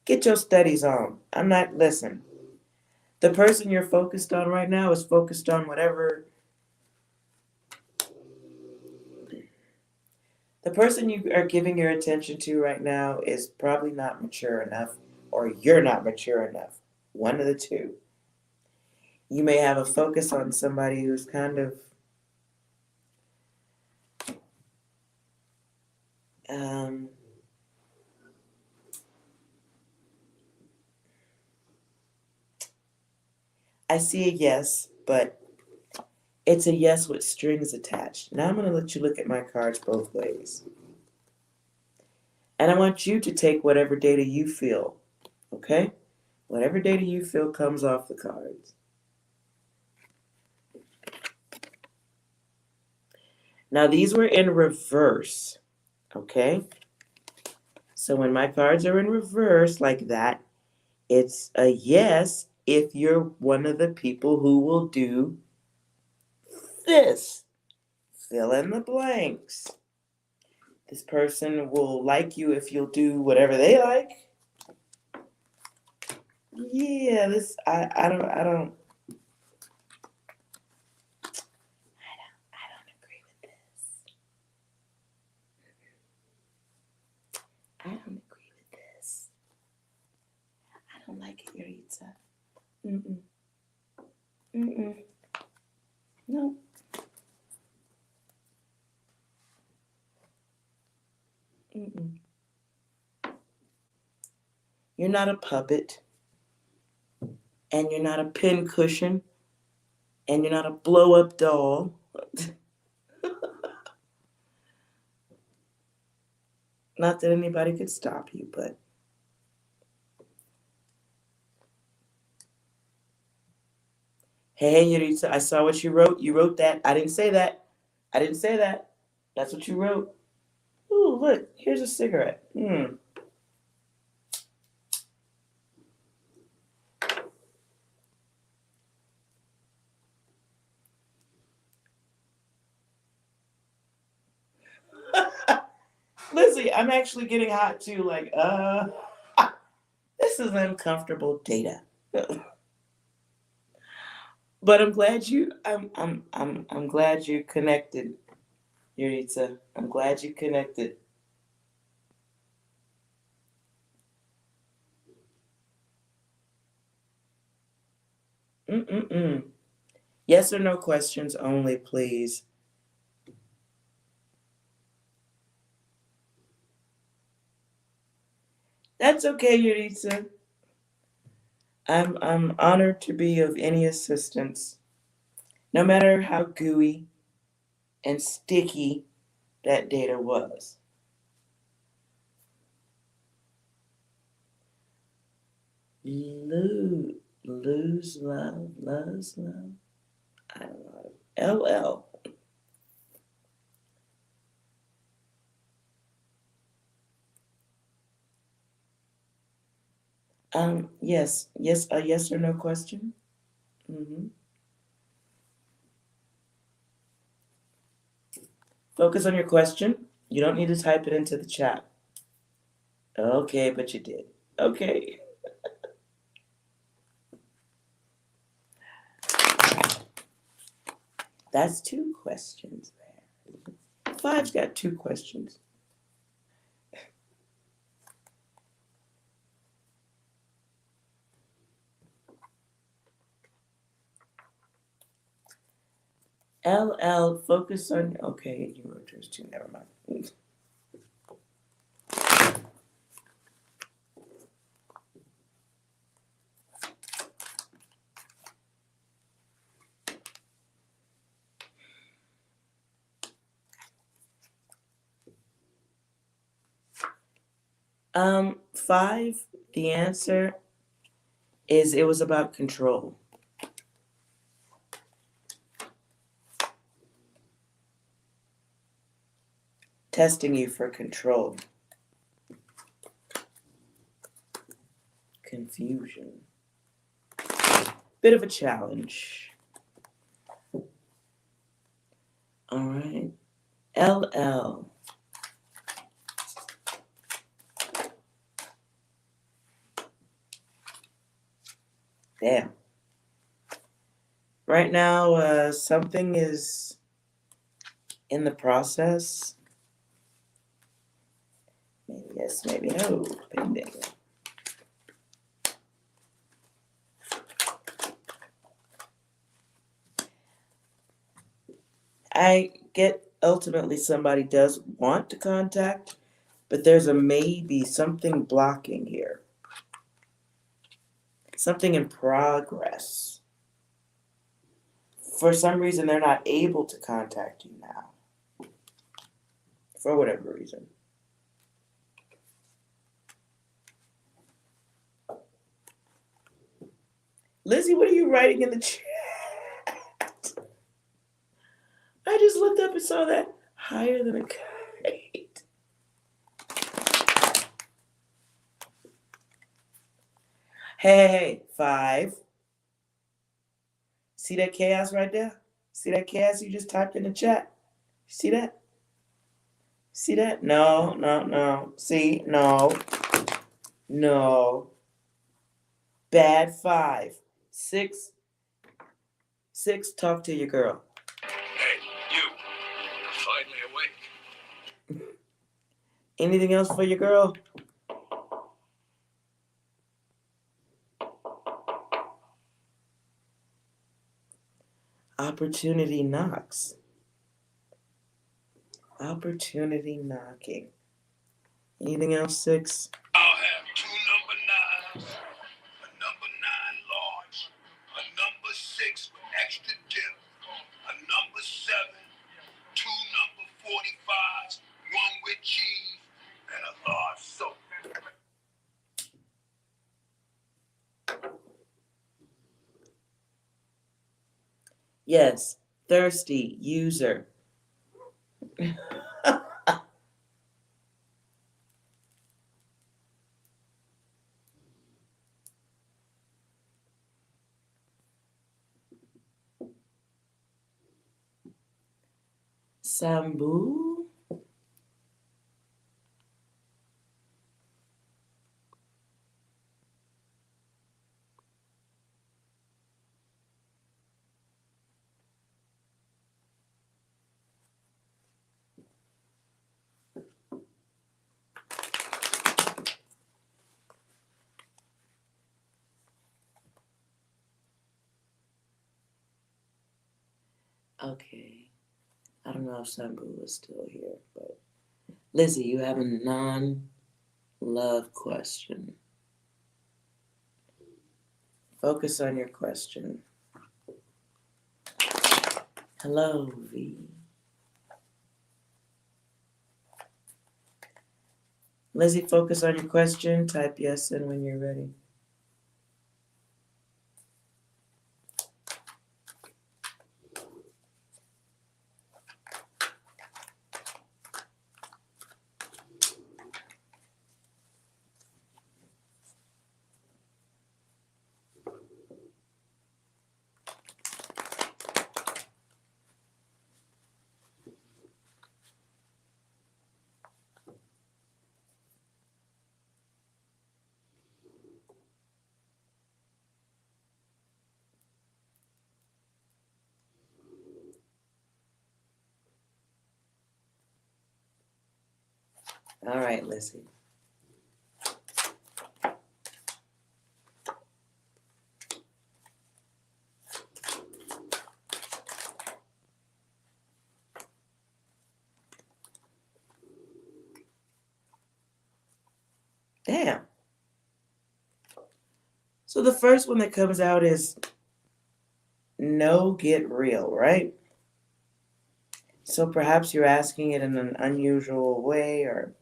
get your studies on. Listen. The person you're focused on right now is focused on whatever. The person you are giving your attention to right now is probably not mature enough, or you're not mature enough. One of the two. You may have a focus on somebody who's kind of I see a yes, but it's a yes with strings attached. Now I'm going to let you look at my cards both ways. And I want you to take whatever data you feel, okay? Whatever data you feel comes off the cards. Now these were in reverse, okay? So when my cards are in reverse like that, it's a yes if you're one of the people who will do this. Fill in the blanks. This person will like you if you'll do whatever they like. Yeah, I don't agree with this. I don't agree with this. I don't like it, Yaritza. Mm-mm. Mm-mm. No. Mm-mm. You're not a puppet, and you're not a pin cushion, and you're not a blow-up doll. Not that anybody could stop you, but hey, Yaritza, I saw what you wrote. You wrote that. I didn't say that. I didn't say that. That's what you wrote. Ooh, look, here's a cigarette. Lizzie, I'm actually getting hot too. Like, this is uncomfortable data. But I'm glad you connected, Yuritsa. I'm glad you connected. Mm-mm-mm. Yes or no questions only, please. That's okay, Yuritsa. I'm honored to be of any assistance, no matter how gooey and sticky that data was. Lose love, lose love. I don't know. LL. Yes, a yes or no question. hmm Focus on your question. You don't need to type it into the chat. Okay, but you did. Okay. That's two questions there. Five's got two questions. LL, focus on. Okay, you wrote yours too. Never mind. Five, the answer is it was about control. Testing you for control. Confusion. Bit of a challenge. All right. LL. Damn. Right now, something is in the process. Maybe yes, maybe no. Pending. I get ultimately somebody does want to contact, but there's a maybe something blocking here. Something in progress. For some reason, they're not able to contact you now. For whatever reason. Lizzie, what are you writing in the chat? I just looked up and saw that higher than a kite. Hey, five. See that chaos right there? See that chaos you just typed in the chat? See that? See that? No, no, no. See? No. No. Bad five. Six. Six, talk to your girl. Hey, you. You're finally awake. Anything else for your girl? Opportunity knocks. Opportunity knocking. Anything else, six? I'll have two number nines, a number nine large, a number six with extra dip, a number seven, two number 45s, one with cheese, and a large soda. Yes. Thirsty user. Sambu. Okay. I don't know if Sambu is still here, but Lizzie, you have a non-love question. Focus on your question. Hello, V. Lizzie, focus on your question. Type yes in when you're ready. All right, Lizzie. Damn. So the first one that comes out is no, get real, right? So perhaps you're asking it in an unusual way, or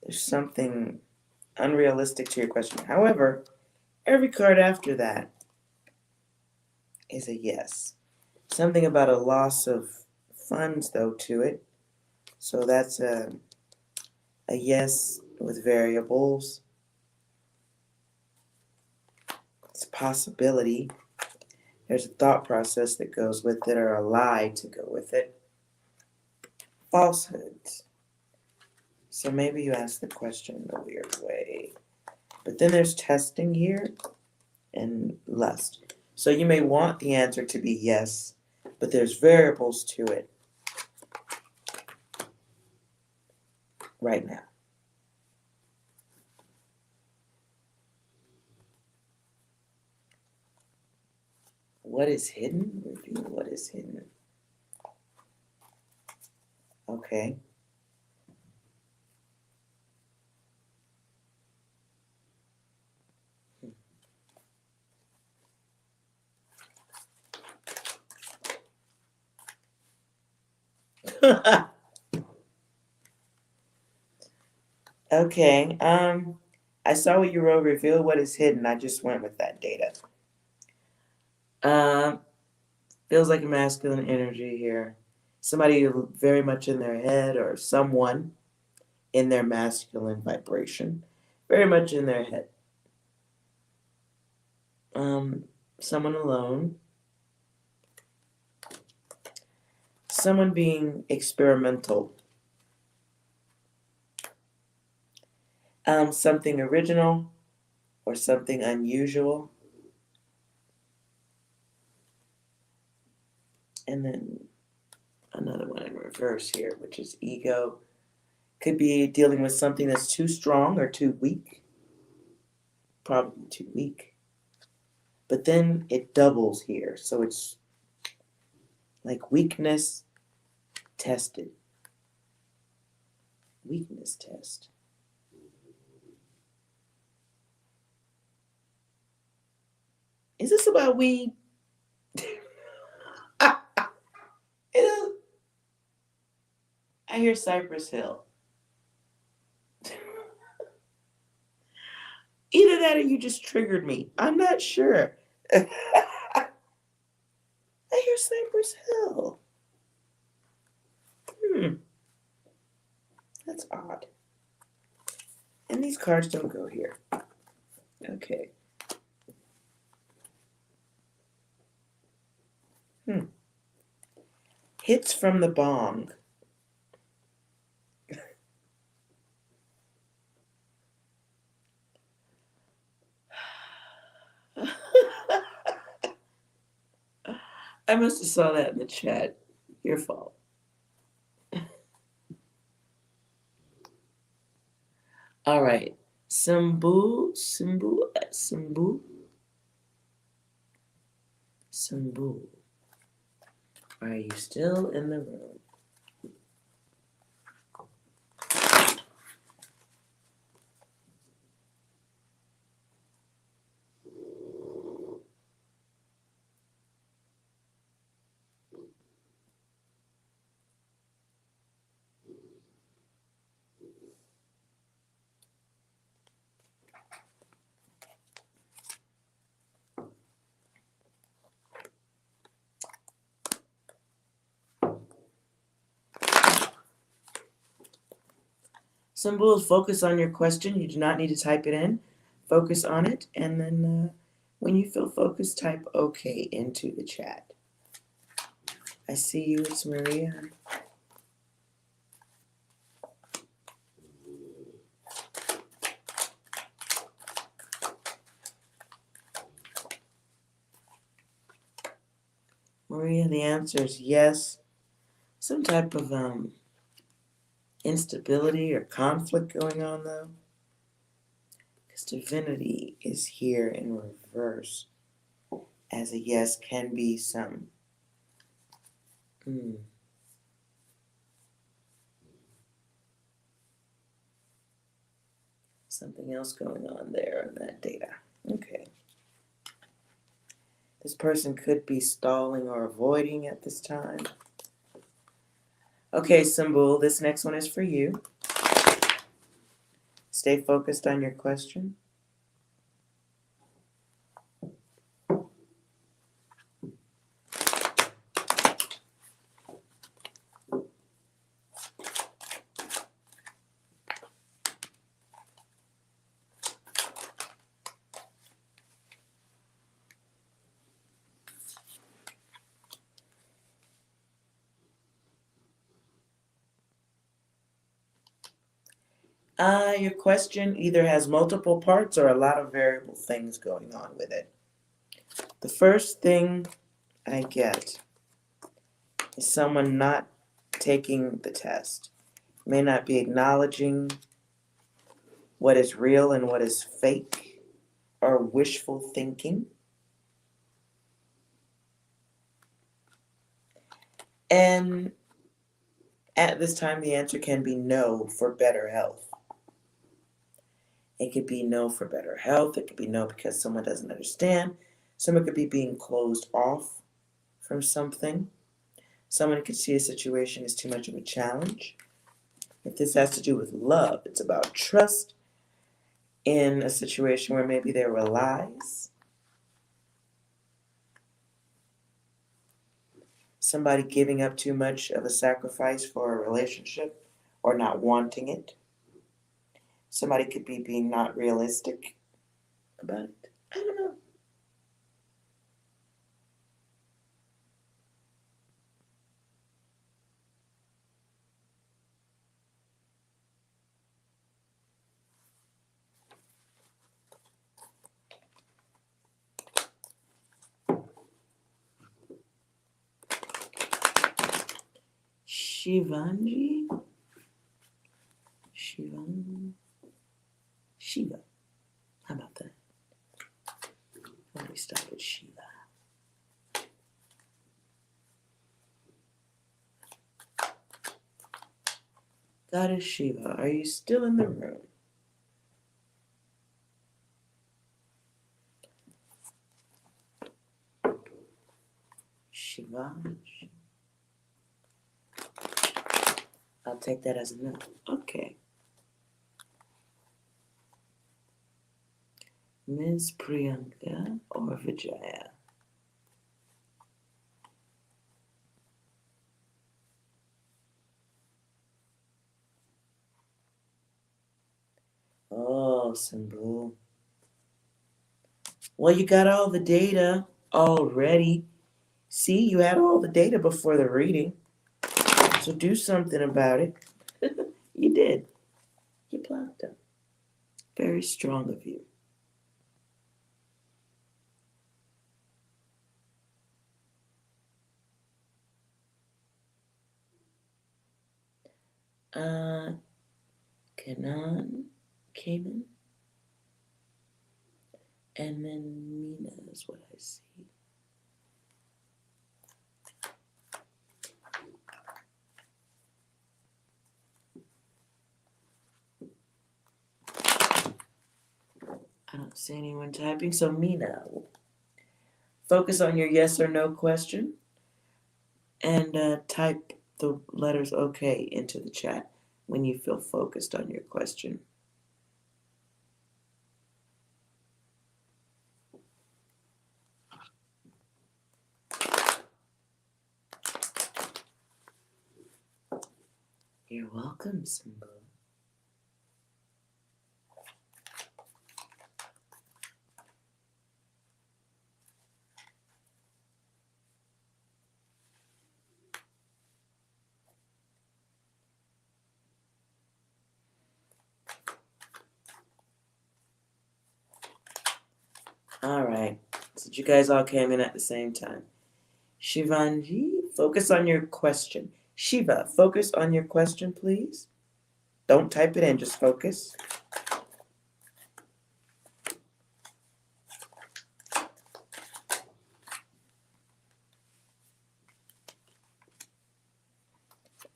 there's something unrealistic to your question. However, every card after that is a yes. Something about a loss of funds, though, to it. So that's a yes with variables. It's a possibility. There's a thought process that goes with it, or a lie to go with it. Falsehoods. So maybe you ask the question in a weird way. But then there's testing here and lust. So you may want the answer to be yes, but there's variables to it right now. What is hidden? Reveal what is hidden. Okay. Okay. I saw what you wrote. Reveal what is hidden. I just went with that data. Feels like a masculine energy here. Somebody very much in their head, or someone in their masculine vibration, very much in their head. Someone alone. Someone being experimental. Something original or something unusual. And then another one in reverse here, which is ego. Could be dealing with something that's too strong or too weak. Probably too weak. But then it doubles here. So it's like weakness tested. Weakness test. Is this about weed? I hear Cypress Hill. Either that or you just triggered me. I'm not sure. I hear Cypress Hill. That's odd. And these cards don't go here. Okay. Hits from the bong. I must have saw that in the chat. Your fault. All right. Sambu. Are you still in the room? Symbols, focus on your question. You do not need to type it in. Focus on it, and then when you feel focused, type OK into the chat. I see you, it's Maria. Maria, the answer is yes. Some type of instability or conflict going on, though. Because divinity is here in reverse. As a yes can be some something else going on there in that data. Okay. This person could be stalling or avoiding at this time. Okay, symbol, this next one is for you. Stay focused on your question. Your question either has multiple parts or a lot of variable things going on with it. The first thing I get is someone not taking the test. May not be acknowledging what is real and what is fake or wishful thinking. And at this time, the answer can be no for better health. It could be no for better health. It could be no because someone doesn't understand. Someone could be being closed off from something. Someone could see a situation as too much of a challenge. If this has to do with love, it's about trust in a situation where maybe there were lies. Somebody giving up too much of a sacrifice for a relationship or not wanting it. Somebody could be being not realistic about it. I don't know. Shivanji? Shiva. How about that? Why don't we start with Shiva? Goddess Shiva, are you still in the room? Shivanji. I'll take that as a no. Okay. Ms. Priyanka or Vijaya? Oh, symbol. Well, you got all the data already. See, you had all the data before the reading. So do something about it. You did. You blocked them. Very strong of you. Kanan came in. And then Mina is what I see. I don't see anyone typing. So Mina, focus on your yes or no question and type the letters OK into the chat when you feel focused on your question. You're welcome, Simba. All right. So you guys all came in at the same time. Shivanji, focus on your question. Shiva, focus on your question, please. Don't type it in, just focus.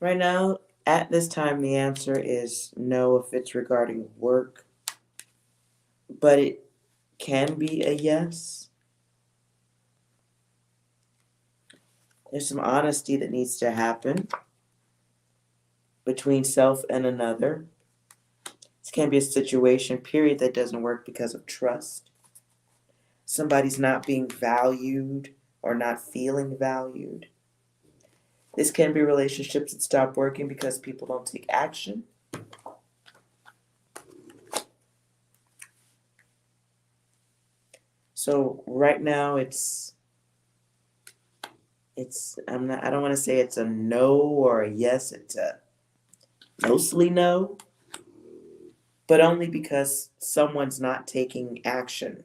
Right now, at this time, the answer is no if it's regarding work, but it can be a yes. There's some honesty that needs to happen between self and another. This can be a situation, period, that doesn't work because of trust. Somebody's not being valued or not feeling valued. This can be relationships that stop working because people don't take action. So right now I don't want to say it's a no or a yes, it's a mostly no, but only because someone's not taking action.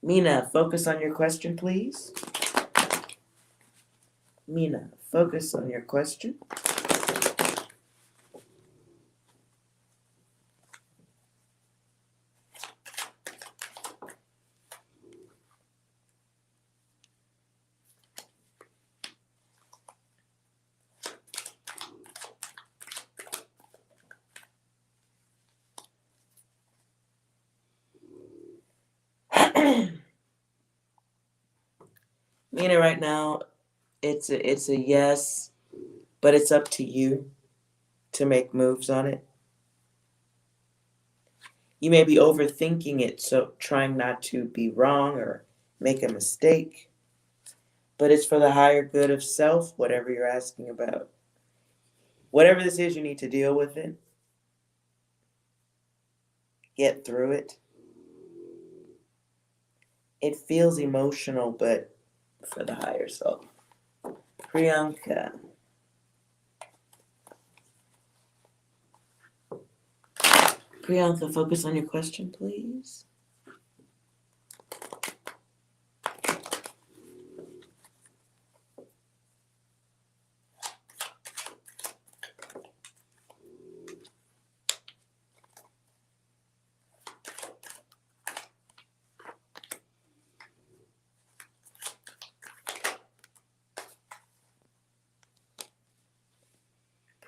Mina, focus on your question, please. Mina, focus on your question. Mina, right now, it's a yes, but it's up to you to make moves on it. You may be overthinking it, so trying not to be wrong or make a mistake, but it's for the higher good of self, whatever you're asking about. Whatever this is, you need to deal with it, get through it. It feels emotional, but for the higher self. Priyanka. Priyanka, focus on your question, please.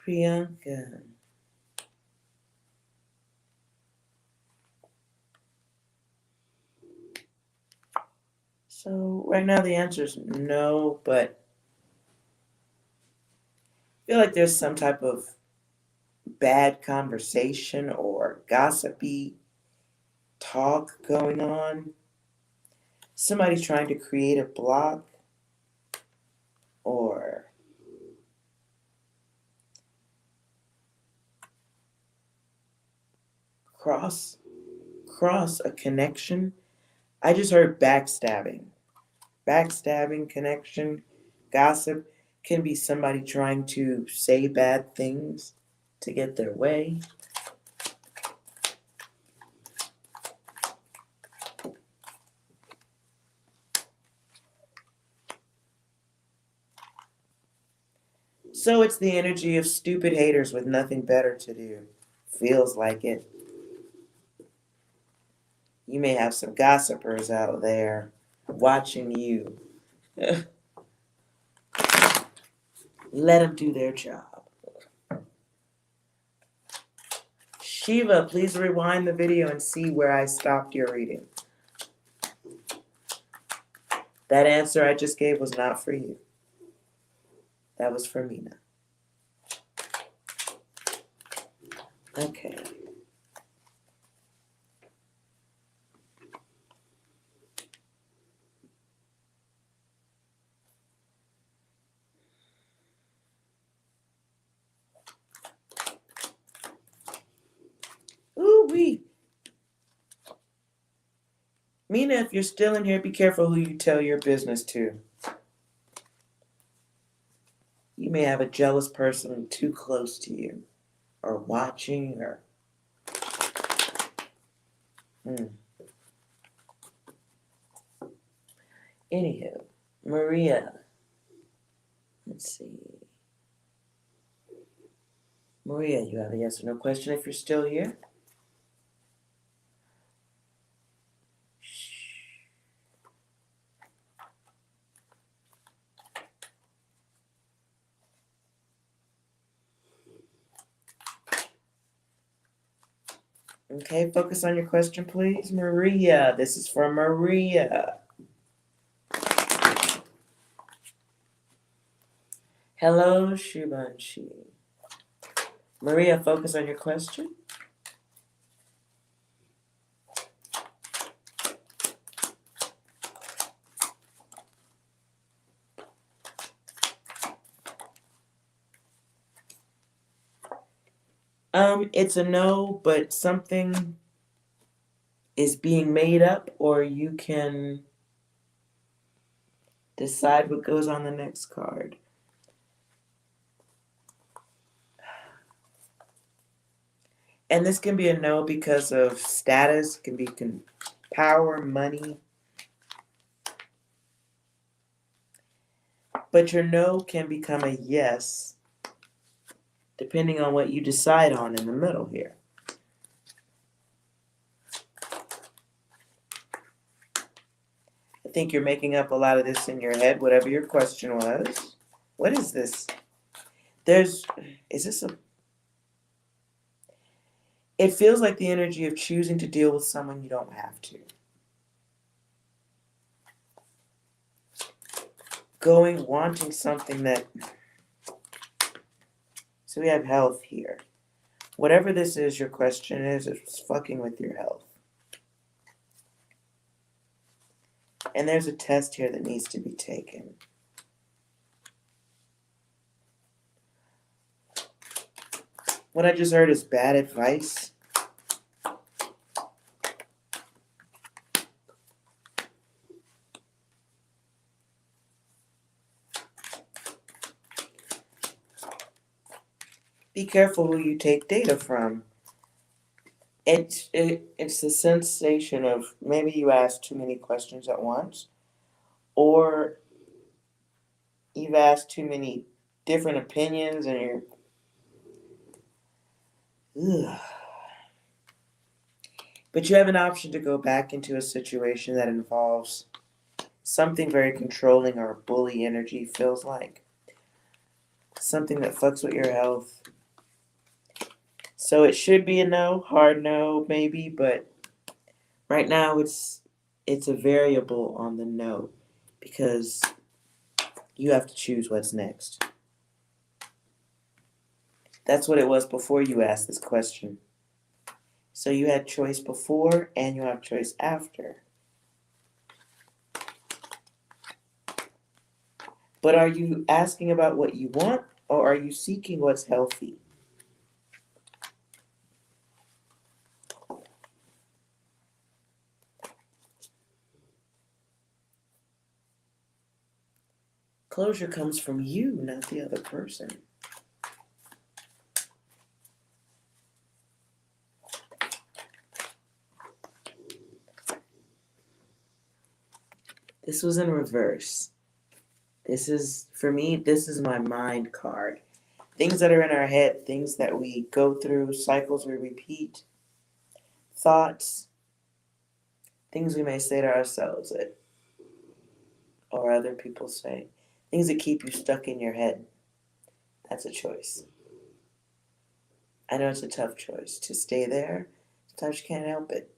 Priyanka. So right now the answer is no, but I feel like there's some type of bad conversation or gossipy talk going on. Somebody's trying to create a block or cross a connection. I just heard backstabbing. Backstabbing, connection, gossip can be somebody trying to say bad things to get their way. So it's the energy of stupid haters with nothing better to do. Feels like it. You may have some gossipers out there watching you. Let them do their job. Shiva, please rewind the video and see where I stopped your reading. That answer I just gave was not for you. That was for Mina. Okay. Ooh wee. Mina, if you're still in here, be careful who you tell your business to. You may have a jealous person too close to you, or watching, or. Anywho, Maria. Let's see. Maria, you have a yes or no question if you're still here? Okay, focus on your question, please. Maria, this is for Maria. Hello, Shivanshi. Maria, focus on your question. It's a no, but something is being made up, or you can decide what goes on the next card. And this can be a no because of status, can be power, money. But your no can become a yes, depending on what you decide on in the middle here. I think you're making up a lot of this in your head, whatever your question was. What is this? Is this a... It feels like the energy of choosing to deal with someone you don't have to. Wanting something that... So we have health here. Whatever this is, your question is, it's fucking with your health. And there's a test here that needs to be taken. What I just heard is bad advice. Be careful who you take data from. It's the sensation of maybe you ask too many questions at once, or you've asked too many different opinions and you're... Ugh. But you have an option to go back into a situation that involves something very controlling or bully energy, feels like. Something that fucks with your health. So it should be a no, hard no, maybe, but right now it's a variable on the no because you have to choose what's next. That's what it was before you asked this question. So you had choice before and you have choice after. But are you asking about what you want, or are you seeking what's healthy? Closure comes from you, not the other person. This was in reverse. This is, for me, this is my mind card. Things that are in our head, things that we go through, cycles we repeat, thoughts, things we may say to ourselves that, or other people say, things that keep you stuck in your head. That's a choice. I know it's a tough choice to stay there. Sometimes you can't help it.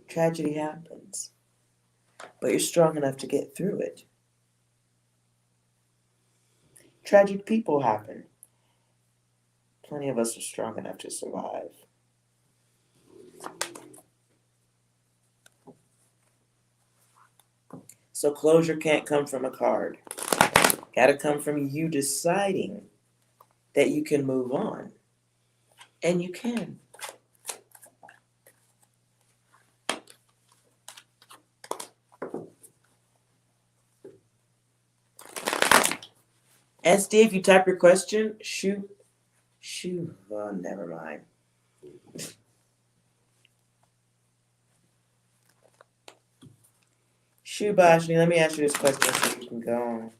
Tragedy happens, but you're strong enough to get through it. Tragic people happen. Plenty of us are strong enough to survive. So closure can't come from a card. Gotta come from you deciding that you can move on. And you can. SD, if you type your question, shoot. Oh, never mind. Shubashni, let me ask you this question so you can go on.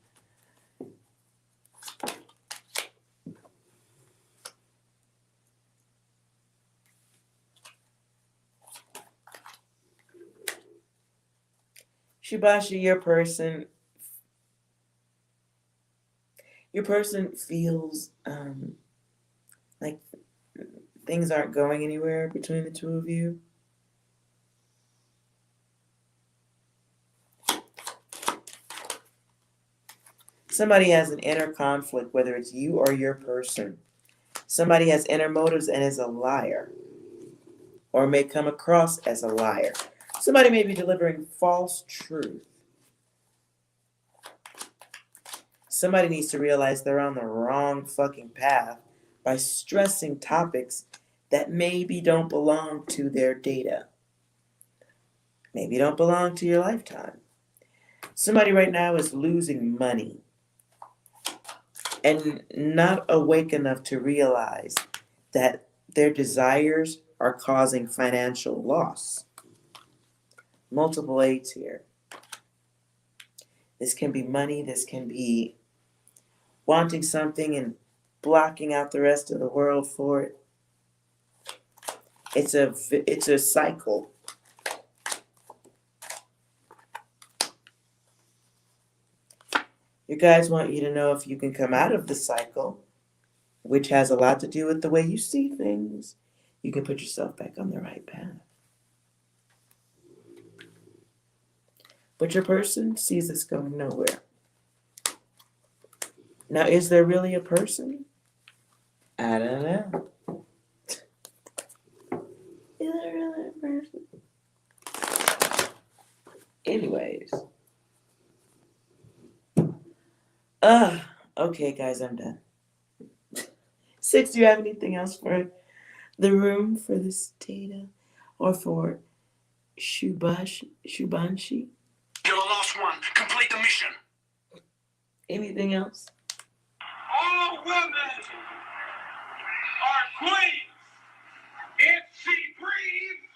Shubashi, your person feels like things aren't going anywhere between the two of you. Somebody has an inner conflict, whether it's you or your person. Somebody has inner motives and is a liar, or may come across as a liar. Somebody may be delivering false truth. Somebody needs to realize they're on the wrong fucking path by stressing topics that maybe don't belong to their data. Maybe don't belong to your lifetime. Somebody right now is losing money and not awake enough to realize that their desires are causing financial loss. Multiple eights here. This can be money, this can be wanting something and blocking out the rest of the world for it. It's a cycle. You guys want you to know if you can come out of the cycle, which has a lot to do with the way you see things, you can put yourself back on the right path. But your person sees this going nowhere. Now, is there really a person? I don't know. Is there really a person? Anyways. Okay, guys, I'm done. Six, do you have anything else for the room for this data? Or for Shubanshi? You're the last one. Complete the mission. Anything else? All women are queens. If she breathes,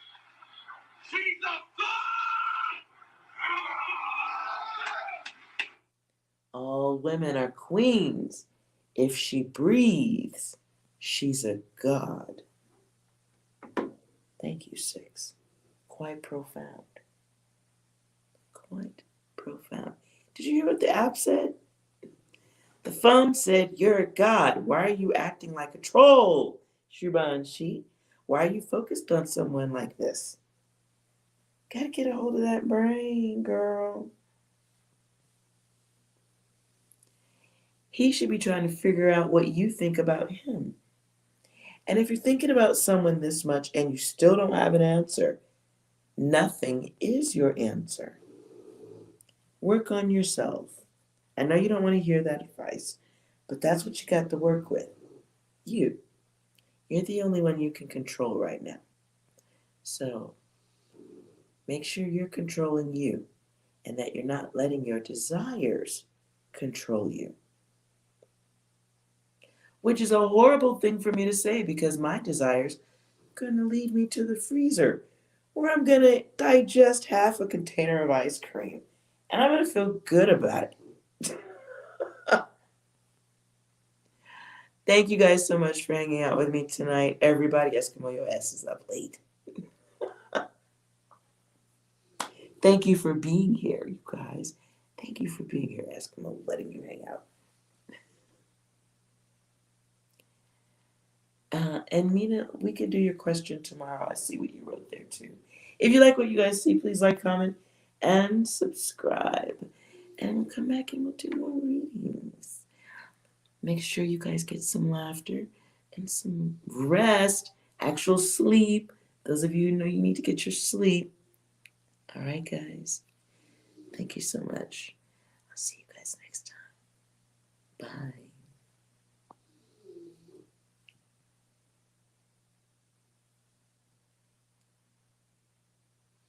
she's a god. All women are queens. If she breathes, she's a god. Thank you, Six. Quite profound. Quite profound. Did you hear what the app said? The phone said, "You're a god. Why are you acting like a troll, Shubanshi? Why are you focused on someone like this? Gotta get a hold of that brain, girl." He should be trying to figure out what you think about him. And if you're thinking about someone this much and you still don't have an answer, nothing is your answer. Work on yourself. I know you don't want to hear that advice, but that's what you got to work with. You. You're the only one you can control right now. So make sure you're controlling you and that you're not letting your desires control you. Which is a horrible thing for me to say because my desires are going to lead me to the freezer where I'm going to digest half a container of ice cream. And I'm going to feel good about it. Thank you guys so much for hanging out with me tonight. Everybody, Eskimo, your ass is up late. Thank you for being here, you guys. Thank you for being here, Eskimo, letting you hang out. And Mina, we could do your question tomorrow. I see what you wrote there too. If you like what you guys see, please like, comment, and subscribe. And we'll come back and we'll do more readings. Make sure you guys get some laughter and some rest, actual sleep. Those of you who know you need to get your sleep. All right, guys. Thank you so much. I'll see you guys next time. Bye.